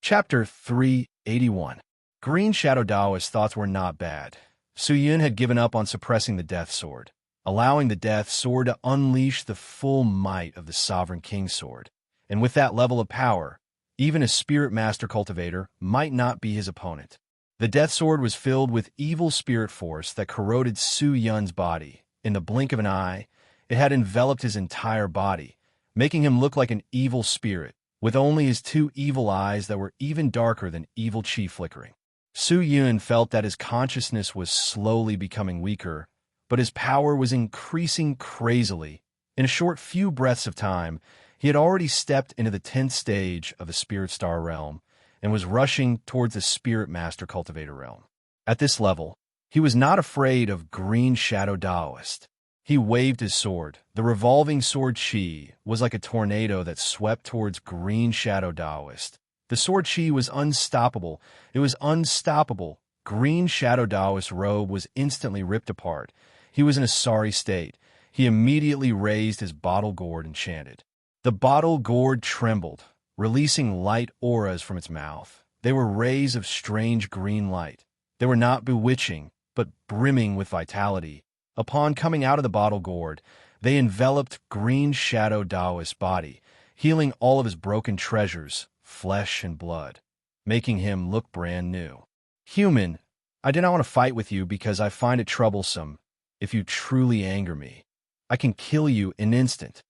Chapter 381. Green Shadow Daoist's thoughts were not bad. Su Yun had given up on suppressing the Death Sword, allowing the Death Sword to unleash the full might of the Sovereign King's Sword. And with that level of power, even a Spirit Master Cultivator might not be his opponent. The Death Sword was filled with evil spirit force that corroded Su Yun's body. In the blink of an eye, it had enveloped his entire body, making him look like an evil spirit, with only his 2 evil eyes that were even darker than evil chi flickering. Su Yun felt that his consciousness was slowly becoming weaker, but his power was increasing crazily. In a short few breaths of time, he had already stepped into the 10th stage of the Spirit Star realm and was rushing towards the Spirit Master Cultivator realm. At this level, he was not afraid of Green Shadow Daoist. He waved his sword. The revolving sword chi was like a tornado that swept towards Green Shadow Daoist. The sword chi was unstoppable. It was unstoppable. Green Shadow Daoist's robe was instantly ripped apart. He was in a sorry state. He immediately raised his bottle gourd and chanted. The bottle gourd trembled, releasing light auras from its mouth. They were rays of strange green light. They were not bewitching, but brimming with vitality. Upon coming out of the bottle gourd, they enveloped Green Shadow Daoist's body, healing all of his broken treasures, flesh and blood, making him look brand new. Human, I do not want to fight with you because I find it troublesome. If you truly anger me, I can kill you in an instant.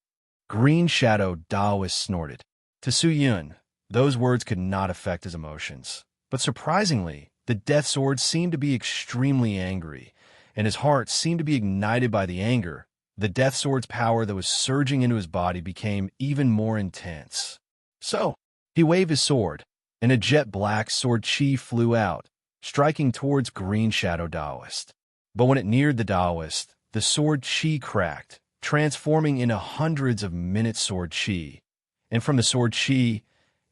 Green Shadow Daoist snorted. To Su Yun, those words could not affect his emotions. But surprisingly, the Death Sword seemed to be extremely angry, and his heart seemed to be ignited by the anger. The Death Sword's power that was surging into his body became even more intense. So, he waved his sword, and a jet-black sword chi flew out, striking towards Green Shadow Daoist. But when it neared the Daoist, the sword chi cracked, transforming into hundreds of minute sword chi. And from the sword chi,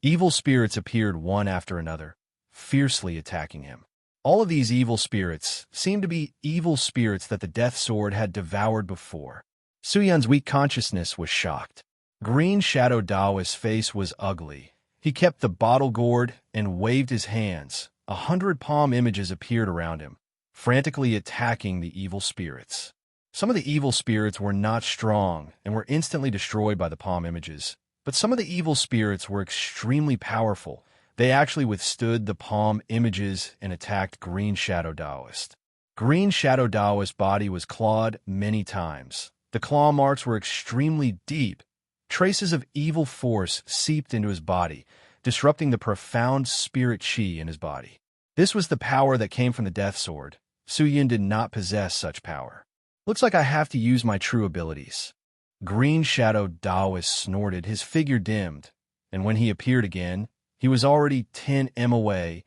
evil spirits appeared one after another, fiercely attacking him. All of these evil spirits seemed to be evil spirits that the Death Sword had devoured before. Su Yun's weak consciousness was shocked. Green Shadow Daoist's face was ugly. He kept the bottle gourd and waved his hands. 100 palm images appeared around him, frantically attacking the evil spirits. Some of the evil spirits were not strong and were instantly destroyed by the palm images, but some of the evil spirits were extremely powerful. They actually withstood the palm images and attacked Green Shadow Daoist. Green Shadow Daoist's body was clawed many times. The claw marks were extremely deep. Traces of evil force seeped into his body, disrupting the profound spirit chi in his body. This was the power that came from the Death Sword. Su Yun did not possess such power. Looks like I have to use my true abilities. Green Shadow Daoist snorted. His figure dimmed, and when he appeared again, he was already 10 m away,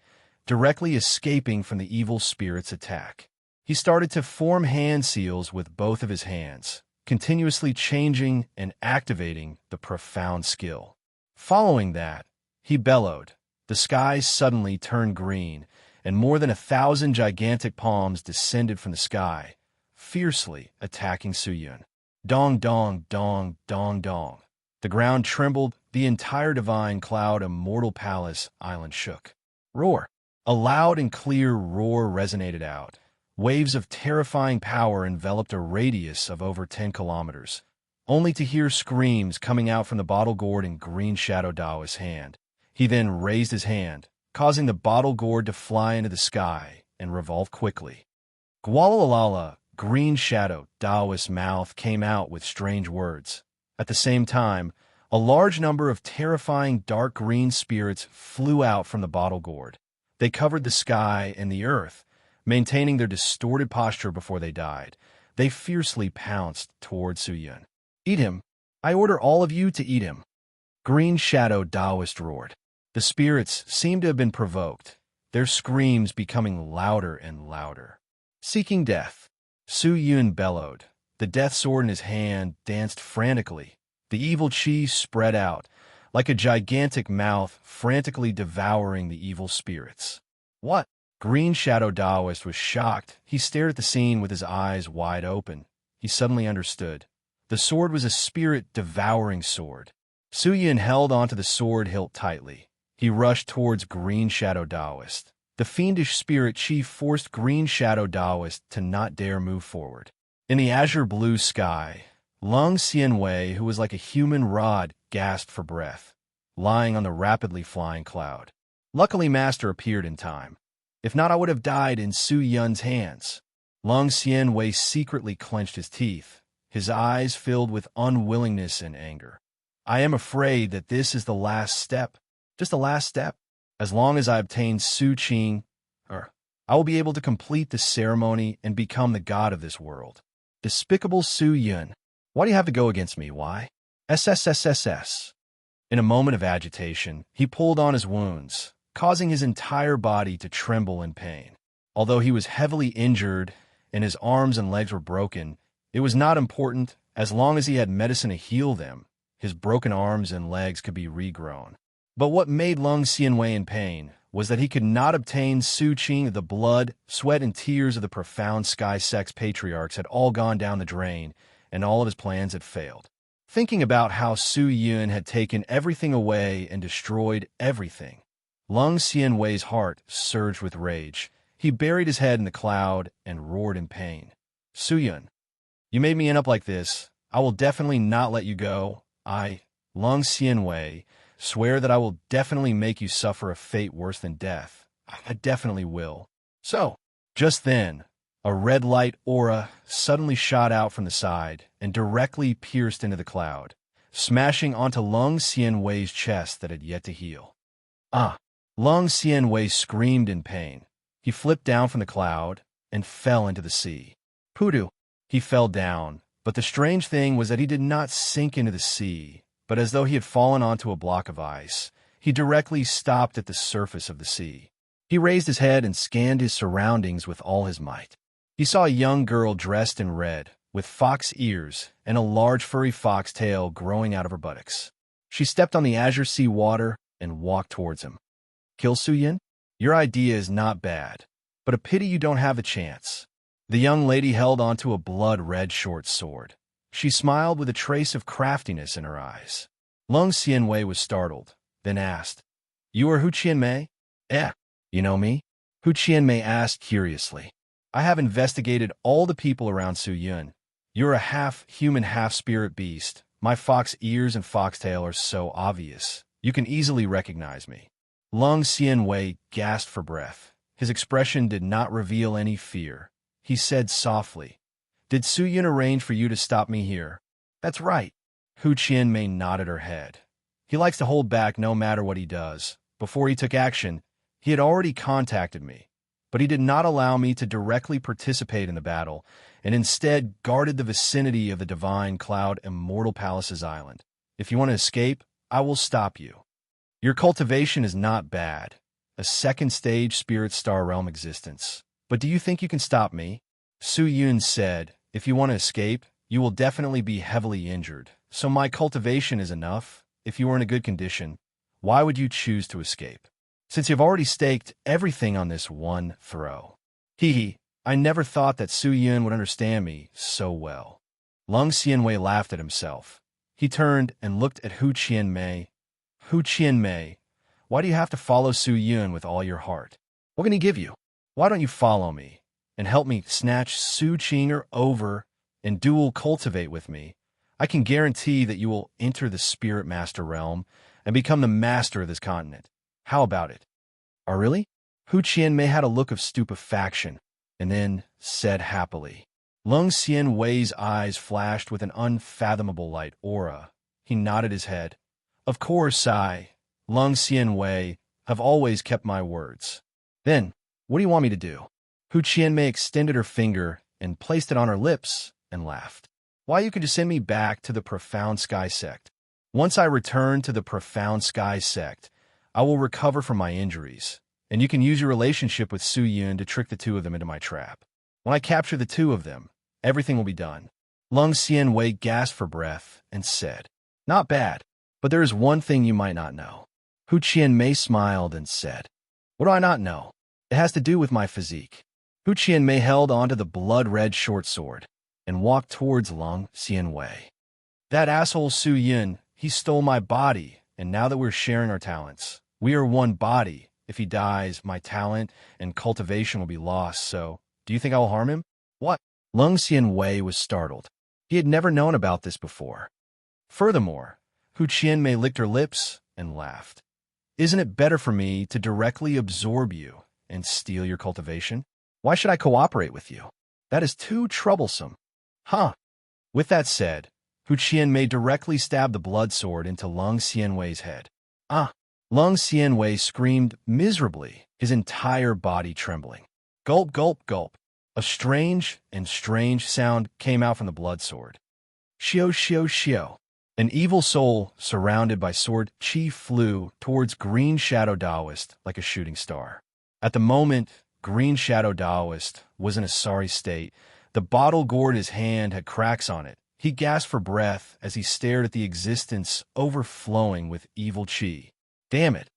directly escaping from the evil spirit's attack. He started to form hand seals with both of his hands, continuously changing and activating the profound skill. Following that, he bellowed. The sky suddenly turned green, and more than 1,000 gigantic palms descended from the sky, fiercely, attacking Su Yun. Dong, dong, dong, dong, dong. The ground trembled, the entire divine cloud immortal palace island shook. Roar. A loud and clear roar resonated out. Waves of terrifying power enveloped a radius of over 10 kilometers, only to hear screams coming out from the bottle gourd in Green Shadow Daoist's hand. He then raised his hand, causing the bottle gourd to fly into the sky and revolve quickly. Gwalalala, Green Shadow Daoist's mouth came out with strange words. At the same time, a large number of terrifying dark green spirits flew out from the bottle gourd. They covered the sky and the earth, maintaining their distorted posture before they died. They fiercely pounced toward Su Yun. Eat him. I order all of you to eat him. Green Shadow Daoist roared. The spirits seemed to have been provoked, their screams becoming louder and louder. Seeking death. Su Yun bellowed. The death sword in his hand danced frantically. The evil chi spread out, like a gigantic mouth frantically devouring the evil spirits. What? Green Shadow Daoist was shocked. He stared at the scene with his eyes wide open. He suddenly understood. The sword was a spirit-devouring sword. Su Yun held onto the sword hilt tightly. He rushed towards Green Shadow Daoist. The fiendish spirit chi forced Green Shadow Daoist to not dare move forward. In the azure blue sky, Lung Xianwei, who was like a human rod, gasped for breath, lying on the rapidly flying cloud. Luckily, Master appeared in time. If not, I would have died in Su Yun's hands. Lung Xianwei secretly clenched his teeth, his eyes filled with unwillingness and anger. I am afraid that this is the last step. Just the last step. As long as I obtain Su Qing, I will be able to complete the ceremony and become the god of this world. Despicable Su Yun. Why do you have to go against me? Why? SSSSS. In a moment of agitation, he pulled on his wounds, causing his entire body to tremble in pain. Although he was heavily injured and his arms and legs were broken, it was not important. As long as he had medicine to heal them, his broken arms and legs could be regrown. But what made Lung Xianwei in pain was that he could not obtain Su Qing. The blood, sweat, and tears of the profound sky sex patriarchs had all gone down the drain, and all of his plans had failed. Thinking about how Su Yun had taken everything away and destroyed everything, Lung Xianwei's heart surged with rage. He buried his head in the cloud and roared in pain. Su Yun, you made me end up like this. I will definitely not let you go. I, Lung Xianwei, swear that I will definitely make you suffer a fate worse than death. I definitely will. So, just then, a red light aura suddenly shot out from the side and directly pierced into the cloud, smashing onto Lung Xianwei's chest that had yet to heal. Lung Xianwei screamed in pain. He flipped down from the cloud and fell into the sea. Poodoo! He fell down, but the strange thing was that he did not sink into the sea, but as though he had fallen onto a block of ice, he directly stopped at the surface of the sea. He raised his head and scanned his surroundings with all his might. He saw a young girl dressed in red, with fox ears and a large furry fox tail growing out of her buttocks. She stepped on the azure sea water and walked towards him. Kill Su Yun? Your idea is not bad, but a pity you don't have a chance. The young lady held onto a blood-red short sword. She smiled with a trace of craftiness in her eyes. Lung Xianwei was startled, then asked, You are Hu Qianmei? You know me? Hu Qianmei asked curiously. I have investigated all the people around Su Yun. You're a half-human, half-spirit beast. My fox ears and foxtail are so obvious. You can easily recognize me. Lung Xianwei gasped for breath. His expression did not reveal any fear. He said softly, Did Su Yun arrange for you to stop me here? That's right. Hu Qianmei nodded her head. He likes to hold back no matter what he does. Before he took action, he had already contacted me, but he did not allow me to directly participate in the battle, and instead guarded the vicinity of the Divine Cloud Immortal Palace's island. If you want to escape, I will stop you. Your cultivation is not bad, a second-stage Spirit Star Realm existence. But do you think you can stop me? Su Yun said, If you want to escape, you will definitely be heavily injured. So my cultivation is enough. If you were in a good condition, why would you choose to escape? Since you've already staked everything on this one throw. Hee hee, I never thought that Su Yun would understand me so well. Lung Xianwei laughed at himself. He turned and looked at Hu Qianmei. Hu Qianmei, why do you have to follow Su Yun with all your heart? What can he give you? Why don't you follow me and help me snatch Su Qinger over and dual cultivate with me? I can guarantee that you will enter the Spirit Master realm and become the master of this continent. How about it? Oh, really? Hu Qianmei had a look of stupefaction and then said happily. Lung Xianwei's eyes flashed with an unfathomable light aura. He nodded his head. Of course, I, Lung Xianwei, have always kept my words. Then, what do you want me to do? Hu Qianmei extended her finger and placed it on her lips and laughed. Why, you can just send me back to the Profound Sky Sect. Once I return to the Profound Sky Sect, I will recover from my injuries, and you can use your relationship with Su Yun to trick the two of them into my trap. When I capture the two of them, everything will be done. Lung Xianwei gasped for breath and said, Not bad, but there is one thing you might not know. Hu Qianmei smiled and said, What do I not know? It has to do with my physique. Hu Qianmei held onto the blood-red short sword and walked towards Lung Xianwei. That asshole Su Yun, he stole my body, and now that we're sharing our talents, we are one body. If he dies, my talent and cultivation will be lost, so do you think I will harm him? What? Lung Xianwei was startled. He had never known about this before. Furthermore, Hu Qianmei licked her lips and laughed. Isn't it better for me to directly absorb you and steal your cultivation? Why should I cooperate with you? That is too troublesome. Huh. With that said, Hu Qianmei directly stabbed the blood sword into Lung Xianwei's head. Ah! Lung Xianwei screamed miserably, his entire body trembling. Gulp, gulp, gulp. A strange sound came out from the blood sword. Xiao, xiao, xiao. An evil soul, surrounded by sword chi, flew towards Green Shadow Taoist like a shooting star. At the moment, Green Shadow Taoist was in a sorry state. The bottle gourd in his hand had cracks on it. He gasped for breath as he stared at the existence overflowing with evil chi. Damn it!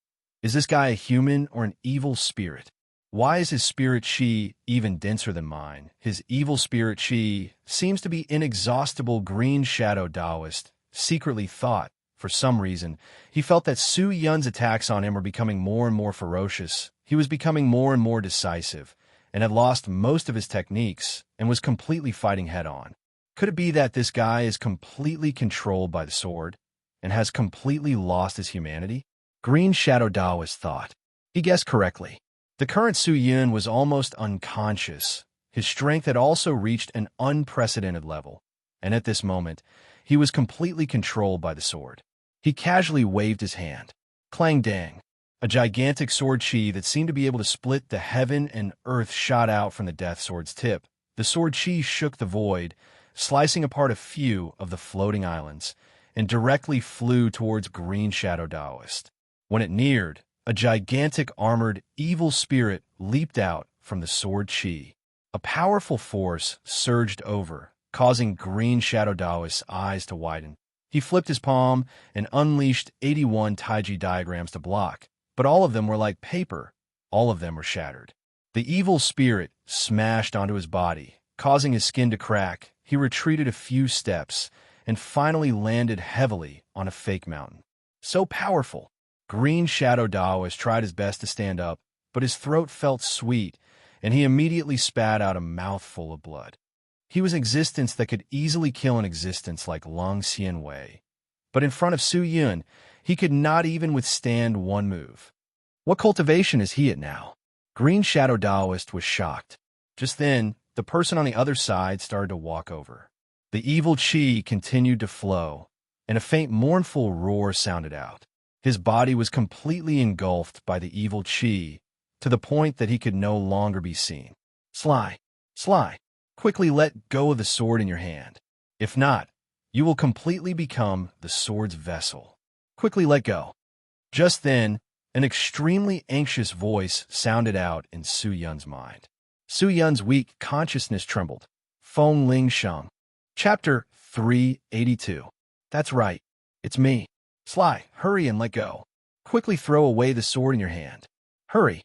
Is this guy a human or an evil spirit? Why is his spirit chi even denser than mine? His evil spirit chi seems to be inexhaustible. Green Shadow Taoist secretly thought. For some reason, he felt that Su Yun's attacks on him were becoming more and more ferocious. He was becoming more and more decisive, and had lost most of his techniques, and was completely fighting head-on. Could it be that this guy is completely controlled by the sword, and has completely lost his humanity? Green Shadow Taoist thought. He guessed correctly. The current Su Yun was almost unconscious. His strength had also reached an unprecedented level, and at this moment, he was completely controlled by the sword. He casually waved his hand. Clang dang. A gigantic sword chi that seemed to be able to split the heaven and earth shot out from the death sword's tip. The sword chi shook the void, slicing apart a few of the floating islands, and directly flew towards Green Shadow Taoist. When it neared, a gigantic armored evil spirit leaped out from the sword chi. A powerful force surged over, causing Green Shadow Taoist's eyes to widen. He flipped his palm and unleashed 81 Taiji diagrams to block, but all of them were like paper. All of them were shattered. The evil spirit smashed onto his body, causing his skin to crack. He retreated a few steps and finally landed heavily on a fake mountain. So powerful. Green Shadow Taoist tried his best to stand up, but his throat felt sweet, and he immediately spat out a mouthful of blood. He was existence that could easily kill an existence like Lung Xianwei. But in front of Su Yun, he could not even withstand one move. What cultivation is he at now? Green Shadow Taoist was shocked. Just then, the person on the other side started to walk over. The evil chi continued to flow, and a faint mournful roar sounded out. His body was completely engulfed by the evil chi, to the point that he could no longer be seen. Sly, quickly let go of the sword in your hand. If not, you will completely become the sword's vessel. Quickly let go. Just then, an extremely anxious voice sounded out in Su Yun's mind. Su Yun's weak consciousness trembled. Feng Ling Sheng. Chapter 382. That's right. It's me. Sly, hurry and let go. Quickly throw away the sword in your hand. Hurry.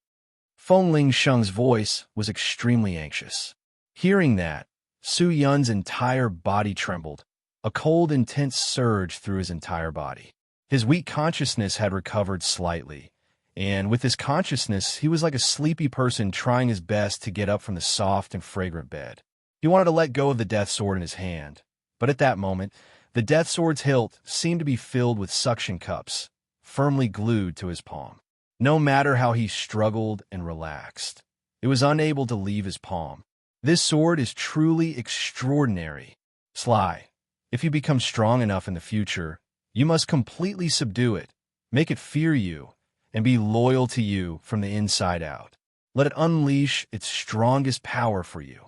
Feng Ling Sheng's voice was extremely anxious. Hearing that, Su Yun's entire body trembled. A cold, intense surge through his entire body. His weak consciousness had recovered slightly, and with his consciousness, he was like a sleepy person trying his best to get up from the soft and fragrant bed. He wanted to let go of the death sword in his hand, but at that moment, the death sword's hilt seemed to be filled with suction cups, firmly glued to his palm. No matter how he struggled and relaxed, it was unable to leave his palm. This sword is truly extraordinary. Sly, if you become strong enough in the future, you must completely subdue it, make it fear you, and be loyal to you from the inside out. Let it unleash its strongest power for you.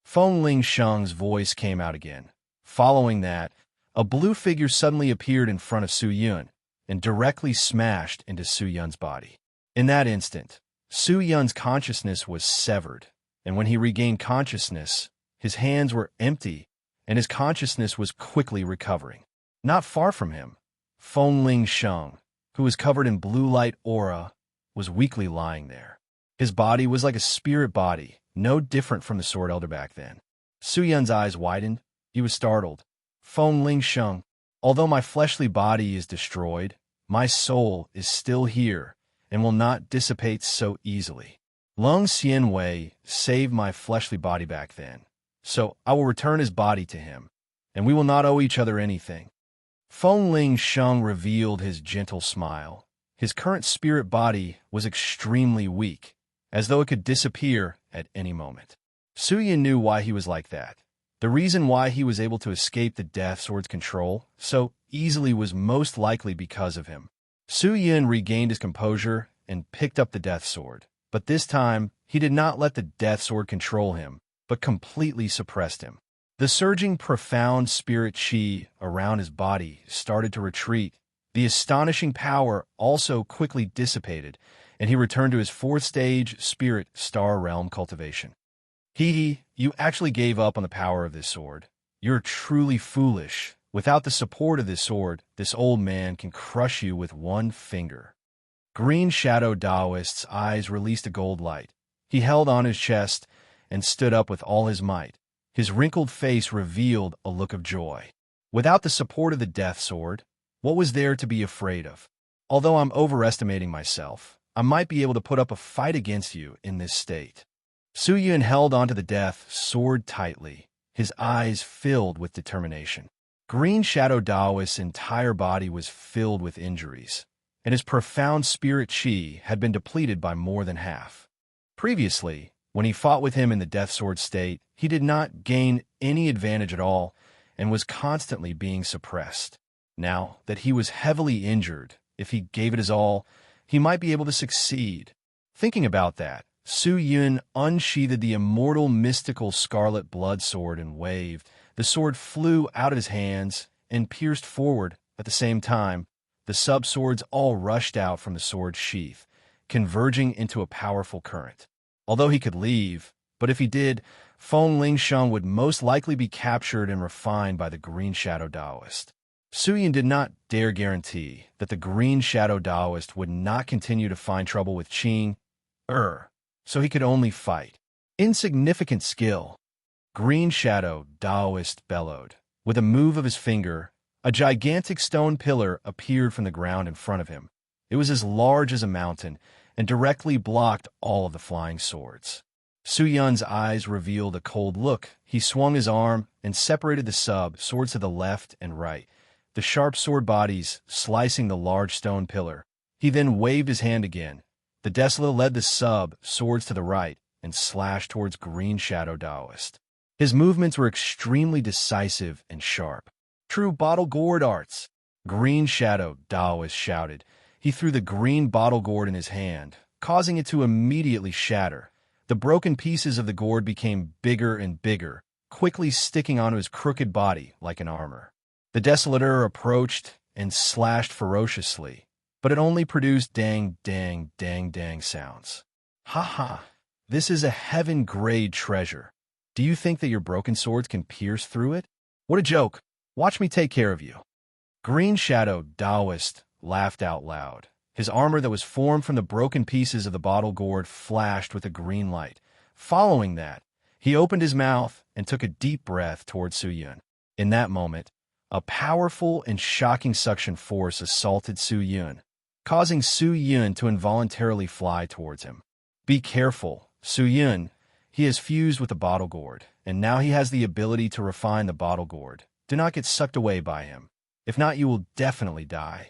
Feng Ling Sheng's voice came out again. Following that, a blue figure suddenly appeared in front of Su Yun and directly smashed into Su Yun's body. In that instant, Su Yun's consciousness was severed, and when he regained consciousness, his hands were empty and his consciousness was quickly recovering. Not far from him, Feng Ling Sheng, who was covered in blue light aura, was weakly lying there. His body was like a spirit body, no different from the Sword Elder back then. Su Yun's eyes widened. He was startled. Feng Ling Sheng, although my fleshly body is destroyed, my soul is still here and will not dissipate so easily. Lung Xianwei saved my fleshly body back then, so I will return his body to him, and we will not owe each other anything. Feng Ling Sheng revealed his gentle smile. His current spirit body was extremely weak, as though it could disappear at any moment. Su Yun knew why he was like that. The reason why he was able to escape the Death Sword's control so easily was most likely because of him. Su Yun regained his composure and picked up the Death Sword, but this time he did not let the Death Sword control him, but completely suppressed him. The surging profound spirit chi around his body started to retreat. The astonishing power also quickly dissipated, and he returned to his fourth stage spirit star realm cultivation. You actually gave up on the power of this sword. You're truly foolish. Without the support of this sword, this old man can crush you with one finger. Green Shadow Taoist's eyes released a gold light. He held on his chest and stood up with all his might. His wrinkled face revealed a look of joy. Without the support of the Death Sword, what was there to be afraid of? Although I'm overestimating myself, I might be able to put up a fight against you in this state. Su Yun held onto the Death Sword tightly, his eyes filled with determination. Green Shadow Taoist's entire body was filled with injuries, and his profound spirit chi had been depleted by more than half. Previously, when he fought with him in the Death Sword state, he did not gain any advantage at all and was constantly being suppressed. Now that he was heavily injured, if he gave it his all, he might be able to succeed. Thinking about that, Su Yun unsheathed the immortal mystical scarlet blood sword and waved. The sword flew out of his hands and pierced forward. At the same time, the sub-swords all rushed out from the sword's sheath, converging into a powerful current. Although he could leave, but if he did, Feng Ling Sheng would most likely be captured and refined by the Green Shadow Taoist. Su Yun did not dare guarantee that the Green Shadow Taoist would not continue to find trouble with Qing, so he could only fight. Insignificant skill. Green Shadow Taoist bellowed. With a move of his finger, a gigantic stone pillar appeared from the ground in front of him. It was as large as a mountain and directly blocked all of the flying swords. Su Yun's eyes revealed a cold look. He swung his arm and separated the swords to the left and right, the sharp sword bodies slicing the large stone pillar. He then waved his hand again. The Desolate led the swords to the right and slashed towards Green Shadow Taoist. His movements were extremely decisive and sharp. True bottle gourd arts, Green Shadow Taoist shouted. He threw the green bottle gourd in his hand, causing it to immediately shatter. The broken pieces of the gourd became bigger and bigger, quickly sticking onto his crooked body like an armor. The Desolator approached and slashed ferociously, but it only produced dang, dang, dang, dang sounds. Ha ha, this is a heaven-grade treasure. Do you think that your broken swords can pierce through it? What a joke. Watch me take care of you. Green Shadow Taoist laughed out loud. His armor that was formed from the broken pieces of the bottle gourd flashed with a green light. Following that, he opened his mouth and took a deep breath towards Su Yun. In that moment, a powerful and shocking suction force assaulted Su Yun, causing Su Yun to involuntarily fly towards him. Be careful, Su Yun. He has fused with the bottle gourd, and now he has the ability to refine the bottle gourd. Do not get sucked away by him. If not, you will definitely die.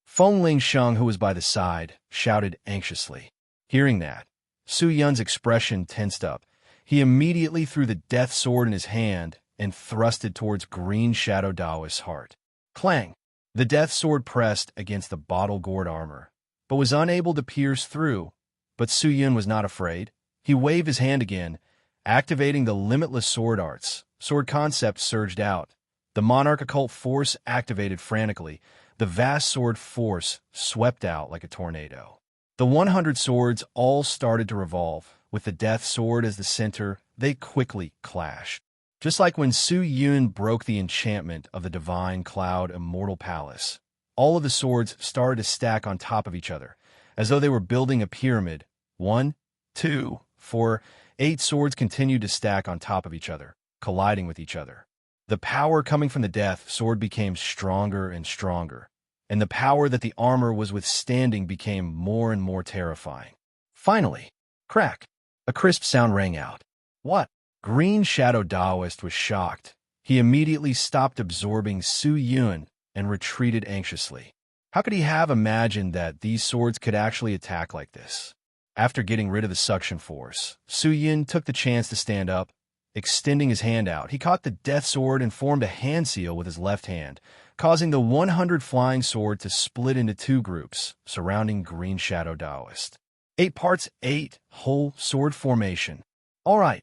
Feng Lingsheng, who was by the side, shouted anxiously. Hearing that, Su Yun's expression tensed up. He immediately threw the death sword in his hand and thrusted towards Green Shadow Daoist's heart. Clang! The death sword pressed against the bottle gourd armor, but was unable to pierce through. But Su Yun was not afraid. He waved his hand again, activating the limitless sword arts. Sword concept surged out. The monarch occult force activated frantically. The vast sword force swept out like a tornado. The 100 swords all started to revolve. With the death sword as the center, they quickly clashed. Just like when Su Yun broke the enchantment of the Divine Cloud Immortal Palace, all of the swords started to stack on top of each other, as though they were building a pyramid. 1, 2, 4, 8 swords continued to stack on top of each other, colliding with each other. The power coming from the death sword became stronger and stronger, and the power that the armor was withstanding became more and more terrifying. Finally, crack! A crisp sound rang out. What? Green Shadow Daoist was shocked. He immediately stopped absorbing Su Yun and retreated anxiously. How could he have imagined that these swords could actually attack like this? After getting rid of the suction force, Su Yun took the chance to stand up. Extending his hand out, he caught the death sword and formed a hand seal with his left hand, causing the 100 flying sword to split into 2 groups, surrounding Green Shadow Daoist. 8 parts, 8 whole sword formation. All right.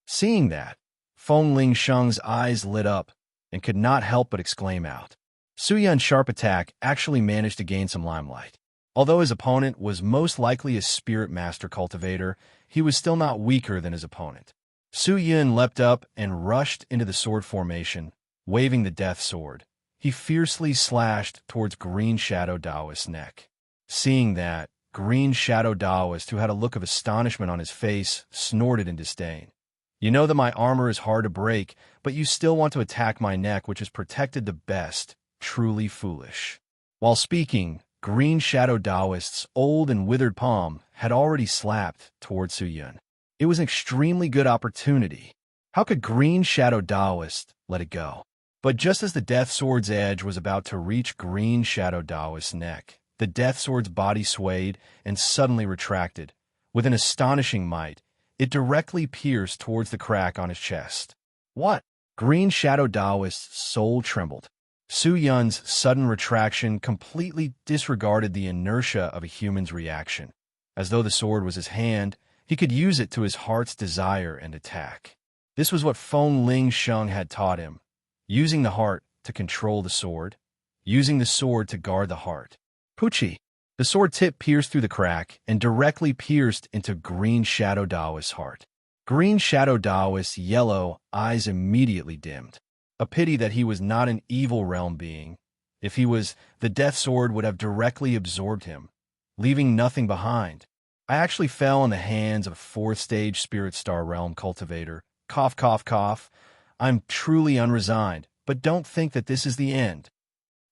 Seeing that, Feng Lingsheng's eyes lit up and could not help but exclaim out. Su Yun's sharp attack actually managed to gain some limelight. Although his opponent was most likely a spirit master cultivator, he was still not weaker than his opponent. Su Yun leapt up and rushed into the sword formation, waving the death sword. He fiercely slashed towards Green Shadow Daoist's neck. Seeing that, Green Shadow Daoist, who had a look of astonishment on his face, snorted in disdain. You know that my armor is hard to break, but you still want to attack my neck, which is protected the best. Truly foolish. While speaking, Green Shadow Daoist's old and withered palm had already slapped towards Su Yun. It was an extremely good opportunity. How could Green Shadow Daoist let it go? But just as the death sword's edge was about to reach Green Shadow Daoist's neck, the death sword's body swayed and suddenly retracted. With an astonishing might, it directly pierced towards the crack on his chest. What? Green Shadow Daoist's soul trembled. Su Yun's sudden retraction completely disregarded the inertia of a human's reaction. As though the sword was his hand, he could use it to his heart's desire and attack. This was what Feng Lingsheng had taught him, using the heart to control the sword, using the sword to guard the heart. Poochie! The sword tip pierced through the crack and directly pierced into Green Shadow Daoist's heart. Green Shadow Daoist's yellow eyes immediately dimmed. A pity that he was not an evil realm being. If he was, the death sword would have directly absorbed him, leaving nothing behind. I actually fell in the hands of a 4th stage Spirit Star realm cultivator. Cough, cough, cough. I'm truly unresigned, but don't think that this is the end.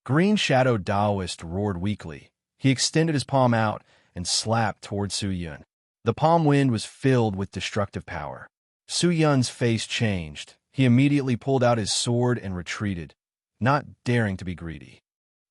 Green Shadow Daoist roared weakly. He extended his palm out and slapped towards Su Yun. The palm wind was filled with destructive power. Su Yun's face changed. He immediately pulled out his sword and retreated, not daring to be greedy.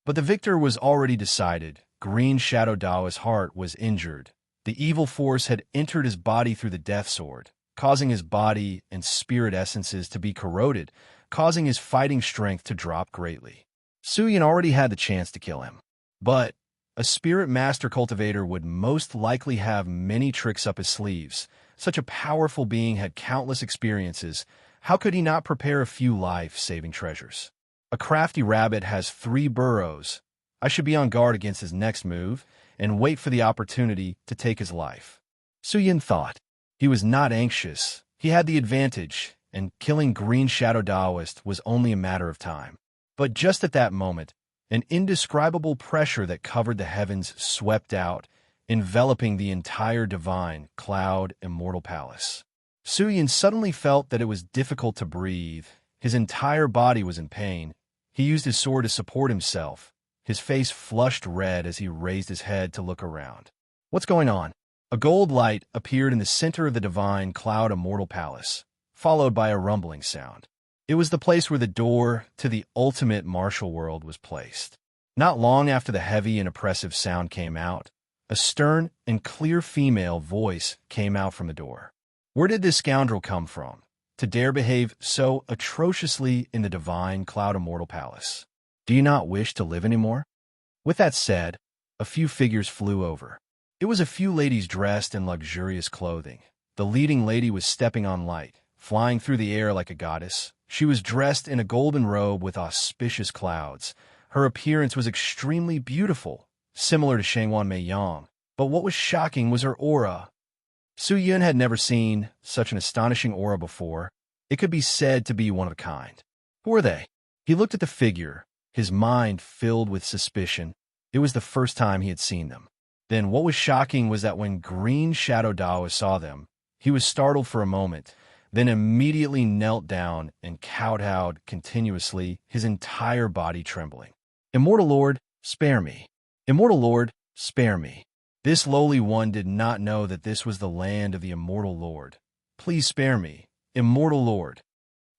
But the victor was already decided. Green Shadow Daoist's heart was injured. The evil force had entered his body through the death sword, causing his body and spirit essences to be corroded, causing his fighting strength to drop greatly. Su Yun already had the chance to kill him, but a spirit master cultivator would most likely have many tricks up his sleeves. Such a powerful being had countless experiences. How could he not prepare a few life-saving treasures? A crafty rabbit has 3 burrows. I should be on guard against his next move and wait for the opportunity to take his life. Su Yun thought. He was not anxious. He had the advantage, and killing Green Shadow Daoist was only a matter of time. But just at that moment, An indescribable pressure that covered the heavens swept out, enveloping the entire divine, cloud, immortal palace. Suyin suddenly felt that it was difficult to breathe. His entire body was in pain. He used his sword to support himself. His face flushed red as he raised his head to look around. What's going on? A gold light appeared in the center of the divine cloud immortal palace, followed by a rumbling sound. It was the place where the door to the ultimate martial world was placed. Not long after the heavy and oppressive sound came out, a stern and clear female voice came out from the door. Where did this scoundrel come from, to dare behave so atrociously in the divine cloud immortal palace? Do you not wish to live anymore? With that said, a few figures flew over. It was a few ladies dressed in luxurious clothing. The leading lady was stepping on light, flying through the air like a goddess. She was dressed in a golden robe with auspicious clouds. Her appearance was extremely beautiful, similar to Shangwan Mei Yang. But what was shocking was her aura. Su Yun had never seen such an astonishing aura before. It could be said to be one of a kind. Who were they? He looked at the figure, his mind filled with suspicion. It was the first time he had seen them. Then what was shocking was that when Green Shadow Dao saw them, he was startled for a moment, then immediately knelt down and kowtowed continuously, his entire body trembling. Immortal Lord, spare me. Immortal Lord, spare me. This lowly one did not know that this was the land of the Immortal Lord. Please spare me, Immortal Lord.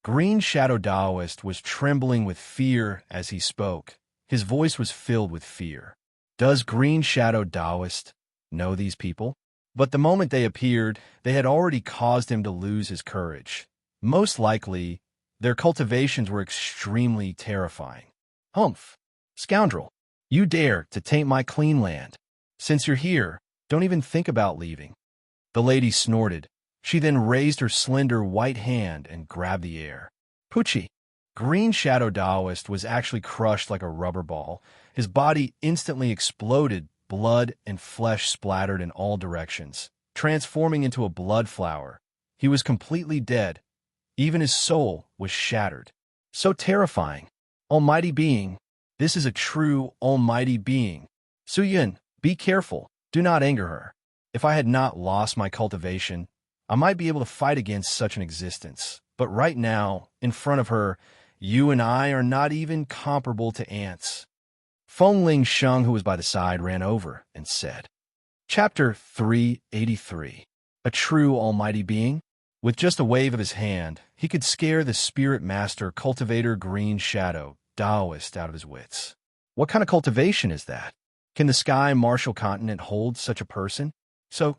Green Shadow Daoist was trembling with fear as he spoke. His voice was filled with fear. Does Green Shadow Daoist know these people? But the moment they appeared, they had already caused him to lose his courage. Most likely, their cultivations were extremely terrifying. Humph! Scoundrel! You dare to taint my clean land. Since you're here, don't even think about leaving. The lady snorted. She then raised her slender white hand and grabbed the air. Poochie! Green Shadow Daoist was actually crushed like a rubber ball. His body instantly exploded, blood and flesh splattered in all directions, transforming into a blood flower. He was completely dead. Even his soul was shattered. So terrifying. Almighty being. This is a true almighty being. Su Yun, be careful. Do not anger her. If I had not lost my cultivation, I might be able to fight against such an existence. But right now, in front of her, you and I are not even comparable to ants. Feng Ling Sheng, who was by the side, ran over and said, Chapter 383. A true almighty being? With just a wave of his hand, he could scare the spirit master cultivator Green Shadow Daoist out of his wits. What kind of cultivation is that? Can the sky martial continent hold such a person? So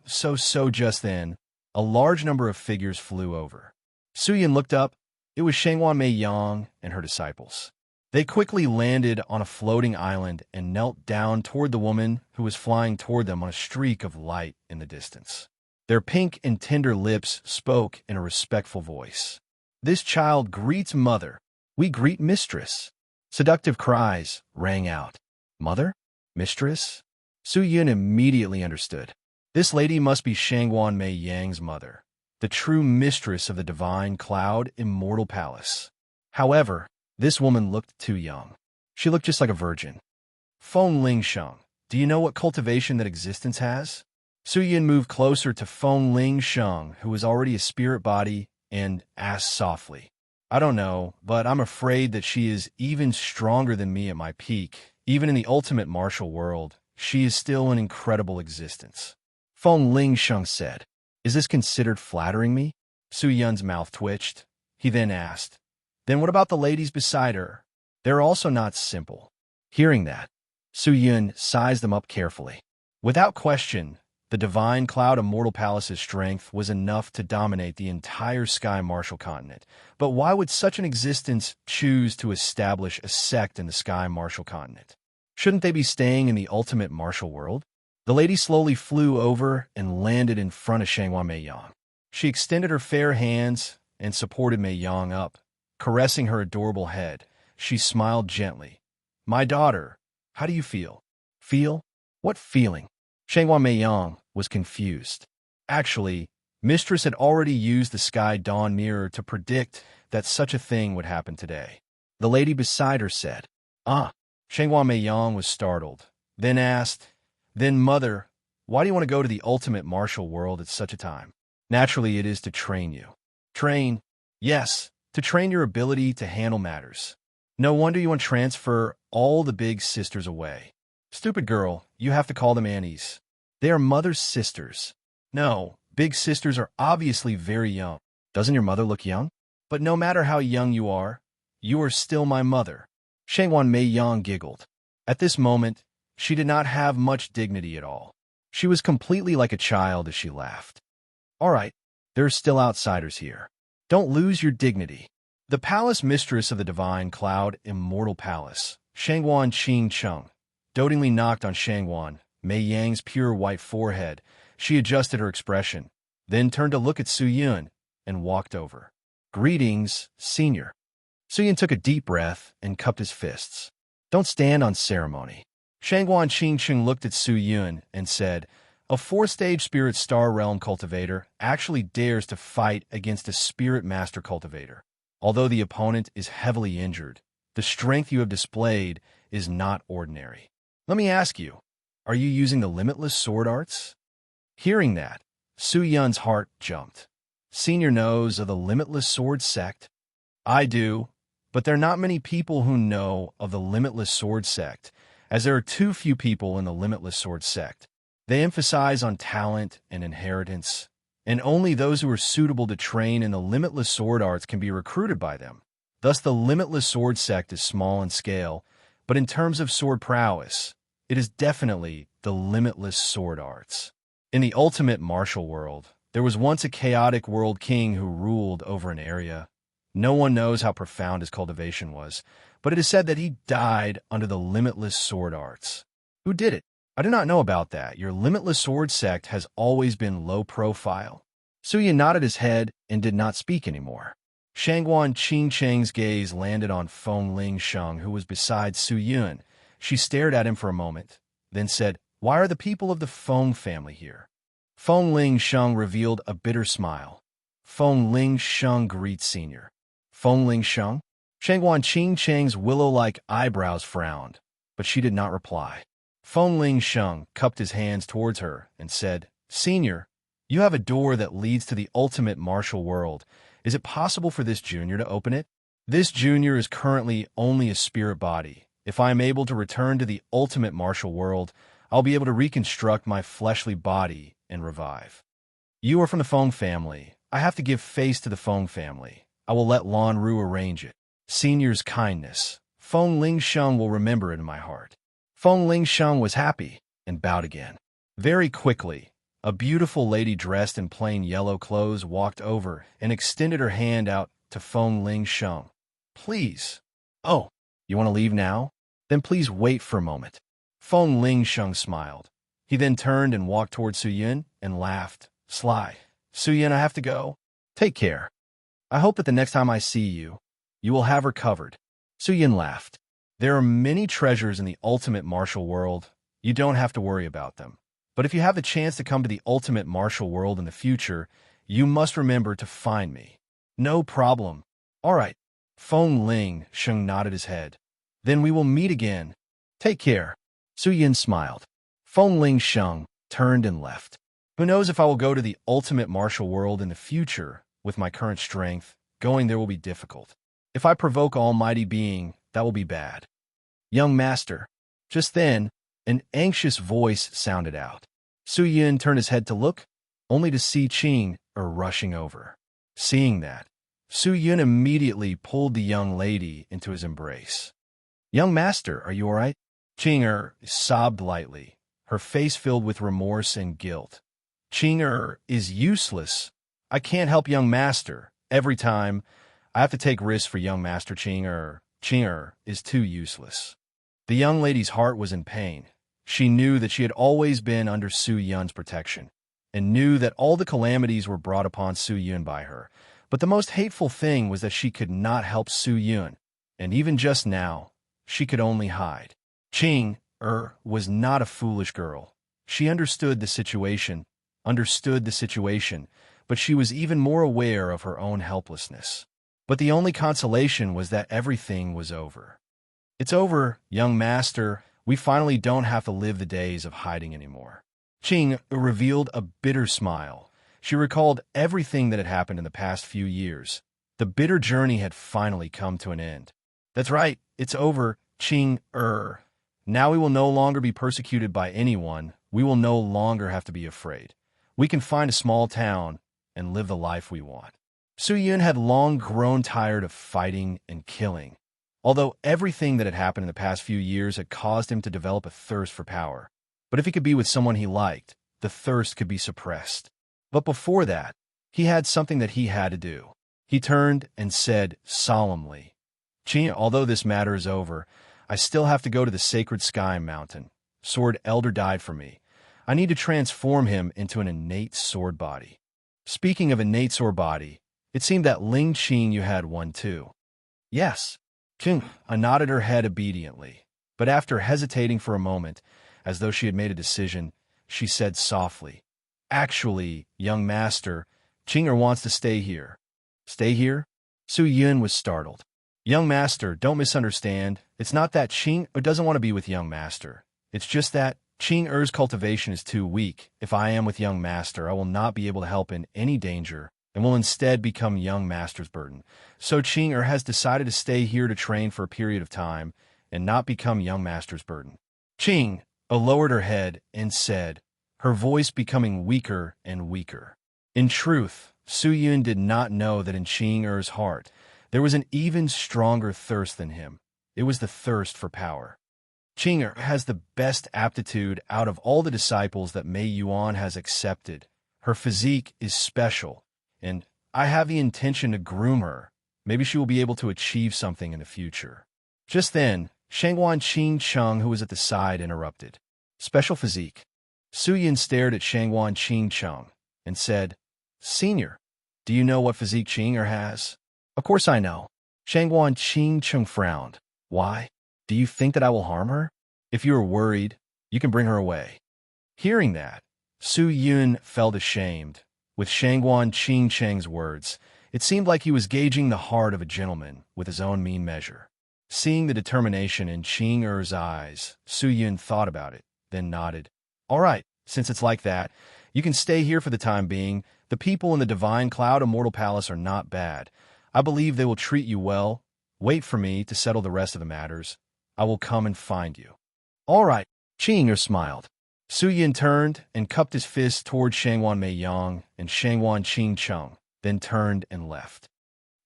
just then, a large number of figures flew over. Su Yun looked up. It was Shangwan Mei Yang and her disciples. They quickly landed on a floating island and knelt down toward the woman who was flying toward them on a streak of light in the distance. Their pink and tender lips spoke in a respectful voice. This child greets mother. We greet mistress. Seductive cries rang out. Mother? Mistress? Su Yun immediately understood. This lady must be Shangwan Mei Yang's mother, the true mistress of the divine cloud immortal palace. However, this woman looked too young. She looked just like a virgin. Feng Ling Sheng, do you know what cultivation that existence has? Su Yun moved closer to Feng Ling Sheng, who was already a spirit body, and asked softly, I don't know, but I'm afraid that she is even stronger than me at my peak. Even in the ultimate martial world, she is still an incredible existence. Feng Ling Sheng said, Is this considered flattering me? Su Yun's mouth twitched. He then asked, Then what about the ladies beside her? They're also not simple. Hearing that, Su Yun sized them up carefully. Without question, the divine cloud immortal palace's strength was enough to dominate the entire sky martial continent. But why would such an existence choose to establish a sect in the sky martial continent? Shouldn't they be staying in the ultimate martial world? The lady slowly flew over and landed in front of Shangwan Mei Yang. She extended her fair hands and supported Mei Yang up. Caressing her adorable head, she smiled gently. My daughter, how do you feel? Feel? What feeling? Shangwan Mei Yang was confused. Actually, Mistress had already used the Sky Dawn Mirror to predict that such a thing would happen today. The lady beside her said, Shenghuan Meiyang was startled, then asked, "Then, mother, why do you want to go to the ultimate martial world at such a time?" "Naturally, it is to train you." "Train?" "Yes, to train your ability to handle matters. No wonder you want to transfer all the big sisters away." "Stupid girl, you have to call them Annies. They are mother's sisters." "No, big sisters are obviously very young." "Doesn't your mother look young?" "But no matter how young you are still my mother." Shenghuan Meiyang giggled. At this moment, she did not have much dignity at all. She was completely like a child as she laughed. "All right, there are still outsiders here. Don't lose your dignity." The palace mistress of the divine cloud immortal palace, Shenghuan Qing Cheng, dotingly knocked on Shenghuan Meiyang's pure white forehead. She adjusted her expression, then turned to look at Su Yun and walked over. "Greetings, senior." Su Yun took a deep breath and cupped his fists. "Don't stand on ceremony." Shenghuan Qingcheng looked at Su Yun and said, "A 4-stage spirit star realm cultivator actually dares to fight against a spirit master cultivator. Although the opponent is heavily injured, the strength you have displayed is not ordinary. Let me ask you, are you using the limitless sword arts?" Hearing that, Su Yun's heart jumped. "Senior knows of the limitless sword sect?" "I do, but there are not many people who know of the limitless sword sect, as there are too few people in the limitless sword sect. They emphasize on talent and inheritance, and only those who are suitable to train in the limitless sword arts can be recruited by them. Thus the limitless sword sect is small in scale, but in terms of sword prowess, it is definitely the limitless sword arts. In the ultimate martial world, there was once a chaotic world king who ruled over an area. No one knows how profound his cultivation was, but it is said that he died under the limitless sword arts. Who did it? I do not know about that. Your limitless sword sect has always been low profile. Su Yun nodded his head and did not speak anymore. Shenghuan Qingcheng's gaze landed on Feng Ling Sheng, who was beside Su Yun. She stared at him for a moment, then said, "Why are the people of the Feng family here?" Feng Ling Sheng revealed a bitter smile. "Feng Ling Sheng greets senior." "Feng Ling Sheng?" Shenghuan Qingcheng's willow-like eyebrows frowned, but she did not reply. Feng Ling Sheng cupped his hands towards her and said, "Senior, you have a door that leads to the ultimate martial world. Is it possible for this junior to open it?" "This junior is currently only a spirit body. If I am able to return to the ultimate martial world, I'll be able to reconstruct my fleshly body and revive." "You are from the Feng family. I have to give face to the Feng family. I will let Lan Ru arrange it. Senior's kindness. Feng Ling Sheng will remember it in my heart." Feng Ling Sheng was happy and bowed again. Very quickly, a beautiful lady dressed in plain yellow clothes walked over and extended her hand out to Feng Ling Sheng. "Please." "Oh, you want to leave now? Then please wait for a moment." Feng Ling Sheng smiled. He then turned and walked toward Su Yun and laughed. "Sly. Su Yun, I have to go. Take care. I hope that the next time I see you, you will have her covered." Su Yun laughed. "There are many treasures in the ultimate martial world. You don't have to worry about them. But if you have the chance to come to the ultimate martial world in the future, you must remember to find me." "No problem." "All right." Feng Ling Sheng nodded his head. "Then we will meet again. Take care." Su Yun smiled. Feng Ling Sheng turned and left. Who knows if I will go to the ultimate martial world in the future? With my current strength, going there will be difficult. If I provoke Almighty Being, that will be bad. "Young master." Just then, an anxious voice sounded out. Su Yun turned his head to look, only to see Qing rushing over. Seeing that, Su Yun immediately pulled the young lady into his embrace. "Young master, are you all right?" Qing sobbed lightly, her face filled with remorse and guilt. "Qing is useless. I can't help young master. Every time, I have to take risks for young master Qing. Qing is too useless." The young lady's heart was in pain. She knew that she had always been under Su Yun's protection, and knew that all the calamities were brought upon Su Yun by her. But the most hateful thing was that she could not help Su Yun, and even just now, she could only hide. Qing was not a foolish girl. She understood the situation, but she was even more aware of her own helplessness. But the only consolation was that everything was over. It's over, young master. We finally don't have to live the days of hiding anymore. Qing revealed a bitter smile. She recalled everything that had happened in the past few years. The bitter journey had finally come to an end. That's right, it's over, Qing. Now we will no longer be persecuted by anyone. We will no longer have to be afraid. We can find a small town and live the life we want. Su Yun had long grown tired of fighting and killing. Although everything that had happened in the past few years had caused him to develop a thirst for power. But if he could be with someone he liked, the thirst could be suppressed. But before that, he had something that he had to do. He turned and said solemnly, Qing, although this matter is over, I still have to go to the sacred sky mountain. Sword Elder died for me. I need to transform him into an innate sword body. Speaking of innate sword body, it seemed that Ling Qing you had one too. Yes. Qing nodded her head obediently, but after hesitating for a moment, as though she had made a decision, she said softly, Actually, young master, Qing wants to stay here. Stay here? Su Yun was startled. Young master, don't misunderstand. It's not that Qing doesn't want to be with young master. It's just that Qing cultivation is too weak. If I am with young master, I will not be able to help in any danger and will instead become young master's burden. So Qing has decided to stay here to train for a period of time and not become young master's burden. Qing lowered her head and said, her voice becoming weaker and weaker. In truth, Su Yun did not know that in Qing's heart there was an even stronger thirst than him. It was the thirst for power. Qing has the best aptitude out of all the disciples that Mei Yuan has accepted. Her physique is special, and I have the intention to groom her. Maybe she will be able to achieve something in the future. Just then, Shangguan Qing Cheng, who was at the side, interrupted. Special physique. Su Yin stared at Shangguan Qing Cheng and said, Senior, do you know what physique Qing has? Of course I know. Shangguan Qing Cheng frowned. Why? Do you think that I will harm her? If you are worried, you can bring her away. Hearing that, Su Yun felt ashamed. With Shangguan Qing Cheng's words, it seemed like he was gauging the heart of a gentleman with his own mean measure. Seeing the determination in Qing eyes, Su Yun thought about it, then nodded. All right, since it's like that, you can stay here for the time being. The people in the Divine Cloud Immortal Palace are not bad. I believe they will treat you well. Wait for me to settle the rest of the matters. I will come and find you. All right, Qing smiled. Su Yin turned and cupped his fist toward Shangguan Mei Yang and Shangguan Qing Cheng, then turned and left.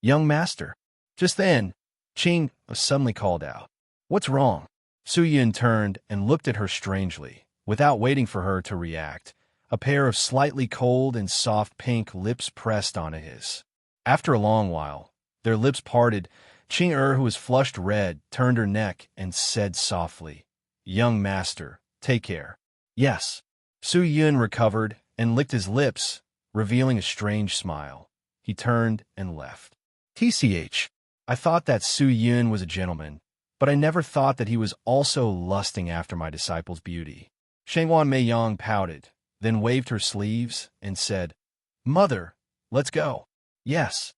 Young master. Just then, Qing suddenly called out. What's wrong? Su Yin turned and looked at her strangely, without waiting for her to react. A pair of slightly cold and soft pink lips pressed onto his. After a long while, their lips parted. Qing who was flushed red, turned her neck and said softly, Young master, take care. Yes. Su Yun recovered and licked his lips, revealing a strange smile. He turned and left. TCH. I thought that Su Yun was a gentleman, but I never thought that he was also lusting after my disciple's beauty. Shangguan Mei Yang pouted, then waved her sleeves and said, Mother, let's go. Yes.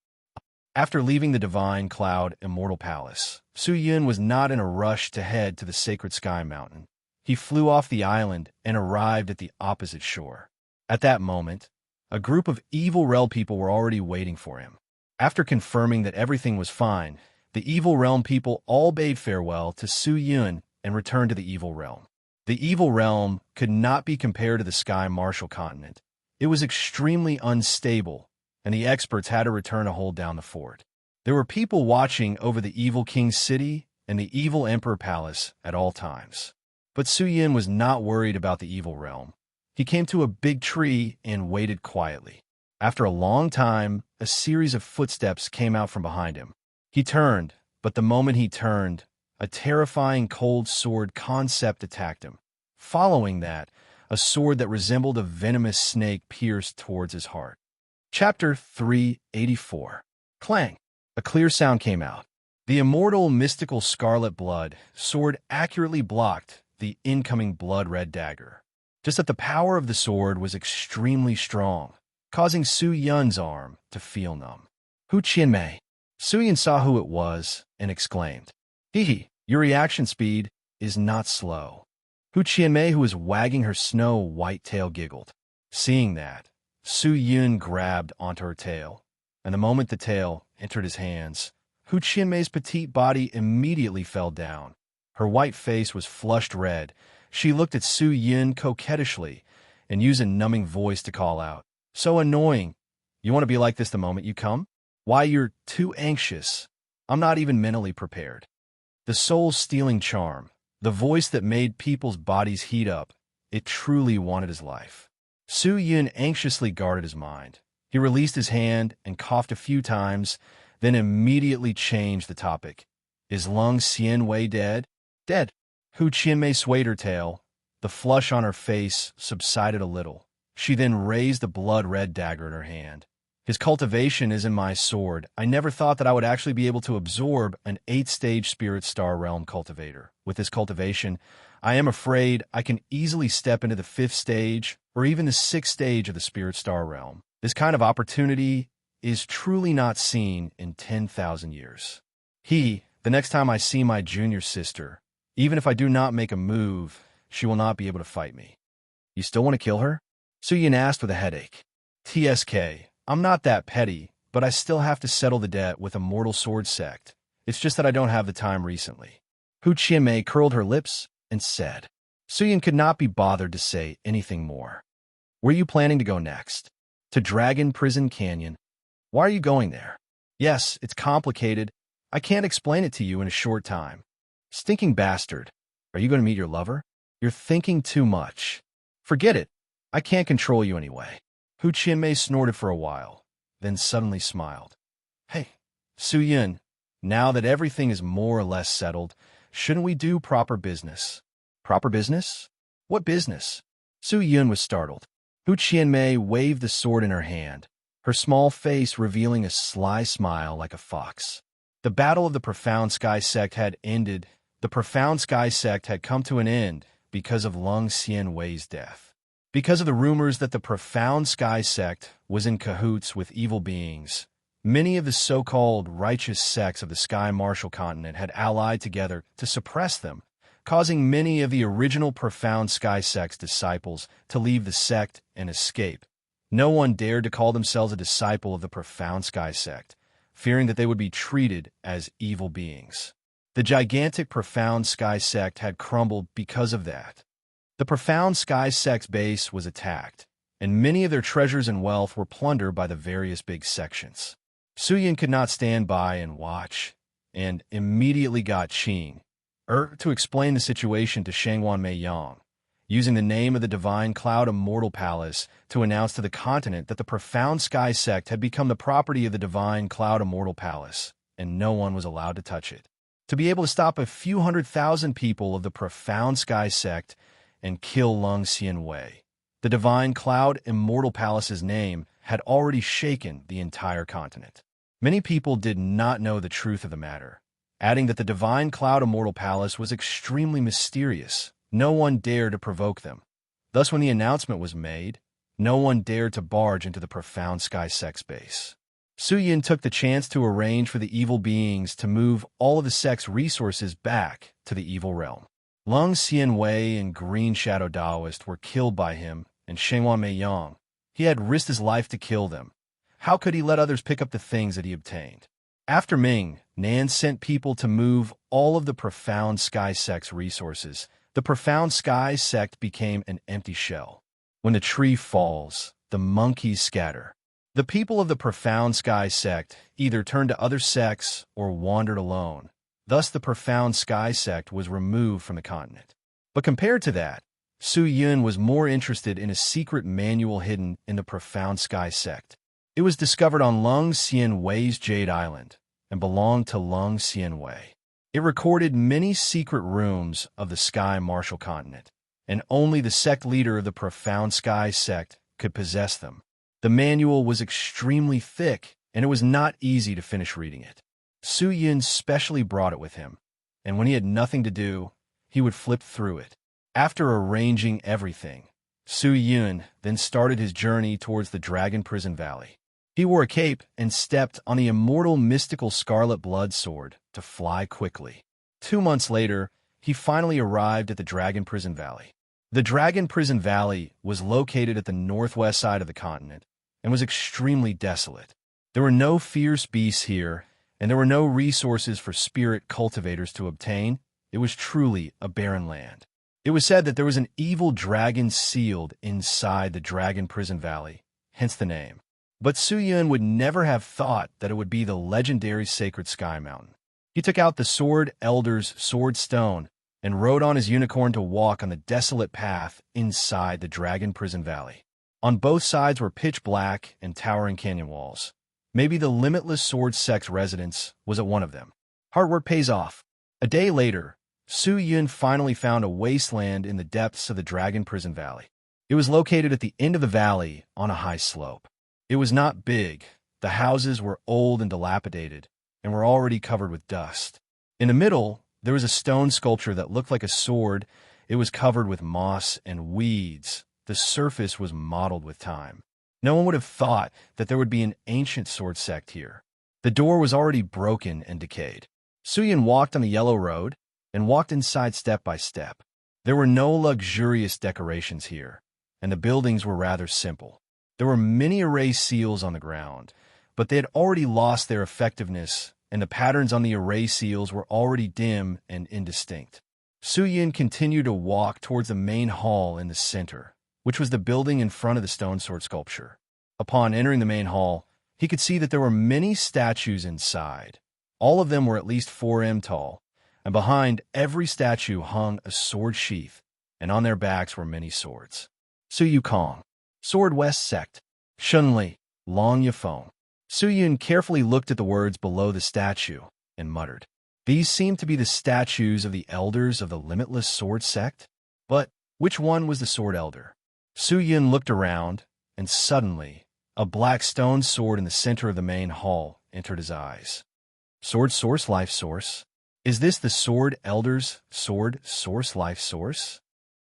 After leaving the Divine Cloud Immortal Palace, Su Yun was not in a rush to head to the Sacred Sky Mountain. He flew off the island and arrived at the opposite shore. At that moment, a group of evil realm people were already waiting for him. After confirming that everything was fine, the evil realm people all bade farewell to Su Yun and returned to the evil realm. The evil realm could not be compared to the Sky Martial Continent. It was extremely unstable, and the experts had to return to hold down the fort. There were people watching over the evil king's city and the evil emperor palace at all times. But Su Yin was not worried about the evil realm. He came to a big tree and waited quietly. After a long time, a series of footsteps came out from behind him. He turned, but the moment he turned, a terrifying cold sword concept attacked him. Following that, a sword that resembled a venomous snake pierced towards his heart. Chapter 384. Clang! A clear sound came out. The immortal mystical scarlet blood sword accurately blocked the incoming blood-red dagger. Just that the power of the sword was extremely strong, causing Su Yun's arm to feel numb. Hu Qianmei. Su Yun saw who it was and exclaimed, Hee hee, Your reaction speed is not slow. Hu Qianmei, who was wagging her snow-white tail, giggled. Seeing that, Su Yun grabbed onto her tail, and the moment the tail entered his hands, Hu Qianmei's petite body immediately fell down. Her white face was flushed red. She looked at Su Yun coquettishly and used a numbing voice to call out, "So annoying. You want to be like this the moment you come? Why, you're too anxious. I'm not even mentally prepared." The soul-stealing charm, the voice that made people's bodies heat up, it truly wanted his life. Su Yun anxiously guarded his mind. He released his hand and coughed a few times, then immediately changed the topic. "Is Lung Xianwei dead?" "Dead." Hu Qianmei swayed her tail. The flush on her face subsided a little. She then raised the blood-red dagger in her hand. "His cultivation is in my sword. I never thought that I would actually be able to absorb an 8-stage spirit star realm cultivator. With this cultivation, I am afraid I can easily step into the 5th stage or even the 6th stage of the spirit star realm. This kind of opportunity is truly not seen in 10,000 years. The next time I see my junior sister, even if I do not make a move, she will not be able to fight me." "You still want to kill her?" Su Yun asked with a headache. "TSK, I'm not that petty, but I still have to settle the debt with a mortal sword sect. It's just that I don't have the time recently." Hu Qianmei curled her lips and said. Su Yun could not be bothered to say anything more. "Where are you planning to go next?" "To Dragon Prison Canyon." "Why are you going there?" "Yes, it's complicated. I can't explain it to you in a short time." "Stinking bastard. Are you going to meet your lover?" "You're thinking too much." "Forget it. I can't control you anyway." Hu Qianmei snorted for a while, then suddenly smiled. "Hey, Su Yun, now that everything is more or less settled, shouldn't we do proper business?" "Proper business? What business?" Su Yun was startled. Hu Qianmei waved the sword in her hand, her small face revealing a sly smile like a fox. The battle of the Profound Sky Sect had ended. The Profound Sky Sect had come to an end because of Lung Xianwei's death. Because of the rumors that the Profound Sky Sect was in cahoots with evil beings, many of the so-called righteous sects of the Sky Martial continent had allied together to suppress them, causing many of the original Profound Sky Sect's disciples to leave the sect and escape. No one dared to call themselves a disciple of the Profound Sky Sect, fearing that they would be treated as evil beings. The gigantic Profound Sky Sect had crumbled because of that. The Profound Sky Sect's base was attacked, and many of their treasures and wealth were plundered by the various big sections. Su Yun could not stand by and watch, and immediately got Qing to explain the situation to Shangwan Mei Yang, using the name of the Divine Cloud Immortal Palace to announce to the continent that the Profound Sky Sect had become the property of the Divine Cloud Immortal Palace, and no one was allowed to touch it. To be able to stop a few 100,000 people of the Profound Sky Sect and kill Lung Xianwei, the Divine Cloud Immortal Palace's name had already shaken the entire continent. Many people did not know the truth of the matter, adding that the Divine Cloud Immortal Palace was extremely mysterious. No one dared to provoke them. Thus, when the announcement was made, no one dared to barge into the Profound Sky Sect's base. Su Yun took the chance to arrange for the evil beings to move all of the sect's resources back to the evil realm. Lung Xianwei and Green Shadow Daoist were killed by him and Shangwan Mei Yang. He had risked his life to kill them. How could he let others pick up the things that he obtained? After Ming, Nan sent people to move all of the Profound Sky Sect's resources. The Profound Sky Sect became an empty shell. When the tree falls, the monkeys scatter. The people of the Profound Sky Sect either turned to other sects or wandered alone. Thus, the Profound Sky Sect was removed from the continent. But compared to that, Su Yun was more interested in a secret manual hidden in the Profound Sky Sect. It was discovered on Lung Xianwei's Jade Island and belonged to Lung Xianwei. It recorded many secret rooms of the Sky Martial continent, and only the sect leader of the Profound Sky Sect could possess them. The manual was extremely thick, and it was not easy to finish reading it. Su Yun specially brought it with him, and when he had nothing to do, he would flip through it. After arranging everything, Su Yun then started his journey towards the Dragon Prison Valley. He wore a cape and stepped on the immortal mystical scarlet blood sword to fly quickly. 2 months later, he finally arrived at the Dragon Prison Valley. The Dragon Prison Valley was located at the northwest side of the continent and was extremely desolate. There were no fierce beasts here, and there were no resources for spirit cultivators to obtain. It was truly a barren land. It was said that there was an evil dragon sealed inside the Dragon Prison Valley, hence the name. But Su Yun would never have thought that it would be the legendary Sacred Sky Mountain. He took out the Sword Elder's Sword Stone and rode on his unicorn to walk on the desolate path inside the Dragon Prison Valley. On both sides were pitch black and towering canyon walls. Maybe the Limitless Sword Sect's residence was at one of them. Hard work pays off. A day later, Su Yun finally found a wasteland in the depths of the Dragon Prison Valley. It was located at the end of the valley on a high slope. It was not big. The houses were old and dilapidated and were already covered with dust. In the middle, there was a stone sculpture that looked like a sword. It was covered with moss and weeds. The surface was mottled with time. No one would have thought that there would be an ancient sword sect here. The door was already broken and decayed. Su Yun walked on the yellow road and walked inside step by step. There were no luxurious decorations here, and the buildings were rather simple. There were many array seals on the ground, but they had already lost their effectiveness, and the patterns on the array seals were already dim and indistinct. Su Yun continued to walk towards the main hall in the center, which was the building in front of the stone sword sculpture. Upon entering the main hall, he could see that there were many statues inside. All of them were at least 4 m tall, and behind every statue hung a sword sheath, and on their backs were many swords. Su Yukong, Sword West Sect, Shunli, Long Yafeng. Su Yun carefully looked at the words below the statue and muttered, "These seem to be the statues of the elders of the Limitless Sword Sect? But which one was the Sword Elder?" Su Yun looked around, and suddenly, a black stone sword in the center of the main hall entered his eyes. "Sword Source Life Source? Is this the Sword Elder's Sword Source Life Source?"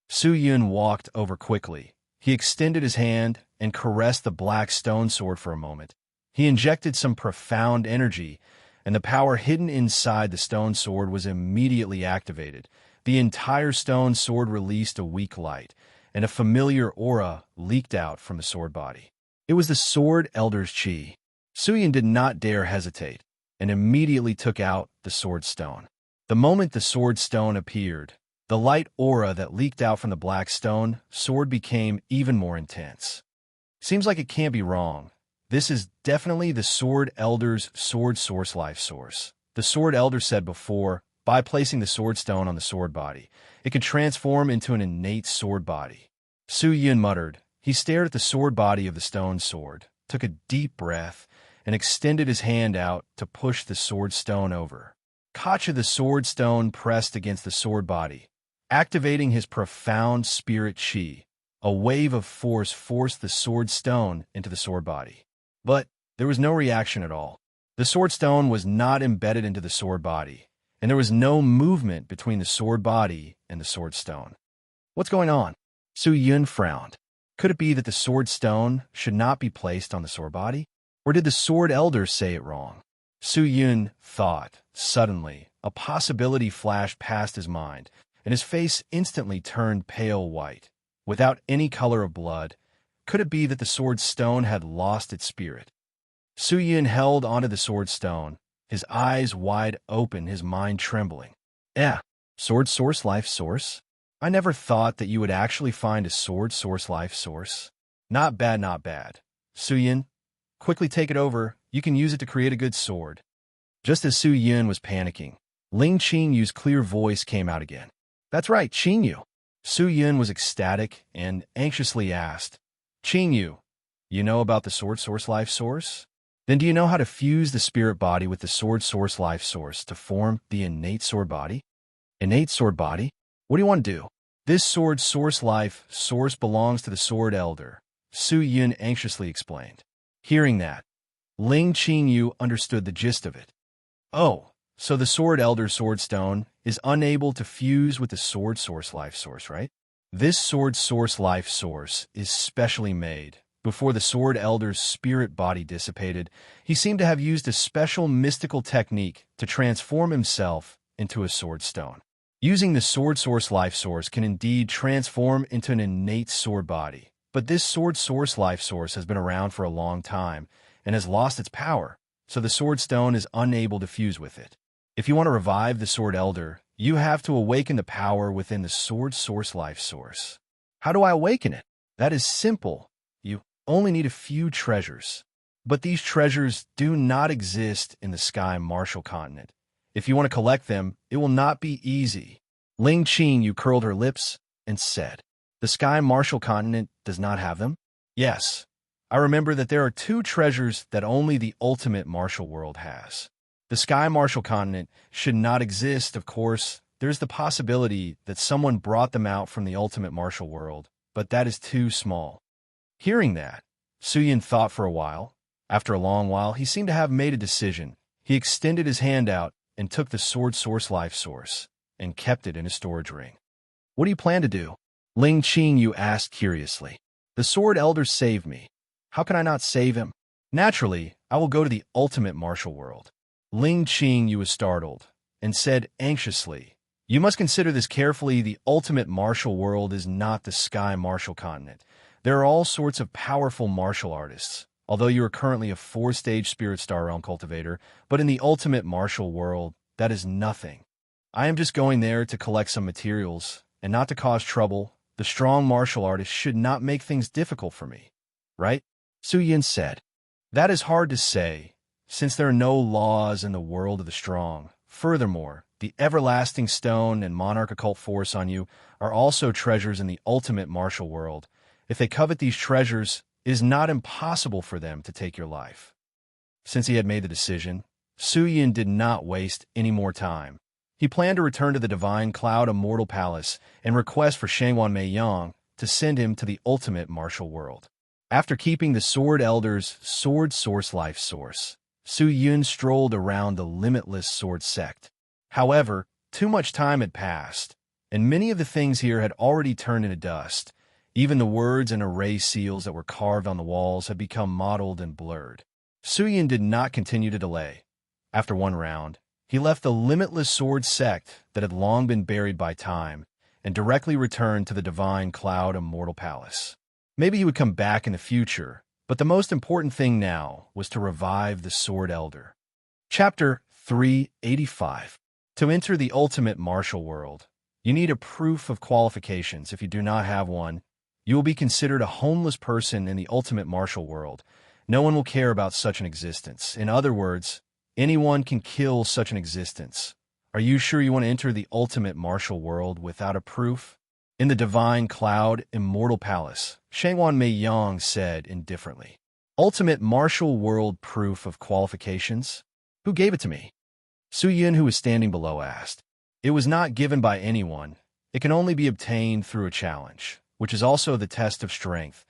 Su Yun walked over quickly. He extended his hand and caressed the black stone sword for a moment. He injected some profound energy, and the power hidden inside the stone sword was immediately activated. The entire stone sword released a weak light, and a familiar aura leaked out from the sword body. It was the Sword Elder's chi. Su Yun did not dare hesitate, and immediately took out the sword stone. The moment the sword stone appeared, the light aura that leaked out from the black stone sword became even more intense. Seems like it can't be wrong. This is definitely the Sword Elder's Sword Source Life Source. The Sword Elder said before, by placing the sword stone on the sword body, it could transform into an innate sword body. Su Yun muttered. He stared at the sword body of the stone sword, took a deep breath, and extended his hand out to push the sword stone over. Kacha the sword stone pressed against the sword body, activating his profound spirit chi. A wave of force forced the sword stone into the sword body. But there was no reaction at all. The sword stone was not embedded into the sword body, and there was no movement between the sword body and the sword stone. What's going on? Su Yun frowned. Could it be that the sword stone should not be placed on the sword body? Or did the Sword Elder say it wrong? Su Yun thought. Suddenly, a possibility flashed past his mind, and his face instantly turned pale white, without any color of blood. Could it be that the sword stone had lost its spirit? Su Yun held onto the sword stone, his eyes wide open, his mind trembling. Sword Source Life Source? I never thought that you would actually find a Sword Source Life Source. Not bad, not bad. Su Yun, quickly take it over. You can use it to create a good sword. Just as Su Yun was panicking, Ling Qingyu's clear voice came out again. That's right, Qingyu. Su Yun was ecstatic and anxiously asked, Qingyu, you know about the Sword Source Life Source? Then do you know how to fuse the spirit body with the Sword Source Life Source to form the innate sword body? Innate sword body? What do you want to do? This Sword Source Life Source belongs to the Sword Elder, Su Yun anxiously explained. Hearing that, Ling Qingyu understood the gist of it. Oh, so the Sword Elder Sword Stone is unable to fuse with the Sword Source Life Source, right? This Sword Source Life Source is specially made. Before the Sword Elder's spirit body dissipated, he seemed to have used a special mystical technique to transform himself into a sword stone. Using the sword source life source can indeed transform into an innate sword body, but this sword source life source has been around for a long time and has lost its power, so the sword stone is unable to fuse with it. If you want to revive the sword elder, you have to awaken the power within the sword source life source. How do I awaken it? That is simple. You only need a few treasures. But these treasures do not exist in the Sky Martial continent. If you want to collect them, it will not be easy. Ling Qingyu curled her lips and said, "The Sky Martial continent does not have them?" "Yes. I remember that there are two treasures that only the ultimate martial world has. The Sky Martial continent should not exist, of course. There's the possibility that someone brought them out from the ultimate martial world, but that is too small." Hearing that, Suyin thought for a while. After a long while, he seemed to have made a decision. He extended his hand out and took the sword source life source and kept it in his storage ring. "What do you plan to do?" Ling Qingyu asked curiously. "The sword elder saved me. How can I not save him? Naturally, I will go to the ultimate martial world." Ling Qingyu was startled and said anxiously, "You must consider this carefully. The ultimate martial world is not the Sky Martial continent. There are all sorts of powerful martial artists. Although you are currently a 4-stage Spirit Star Realm cultivator, but in the ultimate martial world, that is nothing. I am just going there to collect some materials, and not to cause trouble. The strong martial artist should not make things difficult for me, right?" Suyin said. "That is hard to say, since there are no laws in the world of the strong. Furthermore, the everlasting stone and monarch occult force on you are also treasures in the ultimate martial world. If they covet these treasures, it is not impossible for them to take your life." Since he had made the decision, Suyin did not waste any more time. He planned to return to the Divine Cloud Immortal Palace and request for Shangwan Meiyang to send him to the ultimate martial world. After keeping the Sword Elder's Sword Source Life Source, Suyin strolled around the limitless sword sect. However, too much time had passed, and many of the things here had already turned into dust. Even the words and array seals that were carved on the walls had become mottled and blurred. Suyin did not continue to delay. After one round, he left the limitless sword sect that had long been buried by time and directly returned to the Divine Cloud Immortal Palace. Maybe he would come back in the future, but the most important thing now was to revive the Sword Elder. Chapter 385. To enter the ultimate martial world, you need a proof of qualifications. If you do not have one, you will be considered a homeless person in the ultimate martial world. No one will care about such an existence. In other words, anyone can kill such an existence. Are you sure you want to enter the ultimate martial world without a proof? In the Divine Cloud Immortal Palace, Shangwan Meiyang said indifferently, "Ultimate martial world proof of qualifications? Who gave it to me?" Suyin, who was standing below, asked. "It was not given by anyone. It can only be obtained through a challenge, which is also the test of strength.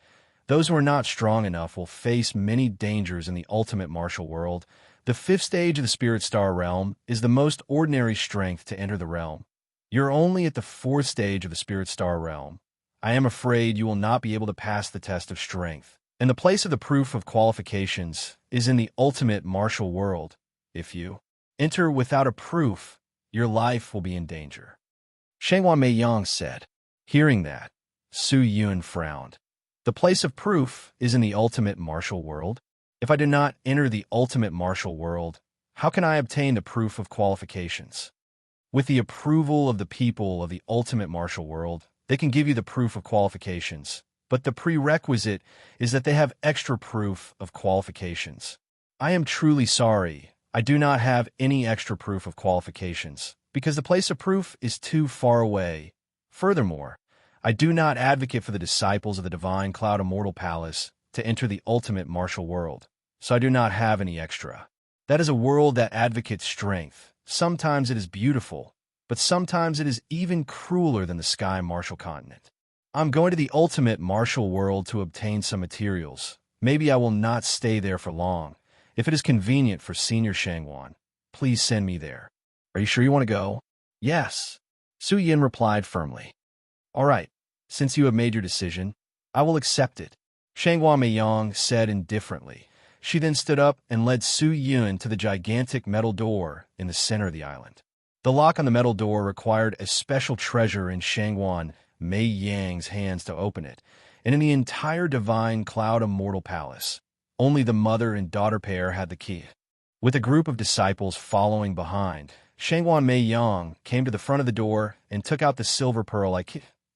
Those who are not strong enough will face many dangers in the ultimate martial world. The 5th stage of the Spirit Star Realm is the most ordinary strength to enter the realm. You're only at the 4th stage of the Spirit Star Realm. I am afraid you will not be able to pass the test of strength. And the place of the proof of qualifications is in the ultimate martial world. If you enter without a proof, your life will be in danger." Shangwan Meiyang said. Hearing that, Suyin frowned. "The place of proof is in the ultimate martial world. If I do not enter the ultimate martial world, how can I obtain the proof of qualifications? With the approval of the people of the ultimate martial world, they can give you the proof of qualifications, but the prerequisite is that they have extra proof of qualifications. I am truly sorry, I do not have any extra proof of qualifications, because the place of proof is too far away. Furthermore, I do not advocate for the disciples of the Divine Cloud Immortal Palace to enter the ultimate martial world, so I do not have any extra. That is a world that advocates strength. Sometimes it is beautiful, but sometimes it is even crueler than the Sky Martial continent. I'm going to the ultimate martial world to obtain some materials. Maybe I will not stay there for long. If it is convenient for Senior Shangwan, please send me there." "Are you sure you want to go?" "Yes," Suyin replied firmly. "All right, since you have made your decision, I will accept it," Shangwan Meiyang said indifferently. She then stood up and led Suyin to the gigantic metal door in the center of the island. The lock on the metal door required a special treasure in Shangwan Mei Yang's hands to open it, and in the entire divine Cloud Immortal Palace, only the mother and daughter pair had the key. With a group of disciples following behind, Shangwan Mei Yang came to the front of the door and took out the silver pearl.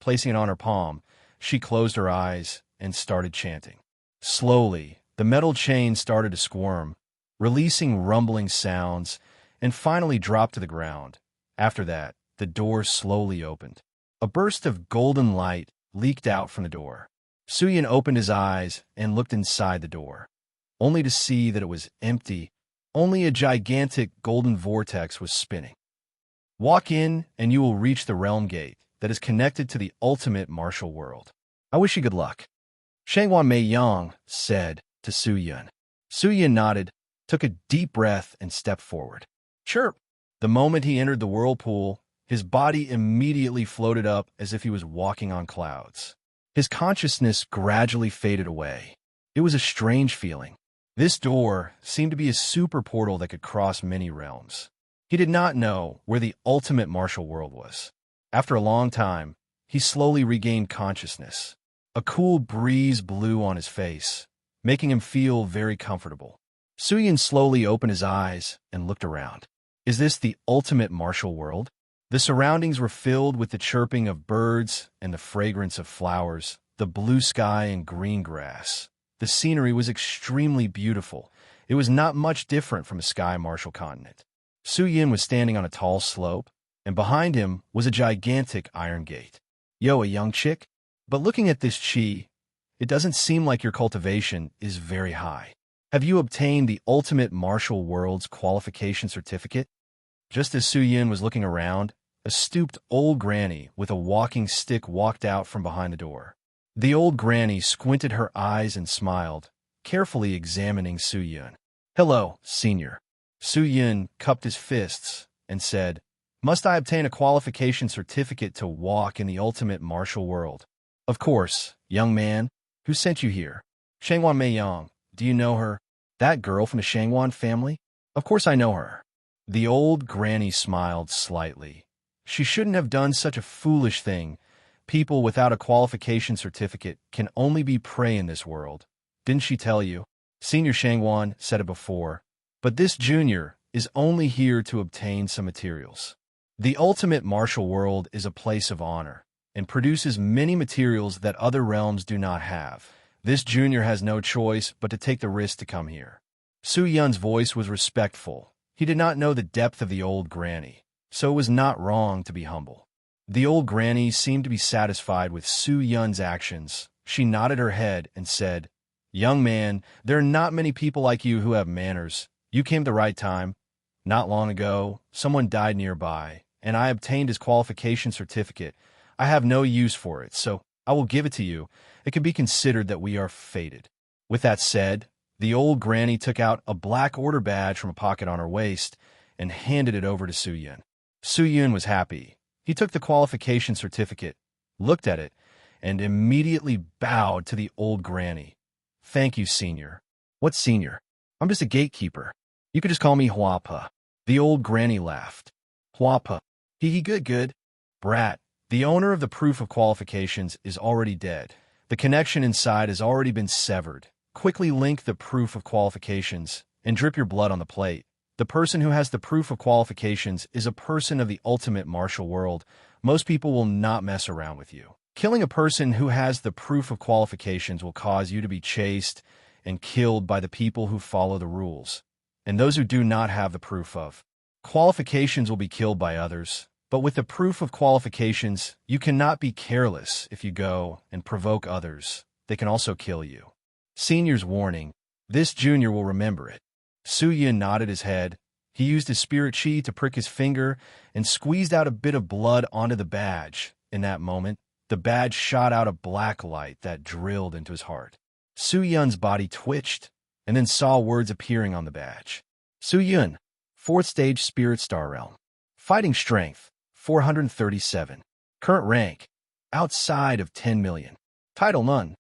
Placing it on her palm, she closed her eyes and started chanting. Slowly, the metal chain started to squirm, releasing rumbling sounds, and finally dropped to the ground. After that, the door slowly opened. A burst of golden light leaked out from the door. Suyin opened his eyes and looked inside the door, only to see that it was empty. Only a gigantic golden vortex was spinning. Walk in and you will reach the realm gate that is connected to the ultimate martial world. I wish you good luck, Shangwan Mei Yang said to Suyin. Suyin nodded, took a deep breath, and stepped forward. Chirp! The moment he entered the whirlpool, his body immediately floated up as if he was walking on clouds. His consciousness gradually faded away. It was a strange feeling. This door seemed to be a super portal that could cross many realms. He did not know where the ultimate martial world was. After a long time, he slowly regained consciousness. A cool breeze blew on his face, making him feel very comfortable. Suyin slowly opened his eyes and looked around. Is this the ultimate martial world? The surroundings were filled with the chirping of birds and the fragrance of flowers, the blue sky and green grass. The scenery was extremely beautiful. It was not much different from a sky martial continent. Suyin was standing on a tall slope, and behind him was a gigantic iron gate. Yo, a young chick? But looking at this chi, it doesn't seem like your cultivation is very high. Have you obtained the ultimate martial world's qualification certificate? Just as Suyin was looking around, a stooped old granny with a walking stick walked out from behind the door. The old granny squinted her eyes and smiled, carefully examining Suyin. Hello, senior. Suyin cupped his fists and said, Must I obtain a qualification certificate to walk in the ultimate martial world? Of course, young man. Who sent you here? Shangwan Mei Yang. Do you know her? That girl from the Shangwan family? Of course I know her. The old granny smiled slightly. She shouldn't have done such a foolish thing. People without a qualification certificate can only be prey in this world. Didn't she tell you? Senior Shangwan said it before, but this junior is only here to obtain some materials. The ultimate martial world is a place of honor and produces many materials that other realms do not have. This junior has no choice but to take the risk to come here. Su Yun's voice was respectful. He did not know the depth of the old granny, so it was not wrong to be humble. The old granny seemed to be satisfied with Su Yun's actions. She nodded her head and said, Young man, there are not many people like you who have manners. You came at the right time. Not long ago, someone died nearby, and I obtained his qualification certificate. I have no use for it, so I will give it to you. It can be considered that we are fated. With that said, the old granny took out a black order badge from a pocket on her waist and handed it over to Su Yun. Su Yun was happy. He took the qualification certificate, looked at it, and immediately bowed to the old granny. Thank you, senior. What senior? I'm just a gatekeeper. You could just call me Huapa. The old granny laughed. Huapa. Good. Brat, the owner of the proof of qualifications is already dead. The connection inside has already been severed. Quickly link the proof of qualifications and drip your blood on the plate. The person who has the proof of qualifications is a person of the ultimate martial world. Most people will not mess around with you. Killing a person who has the proof of qualifications will cause you to be chased and killed by the people who follow the rules. And those who do not have the proof of qualifications will be killed by others. But with the proof of qualifications, you cannot be careless if you go and provoke others. They can also kill you. Senior's warning. This junior will remember it. Su Yun nodded his head. He used his spirit chi to prick his finger and squeezed out a bit of blood onto the badge. In that moment, the badge shot out a black light that drilled into his heart. Su Yun's body twitched and then saw words appearing on the badge. Su Yun, 4th stage Spirit Star Realm. Fighting Strength, 437. Current rank, outside of 10 million. Title none.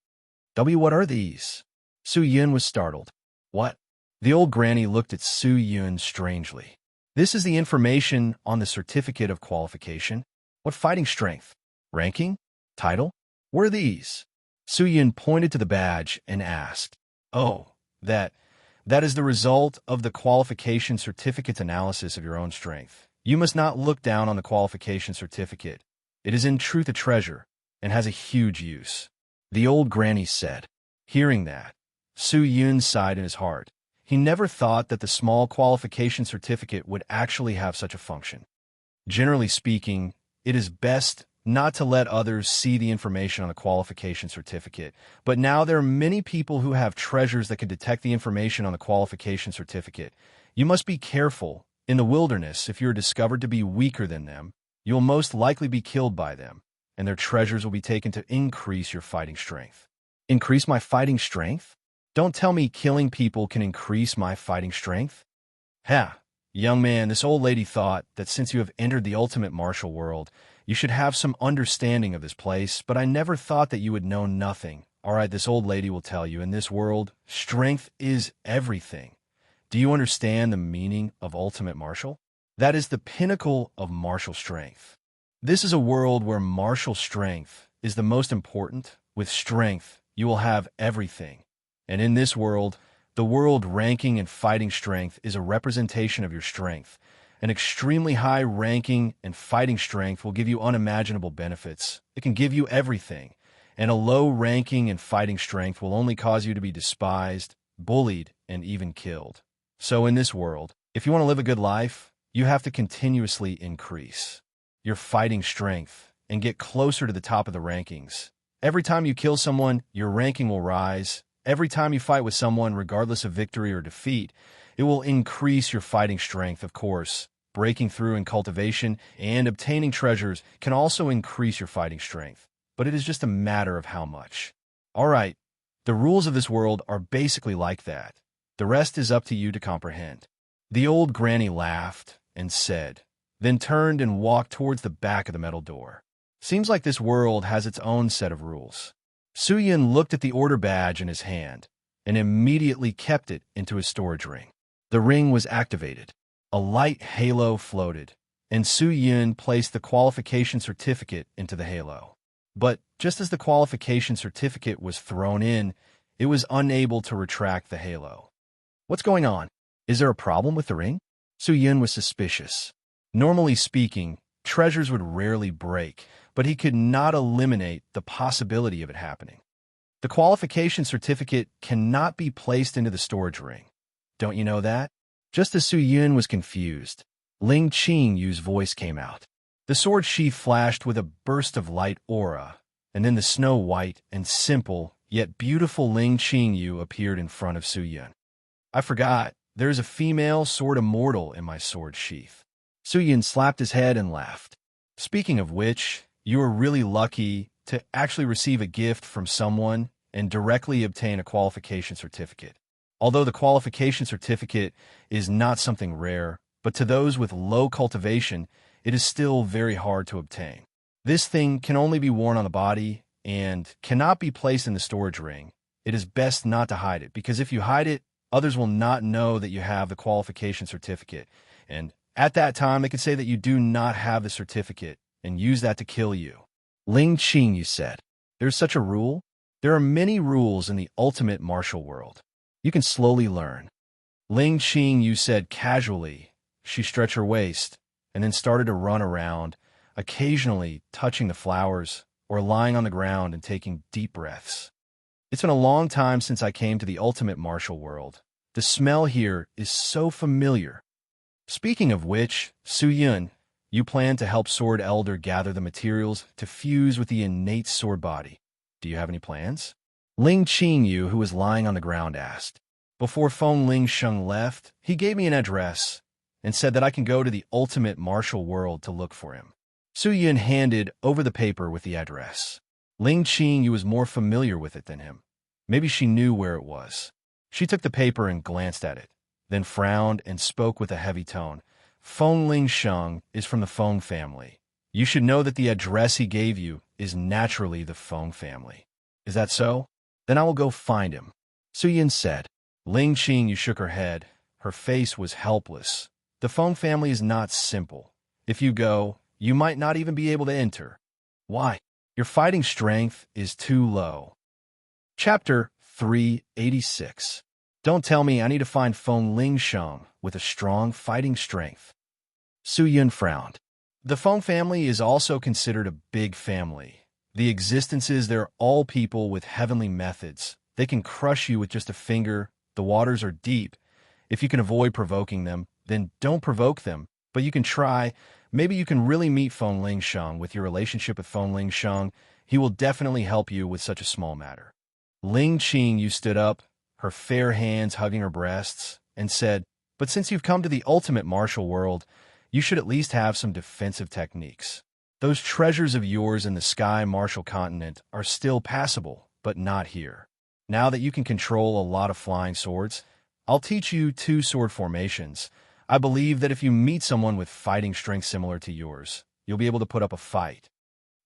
What are these? Su Yun was startled. What? The old granny looked at Su Yun strangely. This is the information on the certificate of qualification. What fighting strength? Ranking? Title? What are these? Su Yun pointed to the badge and asked, "Oh, that is the result of the qualification certificate analysis of your own strength. You must not look down on the qualification certificate. It is in truth a treasure and has a huge use," the old granny said. Hearing that, Su Yun sighed in his heart. He never thought that the small qualification certificate would actually have such a function. Generally speaking, it is best not to let others see the information on the qualification certificate, but now there are many people who have treasures that can detect the information on the qualification certificate. You must be careful. In the wilderness, if you are discovered to be weaker than them, you will most likely be killed by them, and their treasures will be taken to increase your fighting strength. Increase my fighting strength? Don't tell me killing people can increase my fighting strength. Ha! Young man, this old lady thought that since you have entered the ultimate martial world, you should have some understanding of this place, but I never thought that you would know nothing. All right, this old lady will tell you, in this world, strength is everything. Do you understand the meaning of ultimate martial? That is the pinnacle of martial strength. This is a world where martial strength is the most important. With strength, you will have everything. And in this world, the world ranking and fighting strength is a representation of your strength. An extremely high ranking and fighting strength will give you unimaginable benefits. It can give you everything. And a low ranking and fighting strength will only cause you to be despised, bullied, and even killed. So in this world, if you want to live a good life, you have to continuously increase your fighting strength and get closer to the top of the rankings. Every time you kill someone, your ranking will rise. Every time you fight with someone, regardless of victory or defeat, it will increase your fighting strength, of course. Breaking through in cultivation and obtaining treasures can also increase your fighting strength, but it is just a matter of how much. All right, the rules of this world are basically like that. The rest is up to you to comprehend. The old granny laughed and said, then turned and walked towards the back of the metal door. Seems like this world has its own set of rules. Su Yun looked at the order badge in his hand and immediately kept it into his storage ring. The ring was activated. A light halo floated, and Su Yun placed the qualification certificate into the halo. But just as the qualification certificate was thrown in, it was unable to retract the halo. What's going on? Is there a problem with the ring? Su Yun was suspicious. Normally speaking, treasures would rarely break, but he could not eliminate the possibility of it happening. The qualification certificate cannot be placed into the storage ring. Don't you know that? Just as Su Yun was confused, Ling Qingyu's voice came out. The sword sheath flashed with a burst of light aura, and then the snow-white and simple yet beautiful Ling Qingyu appeared in front of Su Yun. I forgot, there is a female sword immortal in my sword sheath. Su Yun slapped his head and laughed. Speaking of which, you are really lucky to actually receive a gift from someone and directly obtain a qualification certificate. Although the qualification certificate is not something rare, but to those with low cultivation, it is still very hard to obtain. This thing can only be worn on the body and cannot be placed in the storage ring. It is best not to hide it, because if you hide it, others will not know that you have the qualification certificate. And at that time, they could say that you do not have the certificate and use that to kill you. Ling Qingyu said, there's such a rule? There are many rules in the ultimate martial world. You can slowly learn. Ling Qingyu said casually. She stretched her waist and then started to run around, occasionally touching the flowers or lying on the ground and taking deep breaths. It's been a long time since I came to the ultimate martial world. The smell here is so familiar. Speaking of which, Su Yun, you plan to help Sword Elder gather the materials to fuse with the innate sword body. Do you have any plans? Ling Qingyu, who was lying on the ground, asked. Before Feng Lingsheng left, he gave me an address and said that I can go to the ultimate martial world to look for him. Su Yun handed over the paper with the address. Ling Qingyu was more familiar with it than him. Maybe she knew where it was. She took the paper and glanced at it, then frowned and spoke with a heavy tone. Feng Lingsheng is from the Feng family. You should know that the address he gave you is naturally the Feng family. Is that so? Then I will go find him. Su Yun said. Ling Qingyu shook her head. Her face was helpless. The Feng family is not simple. If you go, you might not even be able to enter. Why? Your fighting strength is too low. Chapter 386. Don't tell me I need to find Feng Lingsheng with a strong fighting strength. Su Yun frowned. The Feng family is also considered a big family. The existences, they're all people with heavenly methods. They can crush you with just a finger. The waters are deep. If you can avoid provoking them, then don't provoke them. But you can try. Maybe you can really meet Feng Lingsheng with your relationship with Feng Lingsheng. He will definitely help you with such a small matter. Ling Qingyu stood up, her fair hands hugging her breasts, and said, "But since you've come to the ultimate martial world, you should at least have some defensive techniques. Those treasures of yours in the sky martial continent are still passable, but not here. Now that you can control a lot of flying swords, I'll teach you 2 sword formations. I believe that if you meet someone with fighting strength similar to yours, you'll be able to put up a fight."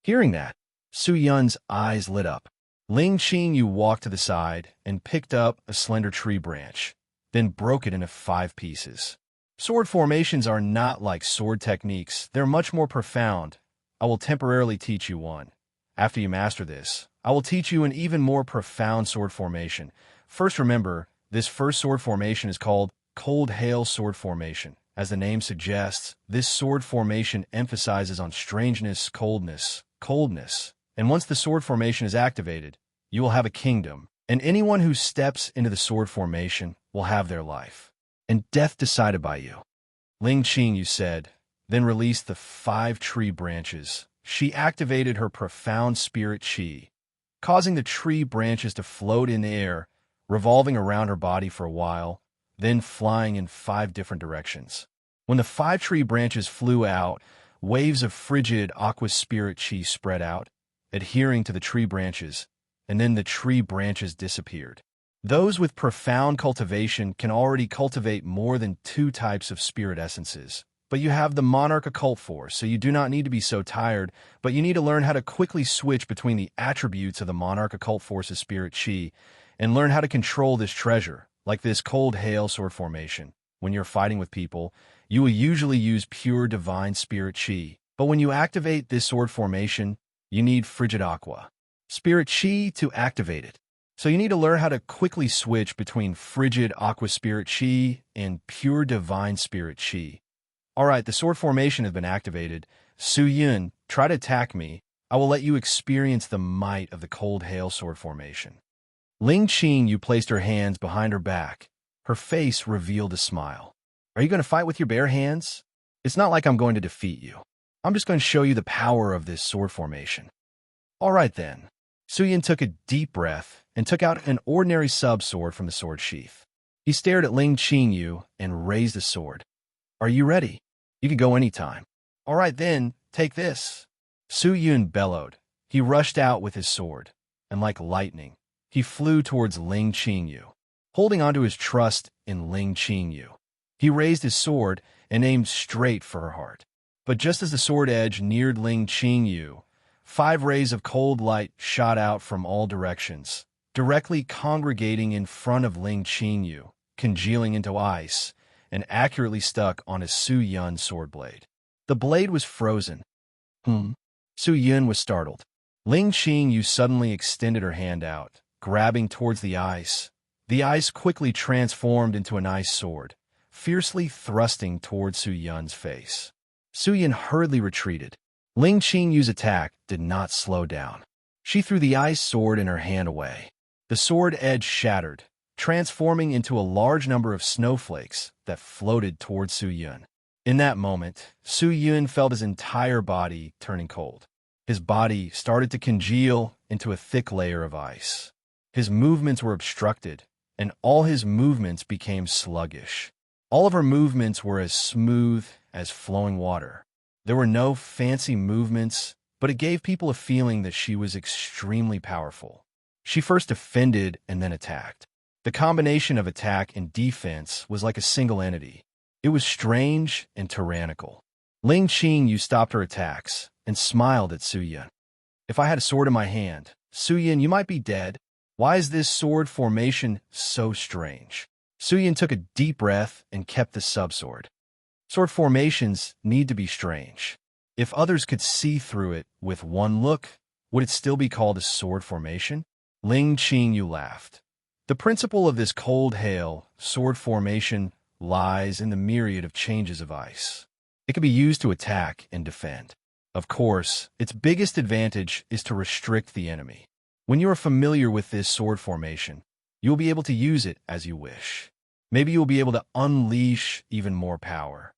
Hearing that, Su Yun's eyes lit up. Ling Qingyu walked to the side and picked up a slender tree branch, then broke it into 5 pieces. Sword formations are not like sword techniques. They're much more profound. I will temporarily teach you one. After you master this, I will teach you an even more profound sword formation. First, remember, this first sword formation is called Cold Hail Sword Formation. As the name suggests, this sword formation emphasizes on strangeness, coldness. And once the sword formation is activated, you will have a kingdom, and anyone who steps into the sword formation will have their life and death decided by you. Ling Qingyu said, then released the 5 tree branches. She activated her profound spirit qi, causing the tree branches to float in the air, revolving around her body for a while, then flying in 5 different directions. When the 5 tree branches flew out, waves of frigid aqua spirit qi spread out, adhering to the tree branches, and then the tree branches disappeared. Those with profound cultivation can already cultivate more than 2 types of spirit essences. But you have the Monarch Occult Force, so you do not need to be so tired, but you need to learn how to quickly switch between the attributes of the Monarch Occult Force's spirit qi and learn how to control this treasure, like this Cold Hail sword formation. When you're fighting with people, you will usually use pure divine spirit qi, but when you activate this sword formation, you need frigid aqua spirit qi to activate it. So you need to learn how to quickly switch between frigid aqua spirit qi and pure divine spirit qi. Alright, the sword formation has been activated. Su Yun, try to attack me. I will let you experience the might of the Cold Hail sword formation. Ling Qingyu placed her hands behind her back. Her face revealed a smile. Are you going to fight with your bare hands? It's not like I'm going to defeat you. I'm just going to show you the power of this sword formation. Alright then. Su Yun took a deep breath and took out an ordinary sub-sword from the sword sheath. He stared at Ling Qingyu and raised the sword. Are you ready? You can go anytime. All right then, take this. Su Yun bellowed. He rushed out with his sword, and like lightning, he flew towards Ling Qingyu, holding onto his trust in Ling Qingyu. He raised his sword and aimed straight for her heart. But just as the sword edge neared Ling Qingyu, 5 rays of cold light shot out from all directions, directly congregating in front of Ling Qingyu, congealing into ice, and accurately stuck on his Su Yun sword blade. The blade was frozen. Su Yun was startled. Ling Qingyu suddenly extended her hand out, grabbing towards the ice. The ice quickly transformed into an ice sword, fiercely thrusting towards Su Yun's face. Su Yun hurriedly retreated. Ling Qingyu's attack did not slow down. She threw the ice sword in her hand away. The sword edge shattered, transforming into a large number of snowflakes that floated towards Su Yun. In that moment, Su Yun felt his entire body turning cold. His body started to congeal into a thick layer of ice. His movements were obstructed, and all his movements became sluggish. All of her movements were as smooth as flowing water. There were no fancy movements, but it gave people a feeling that she was extremely powerful. She first defended and then attacked. The combination of attack and defense was like a single entity. It was strange and tyrannical. Ling Qingyu stopped her attacks and smiled at Su Yun. If I had a sword in my hand, Su Yun, you might be dead. Why is this sword formation so strange? Su Yun took a deep breath and kept the sub-sword. Sword formations need to be strange. If others could see through it with one look, would it still be called a sword formation? Ling Qingyu laughed. The principle of this cold hail sword formation lies in the myriad of changes of ice. It can be used to attack and defend. Of course, its biggest advantage is to restrict the enemy. When you are familiar with this sword formation, you will be able to use it as you wish. Maybe you will be able to unleash even more power.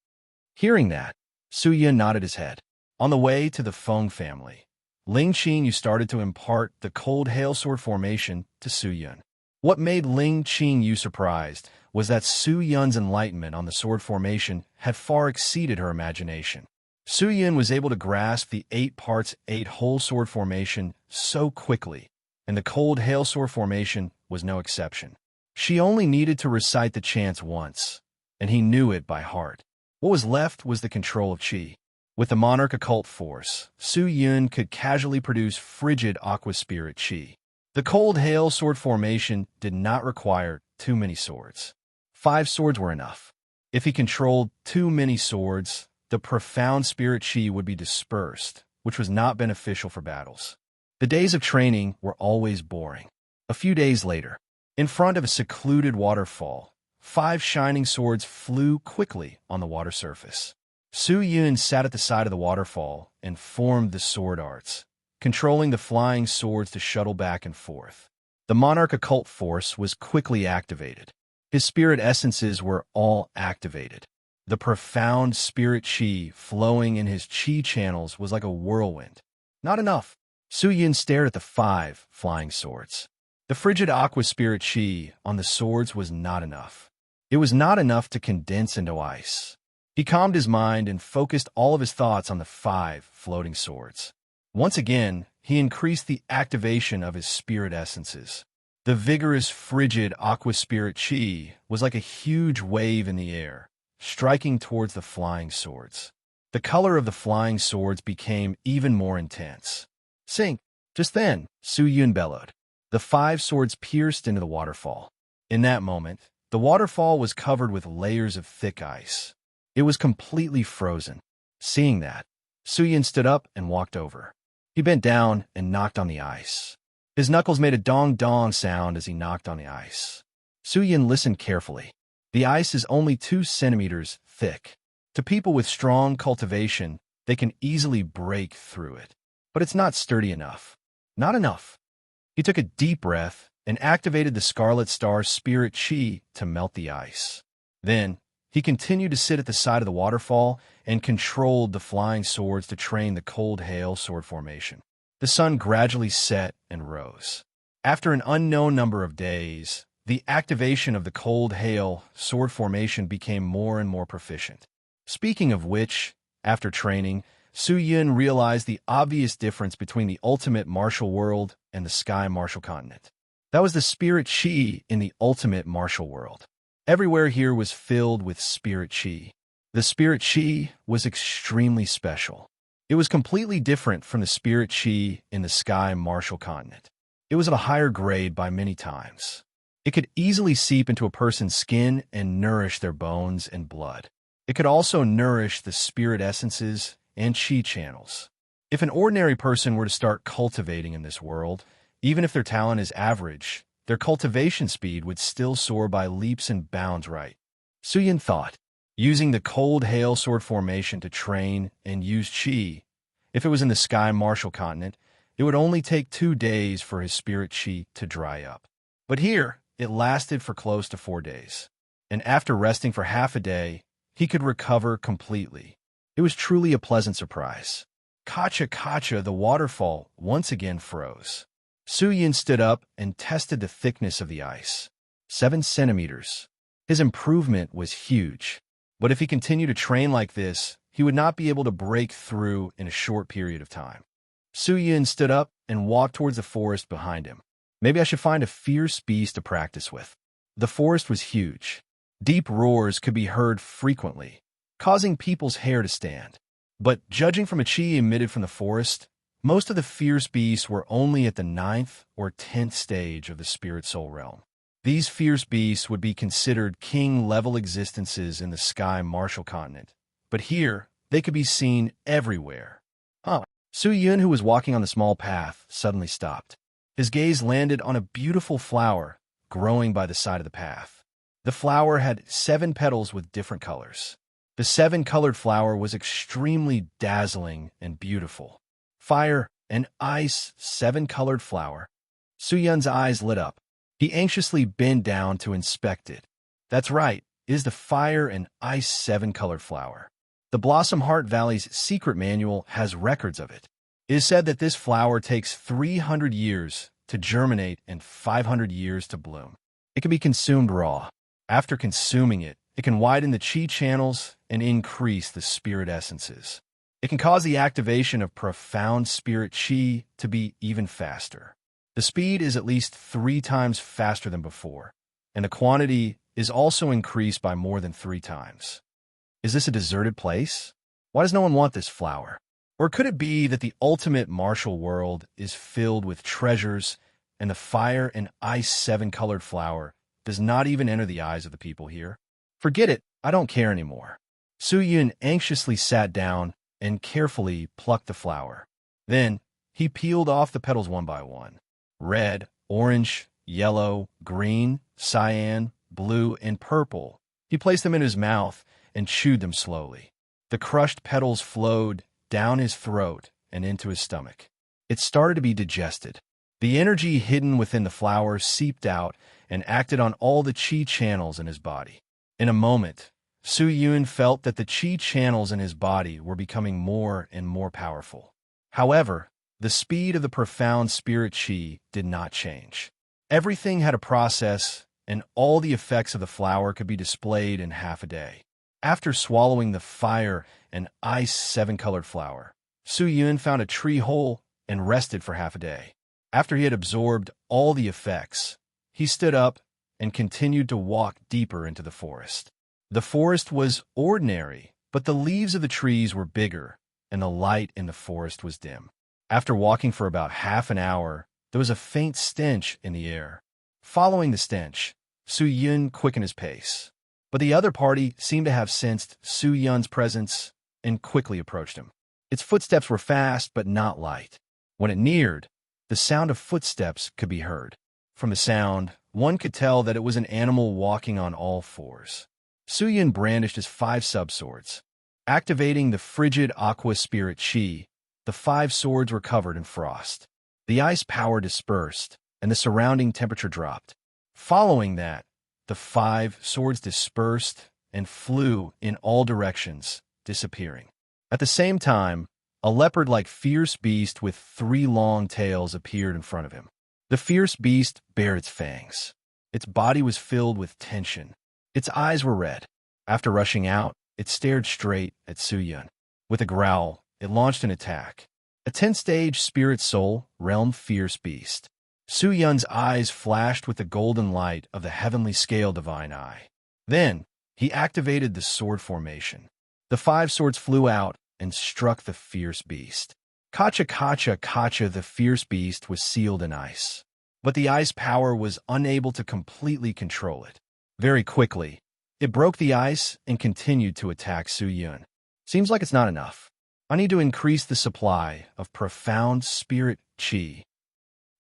Hearing that, Su Yun nodded his head. On the way to the Feng family, Ling Qingyu started to impart the cold hail sword formation to Su Yun. What made Ling Qingyu surprised was that Su Yun's enlightenment on the sword formation had far exceeded her imagination. Su Yun was able to grasp the 8 parts 8 whole sword formation so quickly, and the cold hail sword formation was no exception. She only needed to recite the chants once, and he knew it by heart. What was left was the control of qi. With the monarch occult force, Su Yun could casually produce frigid aqua spirit qi. The cold hail sword formation did not require too many swords. 5 swords were enough. If he controlled too many swords, the profound spirit qi would be dispersed, which was not beneficial for battles. The days of training were always boring. A few days later, in front of a secluded waterfall, 5 shining swords flew quickly on the water surface. Su Yun sat at the side of the waterfall and formed the sword arts, controlling the flying swords to shuttle back and forth. The monarch occult force was quickly activated. His spirit essences were all activated. The profound spirit qi flowing in his qi channels was like a whirlwind. Not enough. Su Yun stared at the 5 flying swords. The frigid aqua spirit qi on the swords was not enough. It was not enough to condense into ice. He calmed his mind and focused all of his thoughts on the 5 floating swords. Once again, he increased the activation of his spirit essences. The vigorous, frigid aqua spirit qi was like a huge wave in the air, striking towards the flying swords. The color of the flying swords became even more intense. Sink! Just then, Su Yun bellowed. The 5 swords pierced into the waterfall. In that moment, the waterfall was covered with layers of thick ice. It was completely frozen. Seeing that, Su Yun stood up and walked over. He bent down and knocked on the ice. His knuckles made a dong-dong sound as he knocked on the ice. Su Yun listened carefully. The ice is only 2 centimeters thick. To people with strong cultivation, they can easily break through it. But it's not sturdy enough. Not enough. He took a deep breath and activated the Scarlet Star Spirit Qi to melt the ice. Then, he continued to sit at the side of the waterfall and controlled the flying swords to train the cold hail sword formation. The sun gradually set and rose. After an unknown number of days, the activation of the cold hail sword formation became more and more proficient. Speaking of which, after training, Su Yun realized the obvious difference between the ultimate martial world and the sky martial continent. That was the spirit qi in the ultimate martial world. Everywhere here was filled with spirit qi. The spirit qi was extremely special. It was completely different from the spirit qi in the sky martial continent. It was of a higher grade by many times. It could easily seep into a person's skin and nourish their bones and blood. It could also nourish the spirit essences and qi channels. If an ordinary person were to start cultivating in this world, even if their talent is average, their cultivation speed would still soar by leaps and bounds, right? Su Yun thought, using the cold hail sword formation to train and use qi, if it was in the sky martial continent, it would only take 2 days for his spirit qi to dry up. But here, it lasted for close to 4 days. And after resting for half a day, he could recover completely. It was truly a pleasant surprise. Kacha, the waterfall once again froze. Su Yun stood up and tested the thickness of the ice. 7 centimeters. His improvement was huge. But if he continued to train like this, he would not be able to break through in a short period of time. Su Yun stood up and walked towards the forest behind him. Maybe I should find a fierce beast to practice with. The forest was huge. Deep roars could be heard frequently, causing people's hair to stand. But judging from a qi emitted from the forest, most of the fierce beasts were only at the 9th or 10th stage of the spirit soul realm. These fierce beasts would be considered king-level existences in the sky martial continent, but here they could be seen everywhere. Su Yun, who was walking on the small path, suddenly stopped. His gaze landed on a beautiful flower growing by the side of the path. The flower had 7 petals with different colors. The 7-colored flower was extremely dazzling and beautiful. Fire and ice, 7-colored flower. Su Yun's eyes lit up. He anxiously bent down to inspect it. That's right, it is the fire and ice 7-colored flower. The Blossom Heart Valley's secret manual has records of it. It is said that this flower takes 300 years to germinate and 500 years to bloom. It can be consumed raw. After consuming it, it can widen the chi channels and increase the spirit essences. It can cause the activation of profound spirit chi to be even faster. The speed is at least 3 times faster than before, and the quantity is also increased by more than 3 times. Is this a deserted place? Why does no one want this flower? Or could it be that the ultimate martial world is filled with treasures, and the fire and ice 7-colored flower does not even enter the eyes of the people here? Forget it, I don't care anymore. Su Yun anxiously sat down and carefully plucked the flower. Then, he peeled off the petals one by one. Red, orange, yellow, green, cyan, blue, and purple. He placed them in his mouth and chewed them slowly. The crushed petals flowed down his throat and into his stomach. It started to be digested. The energy hidden within the flower seeped out and acted on all the chi channels in his body. In a moment, Su Yun felt that the chi channels in his body were becoming more and more powerful. However, the speed of the profound spirit chi did not change. Everything had a process, and all the effects of the flower could be displayed in half a day. After swallowing the fire and ice 7-colored flower, Su Yun found a tree hole and rested for half a day. After he had absorbed all the effects, he stood up and continued to walk deeper into the forest. The forest was ordinary, but the leaves of the trees were bigger, and the light in the forest was dim. After walking for about half an hour, there was a faint stench in the air. Following the stench, Su Yun quickened his pace. But the other party seemed to have sensed Su Yun's presence and quickly approached him. Its footsteps were fast but not light. When it neared, the sound of footsteps could be heard. From the sound, one could tell that it was an animal walking on all fours. Su Yun brandished his 5 sub-swords. Activating the frigid aqua spirit chi, the 5 swords were covered in frost. The ice power dispersed, and the surrounding temperature dropped. Following that, the 5 swords dispersed and flew in all directions, disappearing. At the same time, a leopard-like fierce beast with 3 long tails appeared in front of him. The fierce beast bared its fangs. Its body was filled with tension. Its eyes were red. After rushing out, it stared straight at Su Yun. With a growl, it launched an attack. A 10-stage spirit soul, realm fierce beast. Su Yun's eyes flashed with the golden light of the heavenly scale divine eye. Then, he activated the sword formation. The 5 swords flew out and struck the fierce beast. Kacha, kacha, kacha, the fierce beast was sealed in ice. But the ice power was unable to completely control it. Very quickly, it broke the ice and continued to attack Su Yun. Seems like it's not enough. I need to increase the supply of profound spirit chi.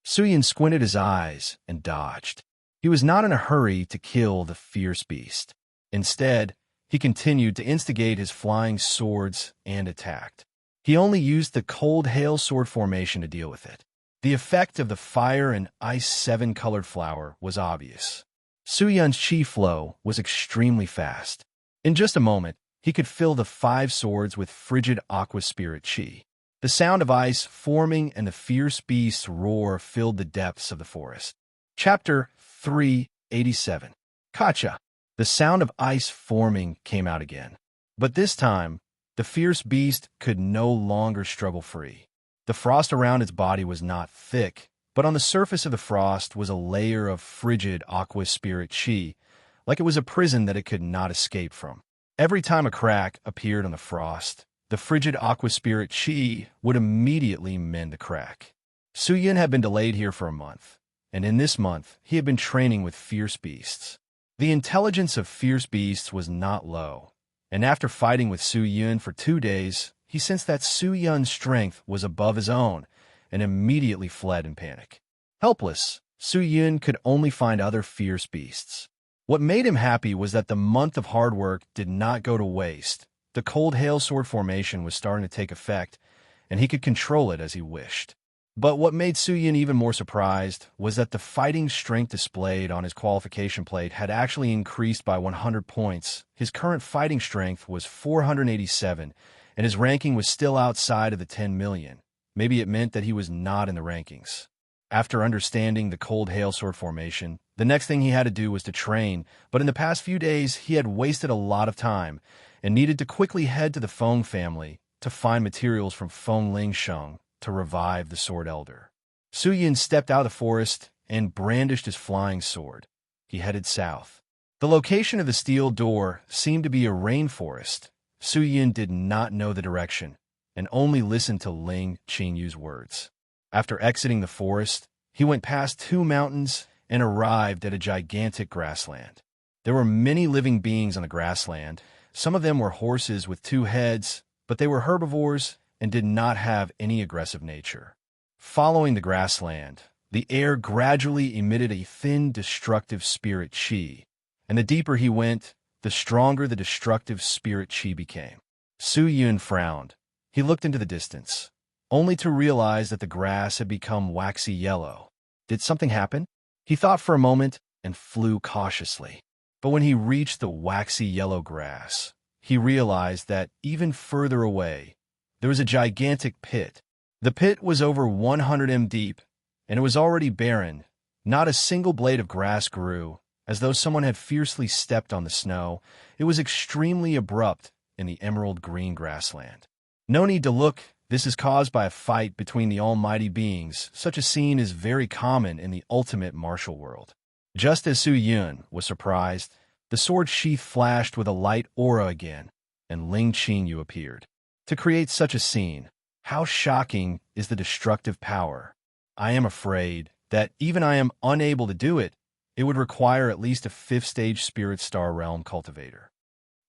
Su Yun squinted his eyes and dodged. He was not in a hurry to kill the fierce beast. Instead, he continued to instigate his flying swords and attacked. He only used the cold hail sword formation to deal with it. The effect of the fire and ice 7-colored flower was obvious. Su Yun's chi flow was extremely fast. In just a moment, he could fill the 5 swords with frigid aqua spirit chi. The sound of ice forming and the fierce beast's roar filled the depths of the forest. Chapter 387. Kacha. The sound of ice forming came out again. But this time, the fierce beast could no longer struggle free. The frost around its body was not thick, but on the surface of the frost was a layer of frigid aqua spirit chi, like it was a prison that it could not escape from. Every time a crack appeared on the frost, the frigid aqua spirit chi would immediately mend the crack. Su Yun had been delayed here for a month, and in this month he had been training with fierce beasts. The intelligence of fierce beasts was not low, And after fighting with Su Yun for 2 days, he sensed that Su Yun's strength was above his own and immediately fled in panic. Helpless, Su Yun could only find other fierce beasts. What made him happy was that the month of hard work did not go to waste. The cold hail sword formation was starting to take effect, and he could control it as he wished. But what made Su Yun even more surprised was that the fighting strength displayed on his qualification plate had actually increased by 100 points. His current fighting strength was 487, and his ranking was still outside of the 10 million. Maybe it meant that he was not in the rankings. After understanding the cold hail sword formation, the next thing he had to do was to train, but in the past few days he had wasted a lot of time and needed to quickly head to the Feng family to find materials from Feng Lingsheng to revive the Sword Elder. Su Yun stepped out of the forest and brandished his flying sword. He headed south. The location of the steel door seemed to be a rainforest. Su Yun did not know the direction and only listened to Ling Qingyu's words. After exiting the forest, he went past 2 mountains and arrived at a gigantic grassland. There were many living beings on the grassland. Some of them were horses with 2 heads, but they were herbivores and did not have any aggressive nature. Following the grassland, the air gradually emitted a thin, destructive spirit qi, and the deeper he went, the stronger the destructive spirit qi became. Su Yun frowned. He looked into the distance, only to realize that the grass had become waxy yellow. Did something happen? He thought for a moment and flew cautiously. But when he reached the waxy yellow grass, he realized that even further away, there was a gigantic pit. The pit was over 100 m deep, and it was already barren. Not a single blade of grass grew, as though someone had fiercely stepped on the snow. It was extremely abrupt in the emerald green grassland. No need to look. This is caused by a fight between the almighty beings. Such a scene is very common in the ultimate martial world. Just as Su Yun was surprised, the sword sheath flashed with a light aura again, and Ling Qinyu appeared. To create such a scene, how shocking is the destructive power? I am afraid that even I am unable to do it. It would require at least a 5th stage Spirit Star Realm cultivator.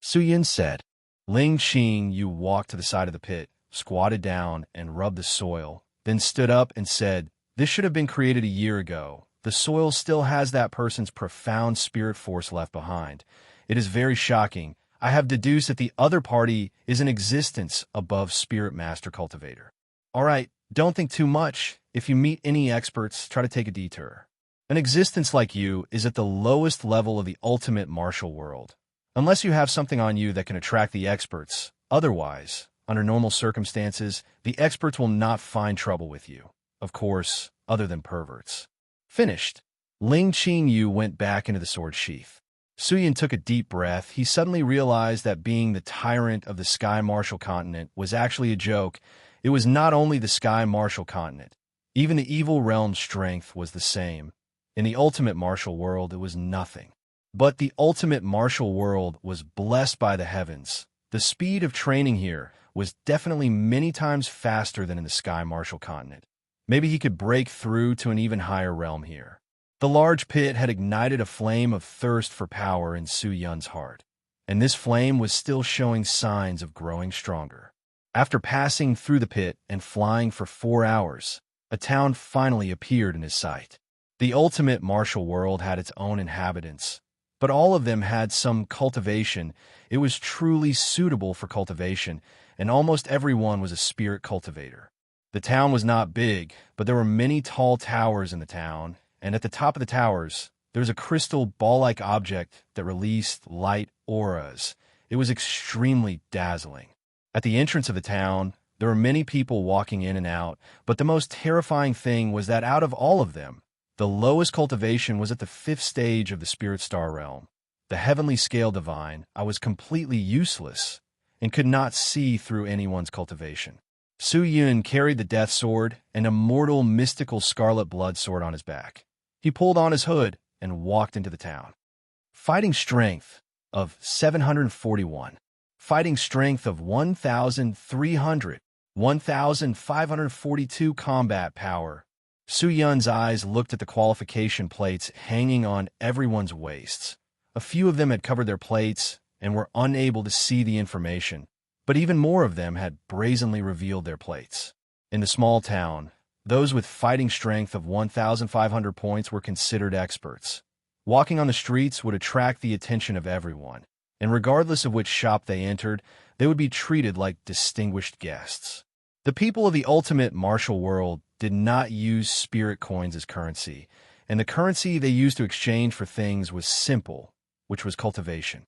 Su Yun said. Ling Qinyu walked to the side of the pit, squatted down and rubbed the soil, then stood up and said, "This should have been created a year ago. The soil still has that person's profound spirit force left behind. It is very shocking. I have deduced that the other party is an existence above Spirit Master Cultivator. All right, don't think too much. If you meet any experts, try to take a detour. An existence like you is at the lowest level of the ultimate martial world. Unless you have something on you that can attract the experts. Otherwise, under normal circumstances, the experts will not find trouble with you. Of course, other than perverts." Finished. Ling Qinyu went back into the sword sheath. Su Yun took a deep breath. He suddenly realized that being the tyrant of the Sky Martial Continent was actually a joke. It was not only the Sky Martial Continent. Even the evil realm's strength was the same. In the ultimate martial world, it was nothing. But the ultimate martial world was blessed by the heavens. The speed of training here was definitely many times faster than in the Sky Martial Continent. Maybe he could break through to an even higher realm here. The large pit had ignited a flame of thirst for power in Su Yun's heart, and this flame was still showing signs of growing stronger. After passing through the pit and flying for 4 hours, a town finally appeared in his sight. The ultimate martial world had its own inhabitants, but all of them had some cultivation. It was truly suitable for cultivation, and almost everyone was a spirit cultivator. The town was not big, but there were many tall towers in the town, and at the top of the towers, there was a crystal ball-like object that released light auras. It was extremely dazzling. At the entrance of the town, there were many people walking in and out, but the most terrifying thing was that out of all of them, the lowest cultivation was at the 5th stage of the Spirit Star Realm. The Heavenly Scale Divine, I was completely useless and could not see through anyone's cultivation. Su Yun carried the Death Sword, an immortal mystical scarlet blood sword on his back. He pulled on his hood and walked into the town. Fighting strength of 741. Fighting strength of 1,300. 1,542 combat power. Su Yun's eyes looked at the qualification plates hanging on everyone's waists. A few of them had covered their plates, and were unable to see the information, but even more of them had brazenly revealed their plates. In the small town, those with fighting strength of 1,500 points were considered experts. Walking on the streets would attract the attention of everyone, and regardless of which shop they entered, they would be treated like distinguished guests. The people of the ultimate martial world did not use spirit coins as currency, and the currency they used to exchange for things was simple, which was cultivation.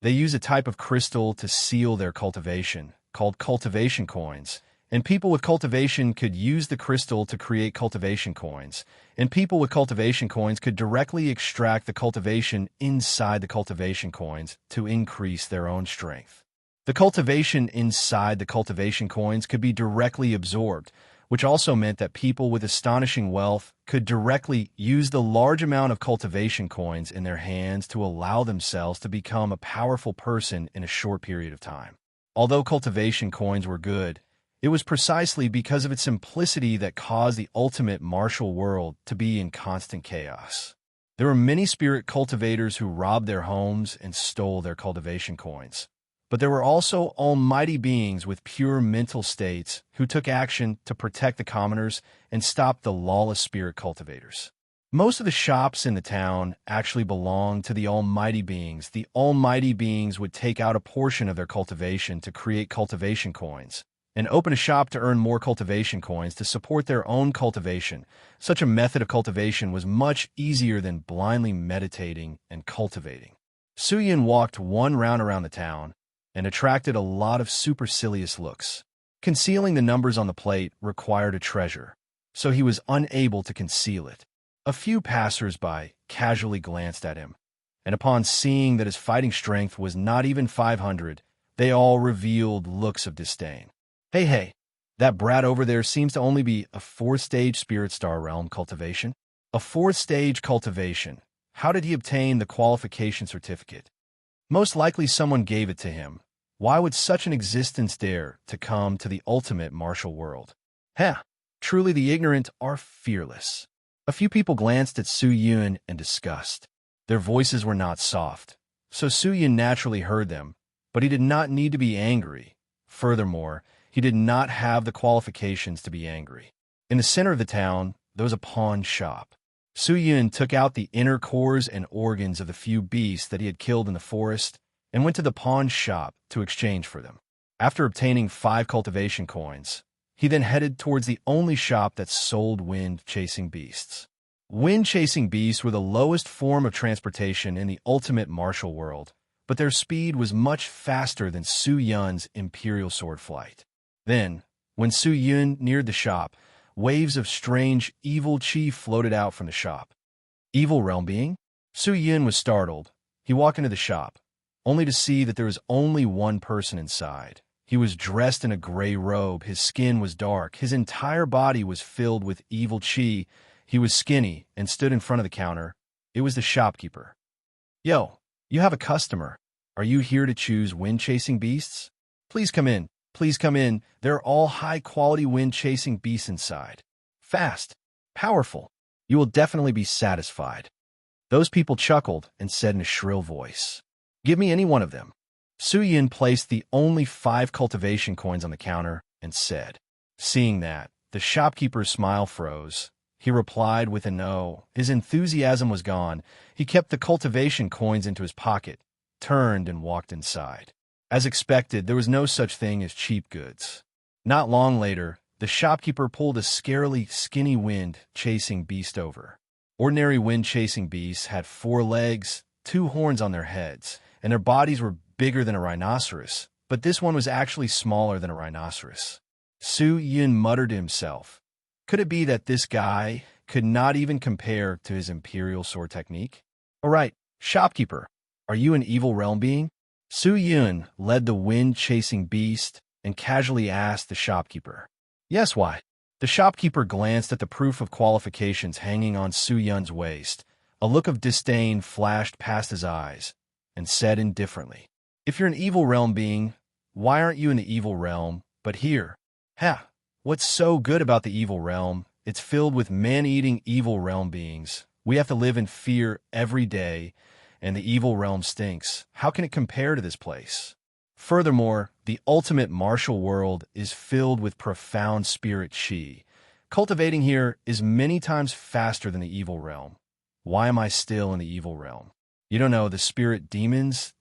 They used a type of crystal to seal their cultivation, called cultivation coins, and people with cultivation could use the crystal to create cultivation coins, and people with cultivation coins could directly extract the cultivation inside the cultivation coins to increase their own strength. The cultivation inside the cultivation coins could be directly absorbed, which also meant that people with astonishing wealth could directly use the large amount of cultivation coins in their hands to allow themselves to become a powerful person in a short period of time. Although cultivation coins were good, it was precisely because of its simplicity that caused the ultimate martial world to be in constant chaos. There were many spirit cultivators who robbed their homes and stole their cultivation coins. But there were also almighty beings with pure mental states who took action to protect the commoners and stop the lawless spirit cultivators. Most of the shops in the town actually belonged to the almighty beings. The almighty beings would take out a portion of their cultivation to create cultivation coins, and open a shop to earn more cultivation coins to support their own cultivation. Such a method of cultivation was much easier than blindly meditating and cultivating. Suyin walked one round around the town and attracted a lot of supercilious looks. Concealing the numbers on the plate required a treasure, so he was unable to conceal it. A few passers-by casually glanced at him, and upon seeing that his fighting strength was not even 500, they all revealed looks of disdain. Hey, that brat over there seems to only be a 4th-stage Spirit Star Realm cultivation. A 4th-stage cultivation. How did he obtain the qualification certificate? Most likely someone gave it to him. Why would such an existence dare to come to the ultimate martial world? Truly the ignorant are fearless. A few people glanced at Su Yun in disgust. Their voices were not soft, so Su Yun naturally heard them, but he did not need to be angry. Furthermore, he did not have the qualifications to be angry. In the center of the town, there was a pawn shop. Su Yun took out the inner cores and organs of the few beasts that he had killed in the forest and went to the pawn shop to exchange for them. After obtaining 5 cultivation coins, he then headed towards the only shop that sold wind-chasing beasts. Wind-chasing beasts were the lowest form of transportation in the ultimate martial world, but their speed was much faster than Su Yun's imperial sword flight. Then, when Su Yun neared the shop, waves of strange, evil chi floated out from the shop. Evil realm being? Su Yun was startled. He walked into the shop, only to see that there was only one person inside. He was dressed in a gray robe, his skin was dark, his entire body was filled with evil chi. He was skinny and stood in front of the counter. It was the shopkeeper. Yo, you have a customer. Are you here to choose wind-chasing beasts? Please come in. Please come in. There are all high-quality wind-chasing beasts inside. Fast. Powerful. You will definitely be satisfied. Those people chuckled and said in a shrill voice, Give me any one of them. Su Yun placed the only 5 cultivation coins on the counter and said. Seeing that, the shopkeeper's smile froze. He replied with an "oh." His enthusiasm was gone. He kept the cultivation coins into his pocket, turned and walked inside. As expected, there was no such thing as cheap goods. Not long later, the shopkeeper pulled a scarily skinny wind-chasing beast over. Ordinary wind-chasing beasts had 4 legs, 2 horns on their heads, and their bodies were bigger than a rhinoceros, but this one was actually smaller than a rhinoceros. Su Yun muttered to himself, could it be that this guy could not even compare to his imperial sword technique? All right, shopkeeper, are you an evil realm being? Su Yun led the wind-chasing beast and casually asked the shopkeeper. Yes, why? The shopkeeper glanced at the proof of qualifications hanging on Su Yun's waist. A look of disdain flashed past his eyes and said indifferently, If you're an evil realm being, why aren't you in the evil realm, but here? What's so good about the evil realm? It's filled with man-eating evil realm beings. We have to live in fear every day, and the evil realm stinks. How can it compare to this place? Furthermore, the ultimate martial world is filled with profound spirit chi. Cultivating here is many times faster than the evil realm. Why am I still in the evil realm? You don't know the spirit demons,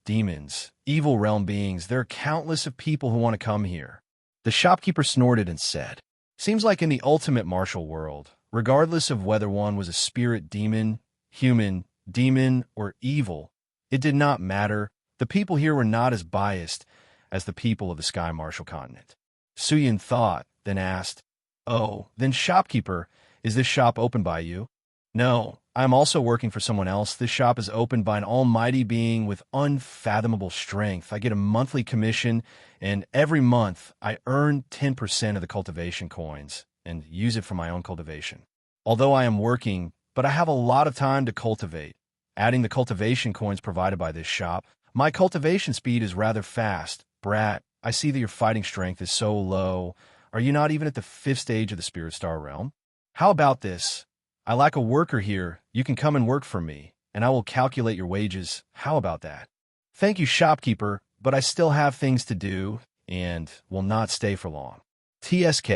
evil realm beings. There are countless of people who want to come here. The shopkeeper snorted and said, seems like in the ultimate martial world, regardless of whether one was a spirit demon, human, demon, or evil, it did not matter. The people here were not as biased as the people of the Sky Martial Continent. Suyin thought, then asked, oh, then shopkeeper, is this shop opened by you? No, I am also working for someone else. This shop is opened by an almighty being with unfathomable strength. I get a monthly commission, and every month I earn 10% of the cultivation coins and use it for my own cultivation. Although I am working, but I have a lot of time to cultivate. Adding the cultivation coins provided by this shop, my cultivation speed is rather fast. Brat, I see that your fighting strength is so low. Are you not even at the 5th stage of the Spirit Star realm? How about this? I lack a worker here. You can come and work for me, and I will calculate your wages. How about that? Thank you, shopkeeper, but I still have things to do and will not stay for long. TSK,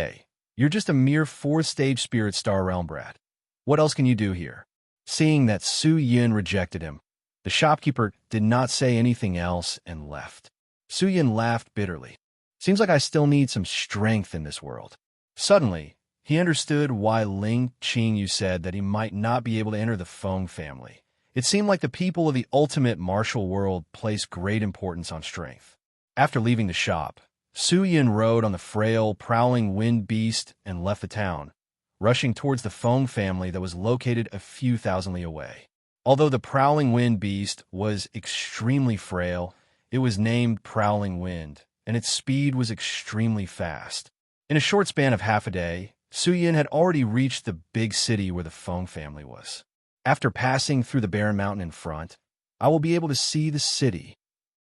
you're just a mere 4th stage Spirit Star realm brat. What else can you do here? Seeing that Su Yin rejected him, the shopkeeper did not say anything else and left. Su Yin laughed bitterly. Seems like I still need some strength in this world. Suddenly, he understood why Ling Qingyu said that he might not be able to enter the Feng family. It seemed like the people of the ultimate martial world place great importance on strength. After leaving the shop, Su Yin rode on the frail, prowling wind beast and left the town, rushing towards the Feng family that was located a few thousand li away. Although the prowling wind beast was extremely frail, it was named Prowling Wind, and its speed was extremely fast. In a short span of half a day, Su Yin had already reached the big city where the Feng family was. After passing through the barren mountain in front, I will be able to see the city.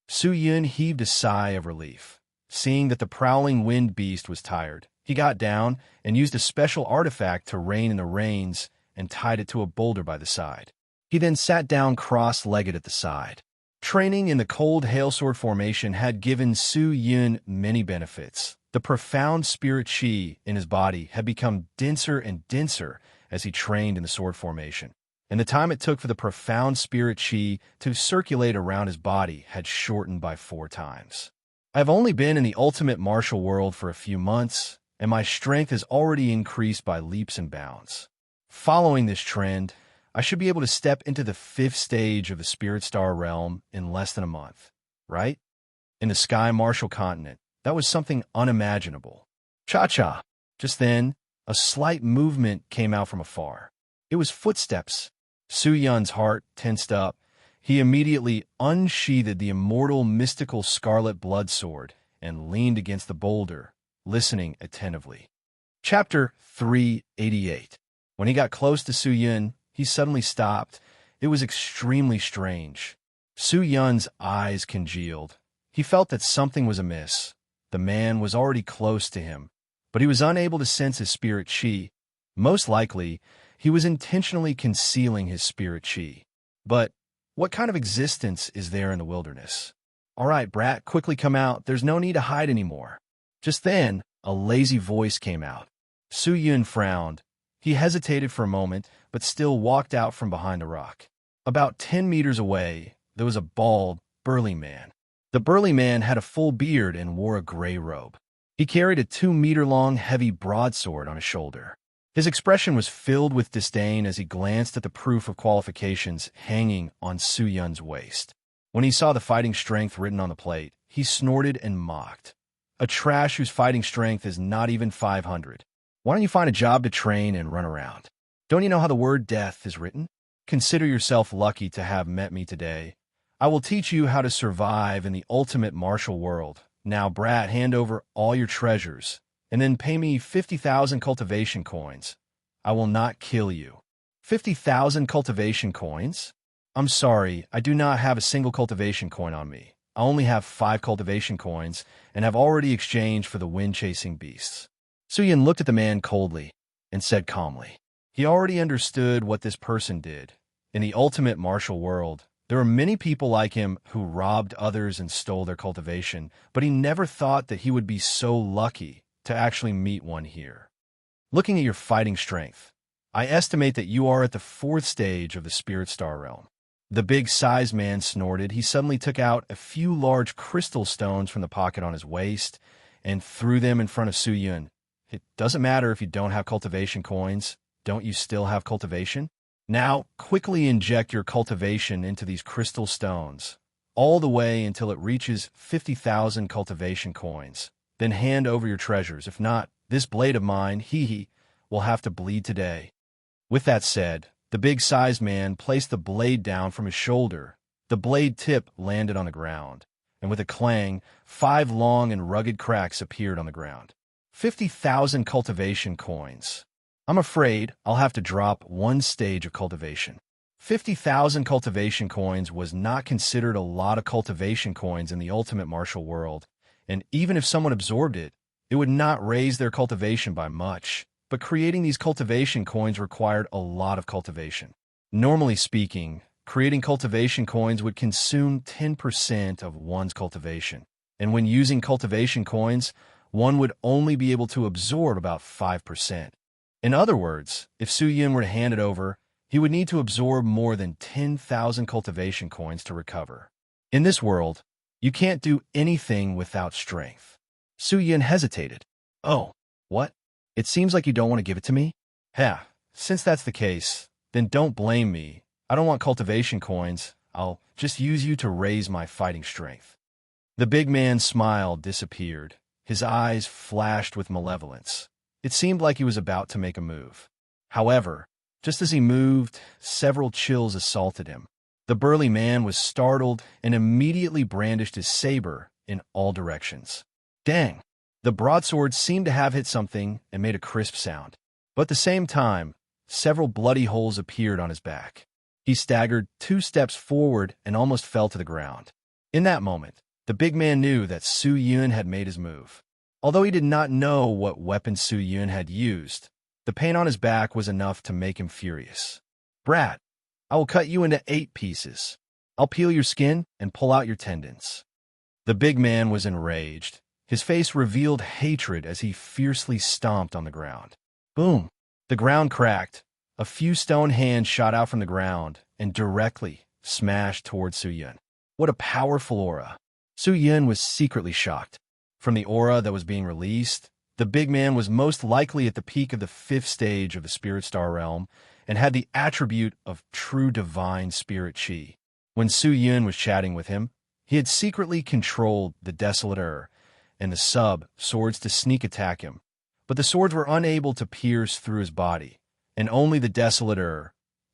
Su Yin heaved a sigh of relief. Seeing that the prowling wind beast was tired, he got down and used a special artifact to rein in the reins and tied it to a boulder by the side. He then sat down cross-legged at the side. Training in the cold hailsword formation had given Su Yin many benefits. The profound spirit chi in his body had become denser and denser as he trained in the sword formation, and the time it took for the profound spirit chi to circulate around his body had shortened by 4 times. I have only been in the ultimate martial world for a few months, and my strength has already increased by leaps and bounds. Following this trend, I should be able to step into the 5th stage of the Spirit Star realm in less than a month, right? In the Sky Martial Continent, that was something unimaginable. Cha-cha! Just then, a slight movement came out from afar. It was footsteps. Su Yun's heart tensed up. He immediately unsheathed the immortal mystical scarlet blood sword and leaned against the boulder, listening attentively. Chapter 388. When he got close to Su Yun, he suddenly stopped. It was extremely strange. Su Yun's eyes congealed. He felt that something was amiss. The man was already close to him, but he was unable to sense his spirit chi. Most likely, he was intentionally concealing his spirit chi. But what kind of existence is there in the wilderness? All right, brat, quickly come out. There's no need to hide anymore. Just then, a lazy voice came out. Su Yun frowned. He hesitated for a moment, but still walked out from behind a rock. About 10 meters away, there was a bald, burly man. The burly man had a full beard and wore a gray robe. He carried a 2-meter-long, heavy broadsword on his shoulder. His expression was filled with disdain as he glanced at the proof of qualifications hanging on Su Yun's waist. When he saw the fighting strength written on the plate, he snorted and mocked. A trash whose fighting strength is not even 500. Why don't you find a job to train and run around? Don't you know how the word death is written? Consider yourself lucky to have met me today. I will teach you how to survive in the ultimate martial world. Now, brat, hand over all your treasures, and then pay me 50,000 cultivation coins. I will not kill you. 50,000 cultivation coins? I'm sorry, I do not have a single cultivation coin on me. I only have 5 cultivation coins, and have already exchanged for the wind-chasing beasts. Su Yun looked at the man coldly, and said calmly. He already understood what this person did. In the ultimate martial world, There were many people like him who robbed others and stole their cultivation, but he never thought that he would be so lucky to actually meet one here. Looking at your fighting strength, I estimate that you are at the 4th stage of the Spirit Star realm. The big size man snorted. He suddenly took out a few large crystal stones from the pocket on his waist and threw them in front of Su Yun. It doesn't matter if you don't have cultivation coins. Don't you still have cultivation? Now, quickly inject your cultivation into these crystal stones, all the way until it reaches 50,000 cultivation coins. Then hand over your treasures. If not, this blade of mine, will have to bleed today. With that said, the big-sized man placed the blade down from his shoulder. The blade tip landed on the ground, and with a clang, 5 long and rugged cracks appeared on the ground. 50,000 cultivation coins. I'm afraid I'll have to drop 1 stage of cultivation. 50,000 cultivation coins was not considered a lot of cultivation coins in the ultimate martial world, and even if someone absorbed it, it would not raise their cultivation by much. But creating these cultivation coins required a lot of cultivation. Normally speaking, creating cultivation coins would consume 10% of one's cultivation, and when using cultivation coins, one would only be able to absorb about 5%. In other words, if Su Yun were to hand it over, he would need to absorb more than 10,000 cultivation coins to recover. In this world, you can't do anything without strength. Su Yun hesitated. Oh, what? It seems like you don't want to give it to me? Since that's the case, then don't blame me. I don't want cultivation coins. I'll just use you to raise my fighting strength. The big man's smile disappeared. His eyes flashed with malevolence. It seemed like he was about to make a move. However, just as he moved, several chills assaulted him. The burly man was startled and immediately brandished his saber in all directions. Dang! The broadsword seemed to have hit something and made a crisp sound. But at the same time, several bloody holes appeared on his back. He staggered 2 steps forward and almost fell to the ground. In that moment, the big man knew that Su Yun had made his move. Although he did not know what weapon Su Yun had used, the pain on his back was enough to make him furious. Brat, I will cut you into 8 pieces. I'll peel your skin and pull out your tendons. The big man was enraged. His face revealed hatred as he fiercely stomped on the ground. Boom! The ground cracked. A few stone hands shot out from the ground and directly smashed toward Su Yun. What a powerful aura! Su Yun was secretly shocked. From the aura that was being released, the big man was most likely at the peak of the 5th stage of the Spirit Star realm and had the attribute of true divine spirit chi. When Su Yun was chatting with him, he had secretly controlled the Desolator and the swords to sneak attack him, but the swords were unable to pierce through his body, and only the Desolator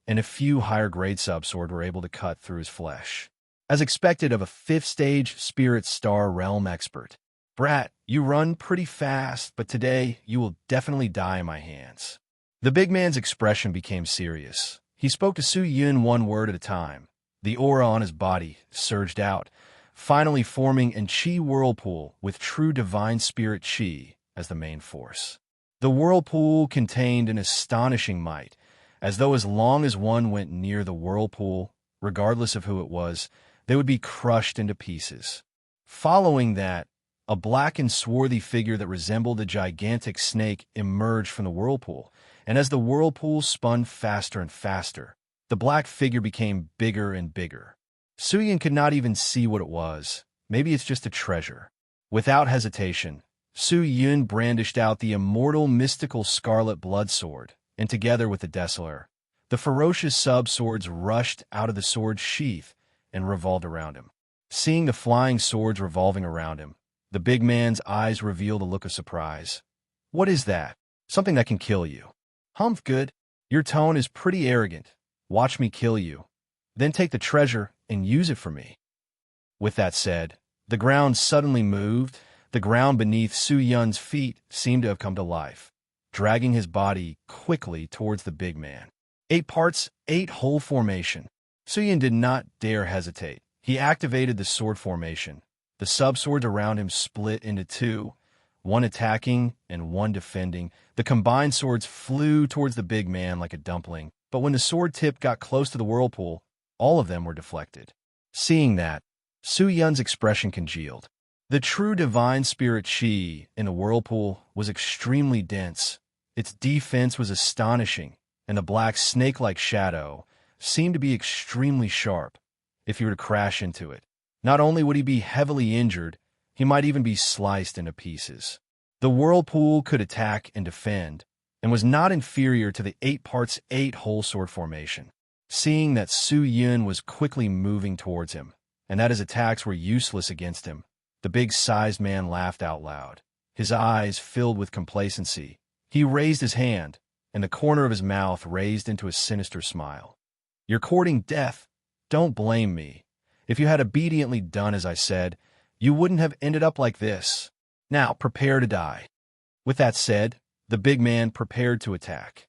and a few higher-grade swords were able to cut through his flesh. As expected of a 5th stage Spirit Star realm expert, Brat, you run pretty fast, but today you will definitely die in my hands. The big man's expression became serious. He spoke to Su Yun 1 word at a time. The aura on his body surged out, finally forming an chi whirlpool with true divine spirit chi as the main force. The whirlpool contained an astonishing might, as though as long as one went near the whirlpool, regardless of who it was, they would be crushed into pieces. Following that, a black and swarthy figure that resembled a gigantic snake emerged from the whirlpool, and as the whirlpool spun faster and faster, the black figure became bigger and bigger. Su Yun could not even see what it was. Maybe it's just a treasure. Without hesitation, Su Yun brandished out the immortal mystical scarlet blood sword, and together with the Desolator, the ferocious swords rushed out of the sword's sheath and revolved around him. Seeing the flying swords revolving around him, the big man's eyes revealed a look of surprise. What is that? Something that can kill you. Humph, good. Your tone is pretty arrogant. Watch me kill you. Then take the treasure and use it for me. With that said, the ground suddenly moved. The ground beneath Su Yun's feet seemed to have come to life, dragging his body quickly towards the big man. 8 parts, 8 hole formation. Su Yun did not dare hesitate. He activated the sword formation. The swords around him split into 2, one attacking and one defending. The combined swords flew towards the big man like a dumpling, but when the sword tip got close to the whirlpool, All of them were deflected. Seeing that, Su Yun's expression congealed. The true divine spirit Qi in the whirlpool was extremely dense. Its defense was astonishing, and the black snake-like shadow seemed to be extremely sharp. If he were to crash into it, not only would he be heavily injured, he might even be sliced into pieces. The whirlpool could attack and defend, and was not inferior to the 8 parts 8 whole sword formation. Seeing that Su Yun was quickly moving towards him, and that his attacks were useless against him, the big-sized man laughed out loud. His eyes filled with complacency. He raised his hand, and the corner of his mouth raised into a sinister smile. "You're courting death. Don't blame me. If you had obediently done as I said, you wouldn't have ended up like this. Now prepare to die." With that said, the big man prepared to attack.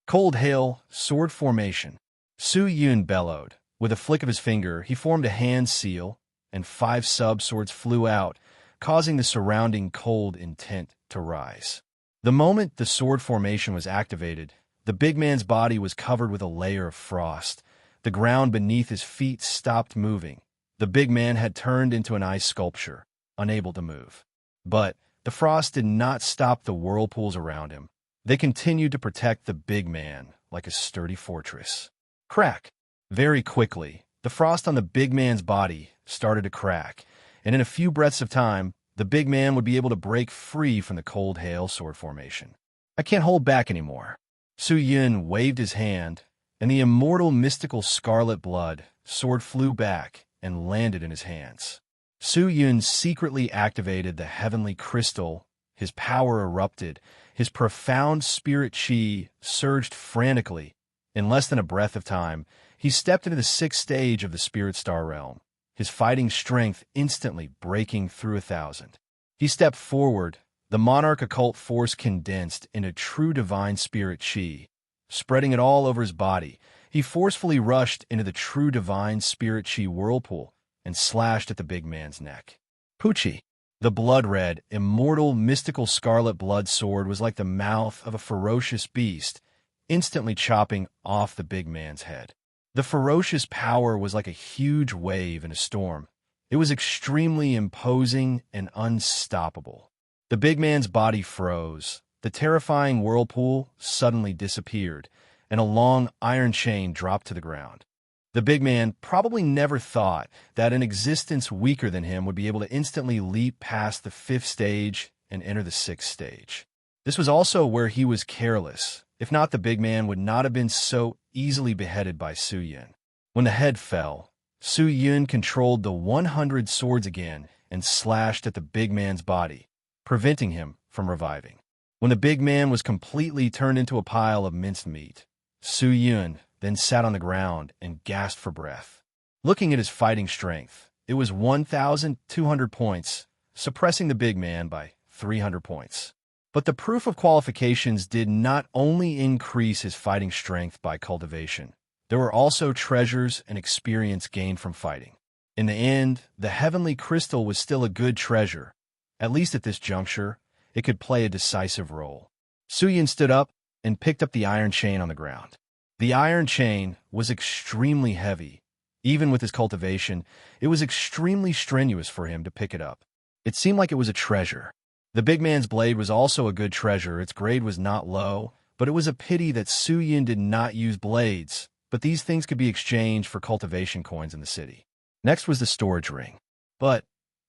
Cold hail, sword formation. Su Yun bellowed. With a flick of his finger, he formed a hand seal, and 5 sub-swords flew out, causing the surrounding cold intent to rise. The moment the sword formation was activated, the big man's body was covered with a layer of frost. The ground beneath his feet stopped moving. The big man had turned into an ice sculpture, unable to move. But the frost did not stop the whirlpools around him. They continued to protect the big man like a sturdy fortress. Crack! Very quickly, the frost on the big man's body started to crack, and in a few breaths of time, the big man would be able to break free from the cold hail sword formation. "I can't hold back anymore." Su Yun waved his hand, and the immortal mystical scarlet blood sword flew back and landed in his hands. Su Yun secretly activated the heavenly crystal. His power erupted. His profound spirit Qi surged frantically. In less than a breath of time, he stepped into the 6th stage of the Spirit Star realm, his fighting strength instantly breaking through 1,000. He stepped forward, the monarch occult force condensed into true divine spirit Qi. Spreading it all over his body, he forcefully rushed into the true divine spirit Qi whirlpool and slashed at the big man's neck. Pucci! The blood-red, immortal, mystical scarlet blood sword was like the mouth of a ferocious beast, instantly chopping off the big man's head. The ferocious power was like a huge wave in a storm. It was extremely imposing and unstoppable. The big man's body froze. The terrifying whirlpool suddenly disappeared, and a long iron chain dropped to the ground. The big man probably never thought that an existence weaker than him would be able to instantly leap past the 5th stage and enter the 6th stage. This was also where he was careless. If not, the big man would not have been so easily beheaded by Su Yun. When the head fell, Su Yun controlled the 100 swords again and slashed at the big man's body, preventing him from reviving. When the big man was completely turned into a pile of minced meat, Su Yun then sat on the ground and gasped for breath. Looking at his fighting strength, it was 1,200 points, suppressing the big man by 300 points. But the proof of qualifications did not only increase his fighting strength by cultivation. There were also treasures and experience gained from fighting. In the end, the heavenly crystal was still a good treasure. At least at this juncture, it could play a decisive role. Su Yun stood up and picked up the iron chain on the ground. The iron chain was extremely heavy. Even with his cultivation, it was extremely strenuous for him to pick it up. It seemed like it was a treasure. The big man's blade was also a good treasure. Its grade was not low, but it was a pity that Su Yun did not use blades, but these things could be exchanged for cultivation coins in the city. Next was the storage ring. But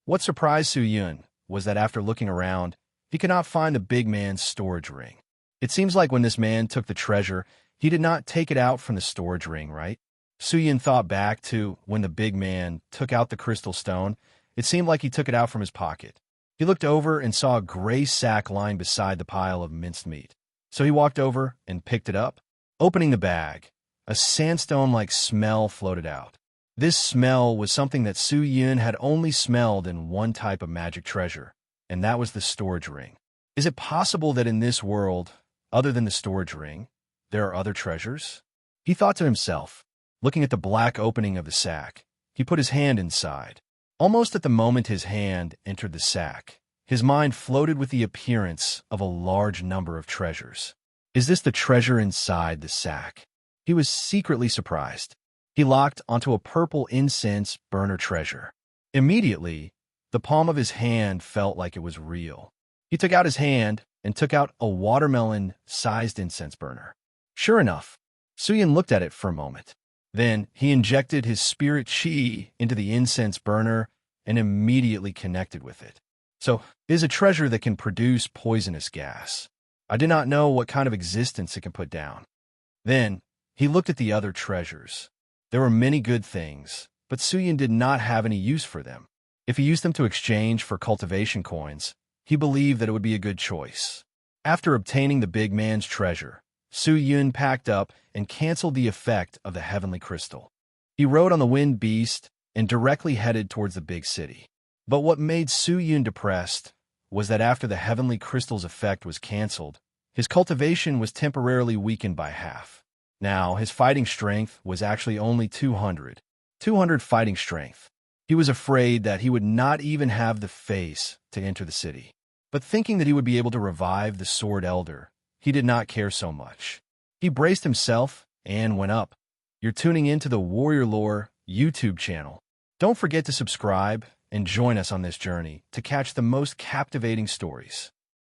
what surprised Su Yun was that after looking around, he could not find the big man's storage ring. It seems like when this man took the treasure, he did not take it out from the storage ring, right? Su Yun thought back to when the big man took out the crystal stone. It seemed like he took it out from his pocket. He looked over and saw a gray sack lying beside the pile of minced meat. So he walked over and picked it up. Opening the bag, a sandstone-like smell floated out. This smell was something that Su Yun had only smelled in one type of magic treasure, and that was the storage ring. Is it possible that in this world, other than the storage ring, there are other treasures? He thought to himself. Looking at the black opening of the sack, he put his hand inside. Almost at the moment his hand entered the sack, his mind floated with the appearance of a large number of treasures. Is this the treasure inside the sack? He was secretly surprised. He locked onto a purple incense burner treasure. Immediately, the palm of his hand felt like it was real. He took out his hand and took out a watermelon-sized incense burner. Sure enough, Suyin looked at it for a moment. Then he injected his spirit chi into the incense burner and immediately connected with it. So, it is a treasure that can produce poisonous gas. I did not know what kind of existence it can put down. Then, he looked at the other treasures. There were many good things, but Suyin did not have any use for them. If he used them to exchange for cultivation coins, he believed that it would be a good choice. After obtaining the big man's treasure, Suyin packed up and canceled the effect of the heavenly crystal. He rode on the wind beast and directly headed towards the big city. But what made Suyin depressed was that after the heavenly crystal's effect was canceled, his cultivation was temporarily weakened by half. Now, his fighting strength was actually only 200. 200 fighting strength. He was afraid that he would not even have the face to enter the city. But thinking that he would be able to revive the Sword Elder, he did not care so much. He braced himself and went up. You're tuning into the Warrior Lore YouTube channel. Don't forget to subscribe and join us on this journey to catch the most captivating stories.